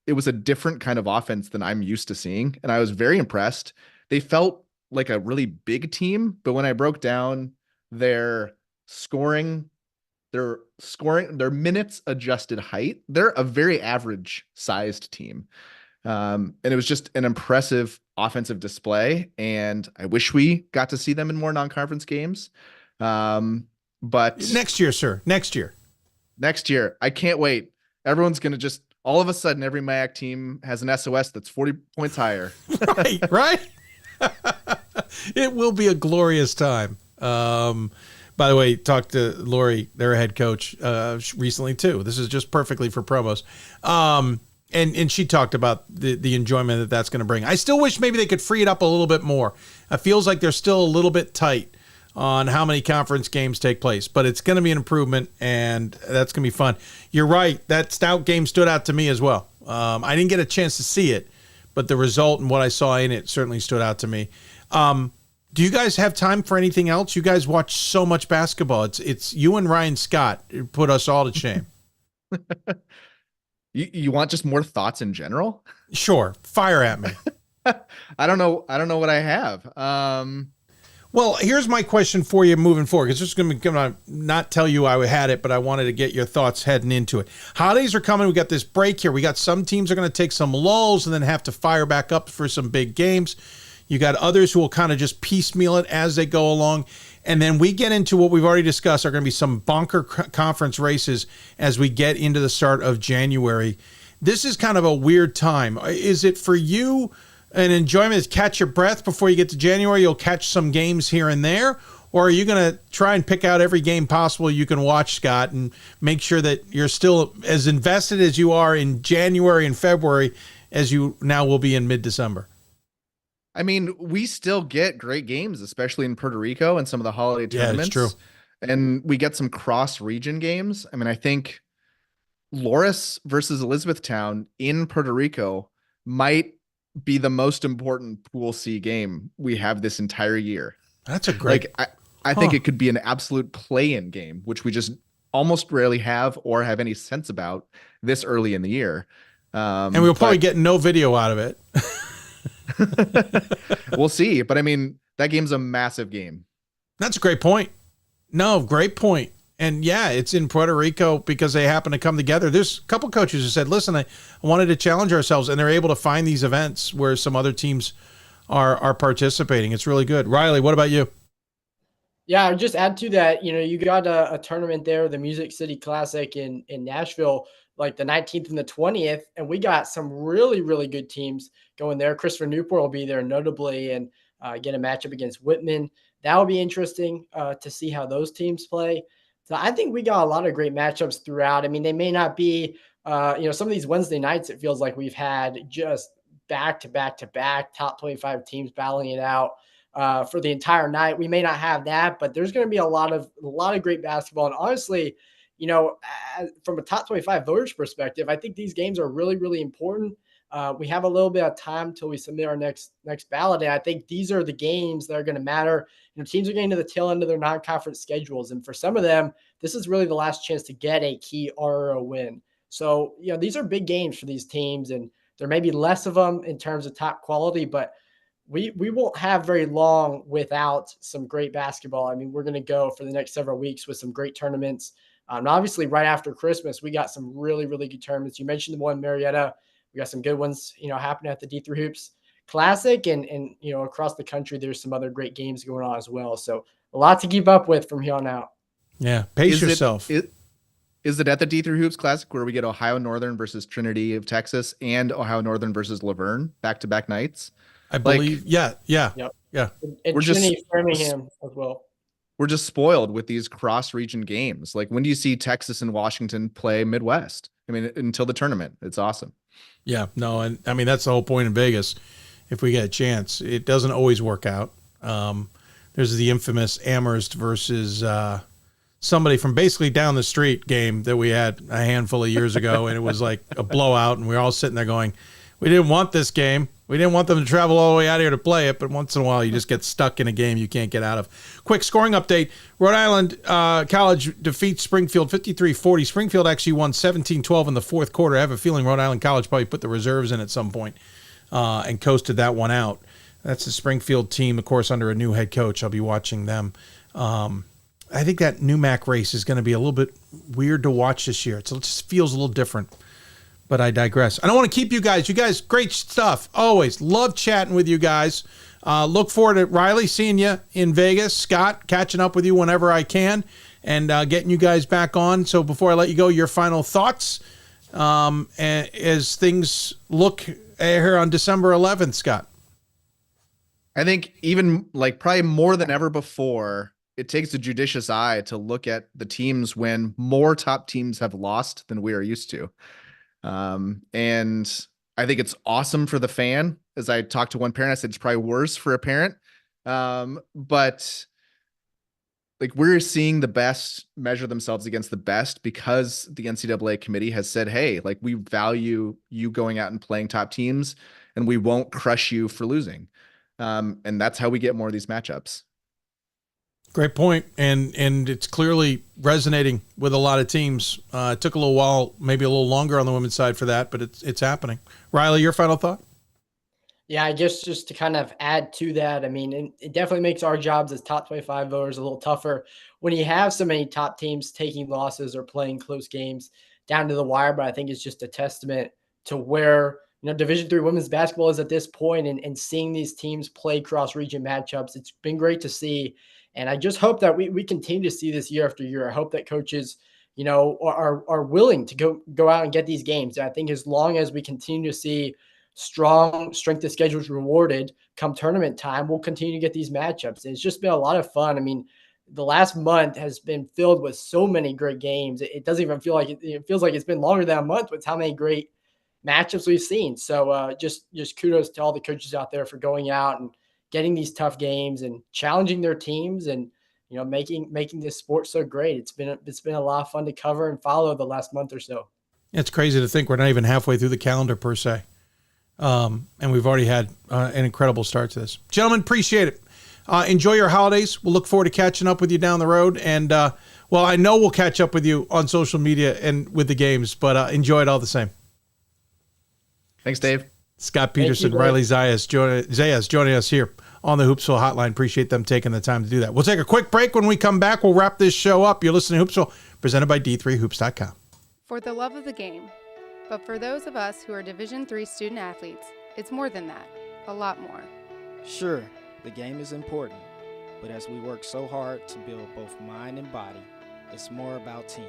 It was a different kind of offense than I'm used to seeing. And I was very impressed. They felt like a really big team, but when I broke down their minutes adjusted height, they're a very average sized team. And it was just an impressive offensive display. And I wish we got to see them in more non-conference games. But next year, sir, next year, I can't wait. Everyone's going to just, all of a sudden, every MAAC team has an SOS that's 40 points higher. Right. It will be a glorious time. But By the way, talked to Lori, their head coach, recently too. This is just perfectly for promos. And she talked about the enjoyment that's going to bring. I still wish maybe they could free it up a little bit more. It feels like they're still a little bit tight on how many conference games take place, but it's going to be an improvement, and that's going to be fun. You're right. That Stout game stood out to me as well. I didn't get a chance to see it, but the result and what I saw in it certainly stood out to me. Do you guys have time for anything else? You guys watch so much basketball. It's you and Ryan Scott who put us all to shame. You want just more thoughts in general? Sure. Fire at me. I don't know what I have. Well, here's my question for you moving forward, because this is going to not tell you I had it, but I wanted to get your thoughts heading into it. Holidays are coming. We got this break here. We got some teams are going to take some lulls and then have to fire back up for some big games. You got others who will kind of just piecemeal it as they go along. And then we get into what we've already discussed are going to be some bonker conference races as we get into the start of January. This is kind of a weird time. Is it for you an enjoyment to catch your breath before you get to January? You'll catch some games here and there, or are you going to try and pick out every game possible you can watch, Scott, and make sure that you're still as invested as you are in January and February as you now will be in mid-December? I mean, we still get great games, especially in Puerto Rico and some of the holiday tournaments. Yeah, it's true. And we get some cross-region games. I mean, I think Loris versus Elizabethtown in Puerto Rico might be the most important Pool C game we have this entire year. That's a great. I think it could be an absolute play-in game, which we just almost rarely have or have any sense about this early in the year. And we'll probably get no video out of it. We'll see. But I mean, that game's a massive game. That's a great point. No, great point. And yeah, it's in Puerto Rico because they happen to come together. There's a couple coaches who said, listen, I wanted to challenge ourselves, and they're able to find these events where some other teams are participating. It's really good. Riley, what about you? Yeah, I'll just add to that, you got a tournament there, the Music City Classic in Nashville, like the 19th and the 20th, and we got some really, really good teams going there. Christopher Newport will be there notably, and get a matchup against Whitman. That will be interesting to see how those teams play. So I think we got a lot of great matchups throughout. I mean, they may not be, some of these Wednesday nights, it feels like we've had just back-to-back top 25 teams battling it out for the entire night. We may not have that, but there's going to be a lot of great basketball. And honestly, from a top 25 voters perspective, I think these games are really, really important. We have a little bit of time till we submit our next ballot. And I think these are the games that are going to matter. Teams are getting to the tail end of their non-conference schedules. And for some of them, this is really the last chance to get a key RRO win. So, these are big games for these teams, and there may be less of them in terms of top quality, but we won't have very long without some great basketball. I mean, we're going to go for the next several weeks with some great tournaments. And obviously, right after Christmas, we got some really, really good tournaments. You mentioned the one in Marietta. We got some good ones, happening at the D3 Hoops Classic, and across the country, there's some other great games going on as well. So a lot to keep up with from here on out. Yeah, pace yourself. Is it at the D3 Hoops Classic where we get Ohio Northern versus Trinity of Texas and Ohio Northern versus Laverne back-to-back nights? I believe. Yeah. Yep. Yeah. And We're Trinity just Framingham as well. We're just spoiled with these cross-region games. Like, when do you see Texas and Washington play Midwest? I mean, until the tournament. It's awesome. Yeah, no, and I mean, that's the whole point in Vegas. If we get a chance, it doesn't always work out. There's the infamous Amherst versus somebody from basically down the street game that we had a handful of years ago, and it was like a blowout, and we were all sitting there going, we didn't want this game. We didn't want them to travel all the way out here to play it, but once in a while you just get stuck in a game you can't get out of. Quick scoring update. Rhode Island College defeats Springfield 53-40. Springfield actually won 17-12 in the fourth quarter. I have a feeling Rhode Island College probably put the reserves in at some point and coasted that one out. That's the Springfield team, of course, under a new head coach. I'll be watching them. I think that new MAC race is going to be a little bit weird to watch this year. It just feels a little different. But I digress. I don't want to keep you guys. You guys, great stuff. Always love chatting with you guys. Look forward to Riley seeing you in Vegas. Scott, catching up with you whenever I can and getting you guys back on. So before I let you go, your final thoughts as things look here on December 11th, Scott. I think even probably more than ever before, it takes a judicious eye to look at the teams when more top teams have lost than we are used to. And I think it's awesome for the fan. As I talked to one parent, I said it's probably worse for a parent. But like, we're seeing the best measure themselves against the best because the NCAA committee has said, hey, like, we value you going out and playing top teams, and we won't crush you for losing. And that's how we get more of these matchups. Great point. And it's clearly resonating with a lot of teams. It took a little while, maybe a little longer on the women's side for that, but it's happening. Riley, your final thought? Yeah, I guess just to kind of add to that, I mean, it definitely makes our jobs as top 25 voters a little tougher when you have so many top teams taking losses or playing close games down to the wire. But I think it's just a testament to where, Division III women's basketball is at this point, and seeing these teams play cross-region matchups. It's been great to see. And I just hope that we continue to see this year after year. I hope that coaches, are willing to go out and get these games. And I think as long as we continue to see strong strength of schedules rewarded come tournament time, we'll continue to get these matchups. And it's just been a lot of fun. I mean, the last month has been filled with so many great games. It doesn't even feel like it feels like it's been longer than a month with how many great matchups we've seen. So just kudos to all the coaches out there for going out and getting these tough games and challenging their teams and, making this sport so great. It's been a lot of fun to cover and follow the last month or so. It's crazy to think we're not even halfway through the calendar per se. And we've already had an incredible start to this. Gentlemen, appreciate it. Enjoy your holidays. We'll look forward to catching up with you down the road. And, I know we'll catch up with you on social media and with the games, but enjoy it all the same. Thanks, Dave. Scott Peterson, Riley Zayas joining us here on the Hoopsville Hotline. Appreciate them taking the time to do that. We'll take a quick break. When we come back, we'll wrap this show up. You're listening to Hoopsville, presented by D3Hoops.com. For the love of the game. But for those of us who are Division III student athletes, it's more than that, a lot more. Sure, the game is important, but as we work so hard to build both mind and body, it's more about team.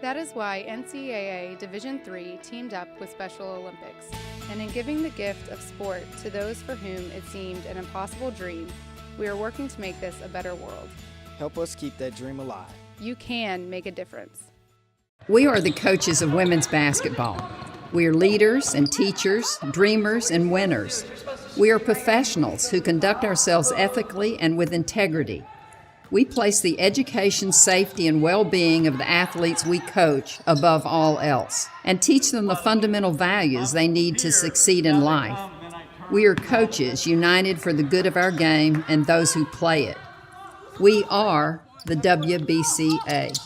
That is why NCAA Division III teamed up with Special Olympics, and in giving the gift of sport to those for whom it seemed an impossible dream, we are working to make this a better world. Help us keep that dream alive. You can make a difference. We are the coaches of women's basketball. We are leaders and teachers, dreamers and winners. We are professionals who conduct ourselves ethically and with integrity. We place the education, safety, and well-being of the athletes we coach above all else and teach them the fundamental values they need to succeed in life. We are coaches united for the good of our game and those who play it. We are the WBCA.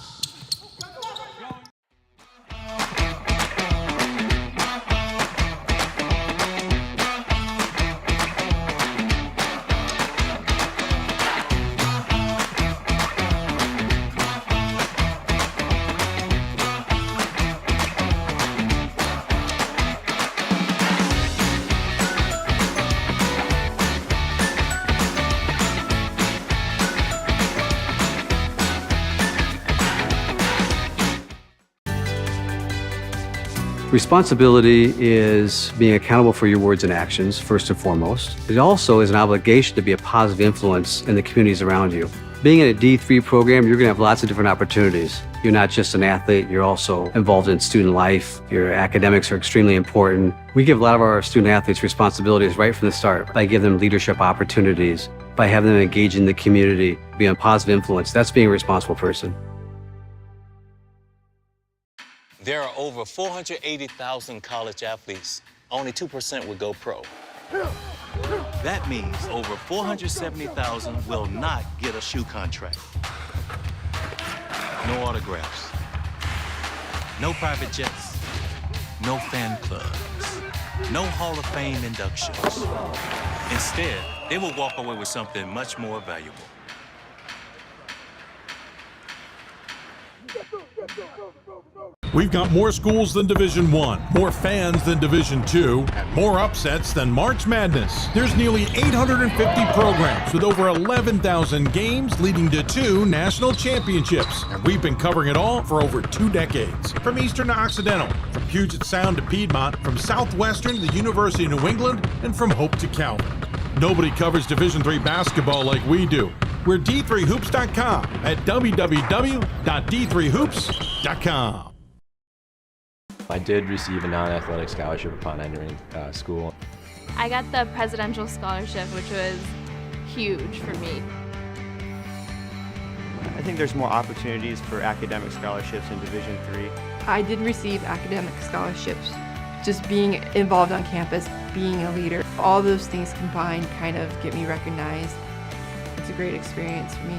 Responsibility is being accountable for your words and actions, first and foremost. It also is an obligation to be a positive influence in the communities around you. Being in a D3 program, you're going to have lots of different opportunities. You're not just an athlete, you're also involved in student life. Your academics are extremely important. We give a lot of our student athletes responsibilities right from the start by giving them leadership opportunities, by having them engage in the community, be a positive influence. That's being a responsible person. There are over 480,000 college athletes. Only 2% would go pro. That means over 470,000 will not get a shoe contract. No autographs. No private jets. No fan clubs. No Hall of Fame inductions. Instead, they will walk away with something much more valuable. We've got more schools than Division I, more fans than Division II, and more upsets than March Madness. There's nearly 850 programs with over 11,000 games leading to 2 national championships. And we've been covering it all for over 2 decades. From Eastern to Occidental, from Puget Sound to Piedmont, from Southwestern to the University of New England, and from Hope to Calvin. Nobody covers Division III basketball like we do. We're D3Hoops.com at www.d3hoops.com. I did receive a non-athletic scholarship upon entering school. I got the presidential scholarship, which was huge for me. I think there's more opportunities for academic scholarships in Division III. I did receive academic scholarships. Just being involved on campus, being a leader, all those things combined kind of get me recognized. It's a great experience for me.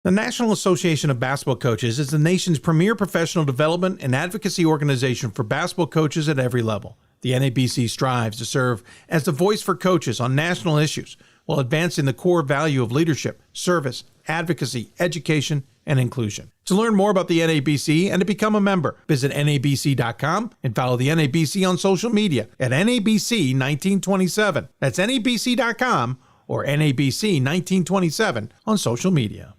The National Association of Basketball Coaches is the nation's premier professional development and advocacy organization for basketball coaches at every level. The NABC strives to serve as the voice for coaches on national issues while advancing the core value of leadership, service, advocacy, education, and inclusion. To learn more about the NABC and to become a member, visit NABC.com and follow the NABC on social media at NABC1927. That's NABC.com or NABC1927 on social media.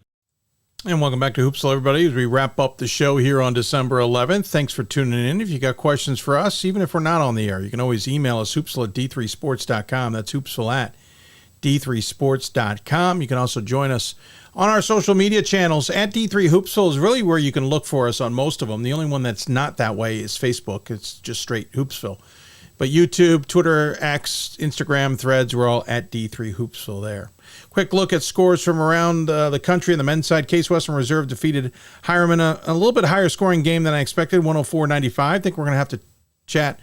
And welcome back to Hoopsville, everybody, as we wrap up the show here on December 11th. Thanks for tuning in. If you got questions for us, even if we're not on the air, you can always email us, hoopsville at d3sports.com. That's hoopsville at d3sports.com. You can also join us on our social media channels. At D3 Hoopsville is really where you can look for us on most of them. The only one that's not that way is Facebook. It's just straight Hoopsville. But YouTube, Twitter, X, Instagram, Threads, we're all at D3 Hoopsville there. Quick look at scores from around the country. On the men's side, Case Western Reserve defeated Hiram in a little bit higher scoring game than I expected, 104-95. I think we're going to have to chat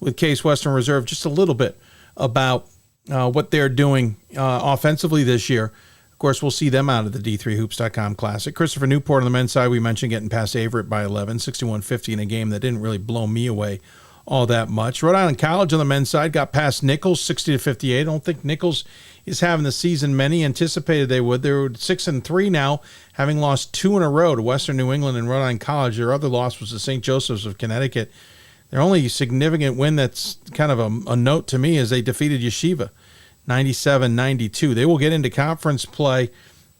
with Case Western Reserve just a little bit about what they're doing offensively this year. Of course, we'll see them out of the D3Hoops.com Classic. Christopher Newport on the men's side, we mentioned getting past Averett by 11, 61-50 in a game that didn't really blow me away all that much. Rhode Island College on the men's side got past Nichols 60-58. I don't think Nichols is having the season many anticipated they would. They're 6-3 now, having lost 2 in a row to Western New England and Rhode Island College. Their other loss was to St. Joseph's of Connecticut. Their only significant win that's kind of a note to me is they defeated Yeshiva 97-92. They will get into conference play,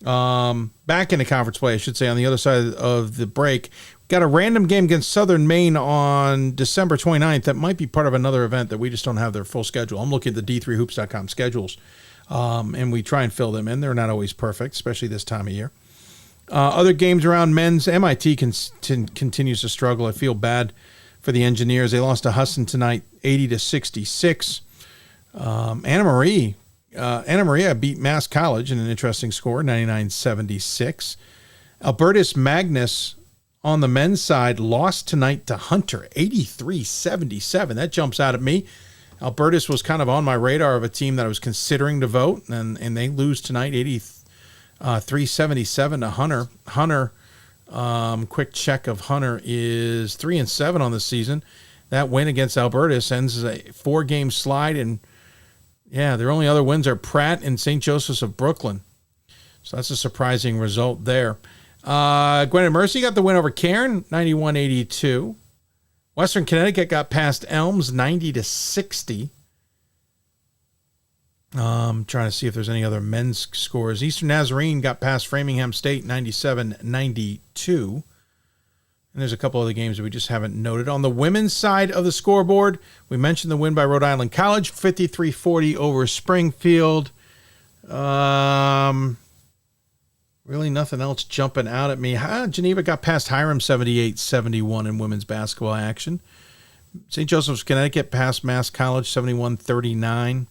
back into conference play, I should say, on the other side of the break. Got a random game against Southern Maine on December 29th. That might be part of another event that we just don't have their full schedule. I'm looking at the D3Hoops.com schedules, and we try and fill them in. They're not always perfect, especially this time of year. Other games around men's, MIT continues to struggle. I feel bad for the Engineers. They lost to Husson tonight, 80-66. Anna Maria beat Mass College in an interesting score, 99-76. Albertus Magnus on the men's side lost tonight to Hunter, 83-77. That jumps out at me. Albertus was kind of on my radar of a team that I was considering to vote, and they lose tonight, 83-77 to Hunter. Hunter, quick check of Hunter, is 3-7 on the season. That win against Albertus ends as a 4-game slide, and yeah, their only other wins are Pratt and St. Joseph's of Brooklyn. So that's a surprising result there. Gwinnett Mercy got the win over Cairn, 91-82. Western Connecticut got past Elms, 90-60. Trying to see if there's any other men's scores. Eastern Nazarene got past Framingham State, 97-92. And there's a couple other games that we just haven't noted. On the women's side of the scoreboard, we mentioned the win by Rhode Island College, 53-40 over Springfield. Really nothing else jumping out at me. Geneva got past Hiram 78-71 in women's basketball action. St. Joseph's Connecticut passed Mass College 71-39.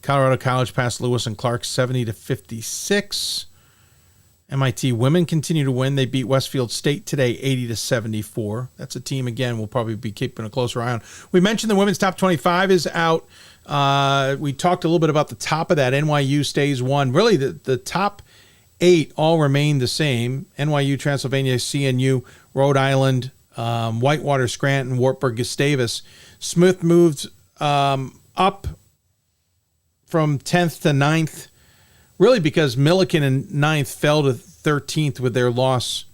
Colorado College passed Lewis and Clark 70-56. MIT women continue to win. They beat Westfield State today 80-74. That's a team, again, we'll probably be keeping a closer eye on. We mentioned the women's top 25 is out. We talked a little bit about the top of that. NYU stays 1. Really, the top 8 all remain the same. NYU, Transylvania, CNU, Rhode Island, Whitewater, Scranton, Wartburg, Gustavus. Smith moved up from 10th to 9th, really because Milliken in 9th fell to 13th with their loss,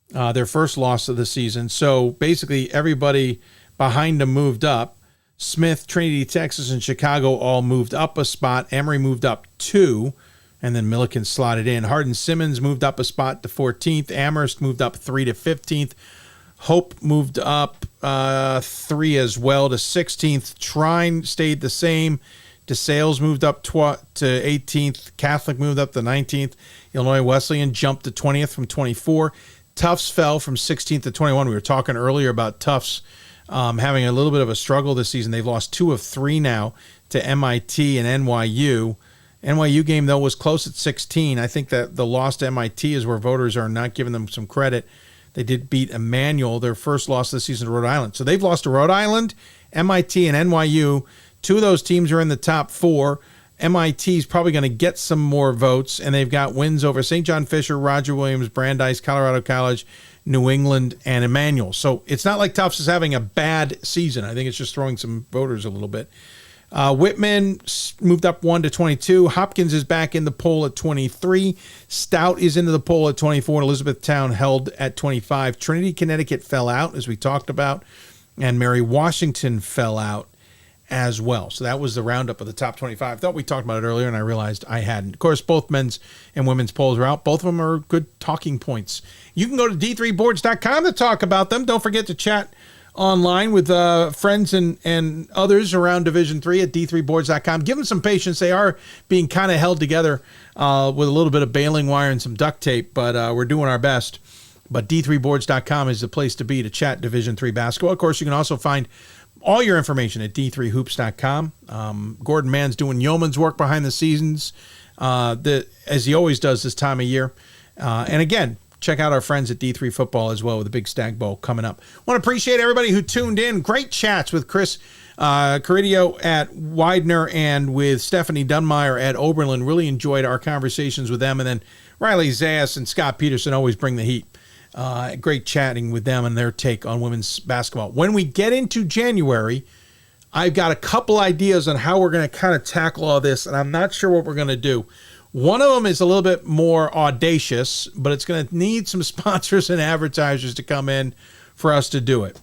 their first loss of the season. So basically everybody behind them moved up. Smith, Trinity, Texas, and Chicago all moved up a spot. Emory moved up 2, and then Milliken slotted in. Hardin Simmons moved up a spot to 14th. Amherst moved up 3 to 15th. Hope moved up 3 as well to 16th. Trine stayed the same. DeSales moved up to 18th. Catholic moved up to 19th. Illinois Wesleyan jumped to 20th from 24. Tufts fell from 16th to 21. We were talking earlier about Tufts having a little bit of a struggle this season. They've lost 2 of 3 now to MIT and NYU. NYU game, though, was close at 16. I think that the loss to MIT is where voters are not giving them some credit. They did beat Emmanuel, their first loss this season to Rhode Island. So they've lost to Rhode Island, MIT, and NYU. 2 of those teams are in the top 4. MIT is probably going to get some more votes, and they've got wins over St. John Fisher, Roger Williams, Brandeis, Colorado College, New England, and Emmanuel. So it's not like Tufts is having a bad season. I think it's just throwing some voters a little bit. Whitman moved up 1 to 22. Hopkins is back in the poll at 23. Stout is into the poll at 24. Elizabethtown held at 25. Trinity, Connecticut fell out, as we talked about, and Mary Washington fell out as well. So that was the roundup of the top 25. I thought we talked about it earlier, and I realized I hadn't. Of course, both men's and women's polls are out. Both of them are good talking points. You can go to d3boards.com to talk about them. Don't forget to chat online with friends and others around Division III at d3boards.com. Give them some patience. They are being kind of held together with a little bit of baling wire and some duct tape, but we're doing our best. But d3boards.com is the place to be to chat Division III basketball. Of course, you can also find all your information at d3hoops.com. Gordon Mann's doing yeoman's work behind the scenes, as he always does this time of year. And again, check out our friends at D3 Football as well with the big Stag Bowl coming up. Want to appreciate everybody who tuned in. Great chats with Chris Corideo at Widener and with Stephany Dunmyer at Oberlin. Really enjoyed our conversations with them. And then Riley Zayas and Scott Peterson always bring the heat. Great chatting with them and their take on women's basketball. When we get into January, I've got a couple ideas on how we're going to kind of tackle all this, and I'm not sure what we're going to do. One of them is a little bit more audacious, but it's going to need some sponsors and advertisers to come in for us to do it.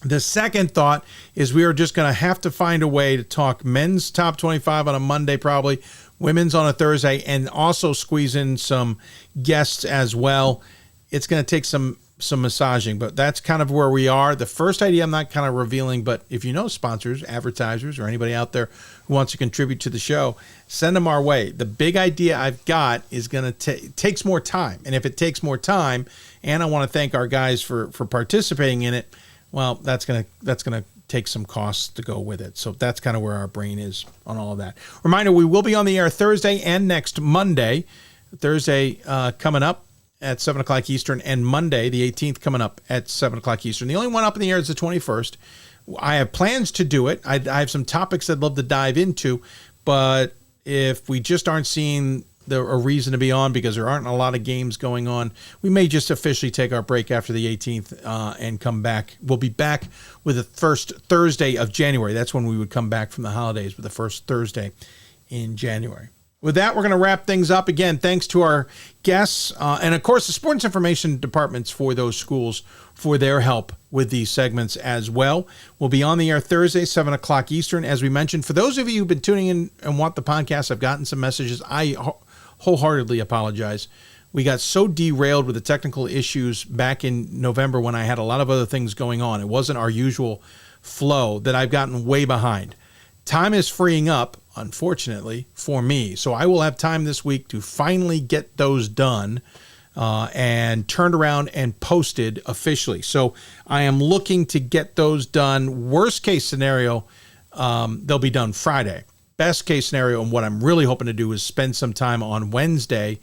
The second thought is we are just going to have to find a way to talk men's top 25 on a Monday probably, women's on a Thursday, and also squeeze in some guests as well. It's going to take some massaging, but that's kind of where we are. The first idea I'm not kind of revealing, but if you know sponsors, advertisers, or anybody out there who wants to contribute to the show, send them our way. The big idea I've got is going to takes more time. And if it takes more time, and I want to thank our guys for participating in it, well, that's going to take some costs to go with it. So that's kind of where our brain is on all of that. Reminder, we will be on the air Thursday and next Monday. Thursday coming up at 7 o'clock Eastern, and Monday, the 18th, coming up at 7 o'clock Eastern. The only one up in the air is the 21st. I have plans to do it. I have some topics I'd love to dive into, but if we just aren't seeing a reason to be on because there aren't a lot of games going on, we may just officially take our break after the 18th and come back. We'll be back with the first Thursday of January. That's when we would come back from the holidays, with the first Thursday in January. With that, we're going to wrap things up. Again, thanks to our guests and, of course, the sports information departments for those schools for their help with these segments as well. We'll be on the air Thursday, 7 o'clock Eastern. As we mentioned, for those of you who've been tuning in and want the podcast, I've gotten some messages. I wholeheartedly apologize. We got so derailed with the technical issues back in November when I had a lot of other things going on. It wasn't our usual flow that I've gotten way behind. Time is freeing up, unfortunately, for me. So I will have time this week to finally get those done and turned around and posted officially. So I am looking to get those done. Worst case scenario, they'll be done Friday. Best case scenario, and what I'm really hoping to do is spend some time on Wednesday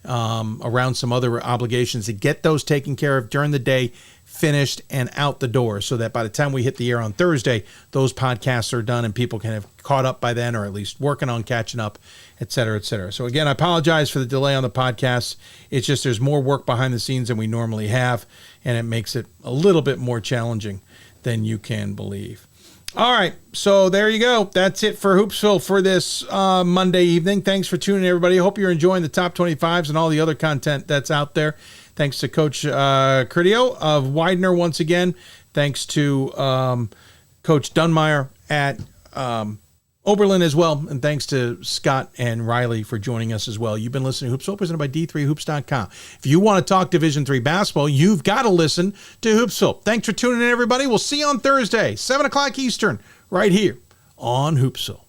around some other obligations to get those taken care of during the day, finished and out the door, so that by the time we hit the air on Thursday, those podcasts are done and people can have caught up by then, or at least working on catching up, et cetera, et cetera. So again, I apologize for the delay on the podcast. It's just there's more work behind the scenes than we normally have, and it makes it a little bit more challenging than you can believe. All right, so there you go. That's it for Hoopsville for this Monday evening. Thanks for tuning in, everybody. I hope you're enjoying the top 25s and all the other content that's out there. Thanks to Coach Corideo of Widener once again. Thanks to Coach Dunmyer at Oberlin as well. And thanks to Scott and Riley for joining us as well. You've been listening to Hoopsville, presented by D3Hoops.com. If you want to talk Division III basketball, you've got to listen to Hoopsville. Thanks for tuning in, everybody. We'll see you on Thursday, 7 o'clock Eastern, right here on Hoopsville.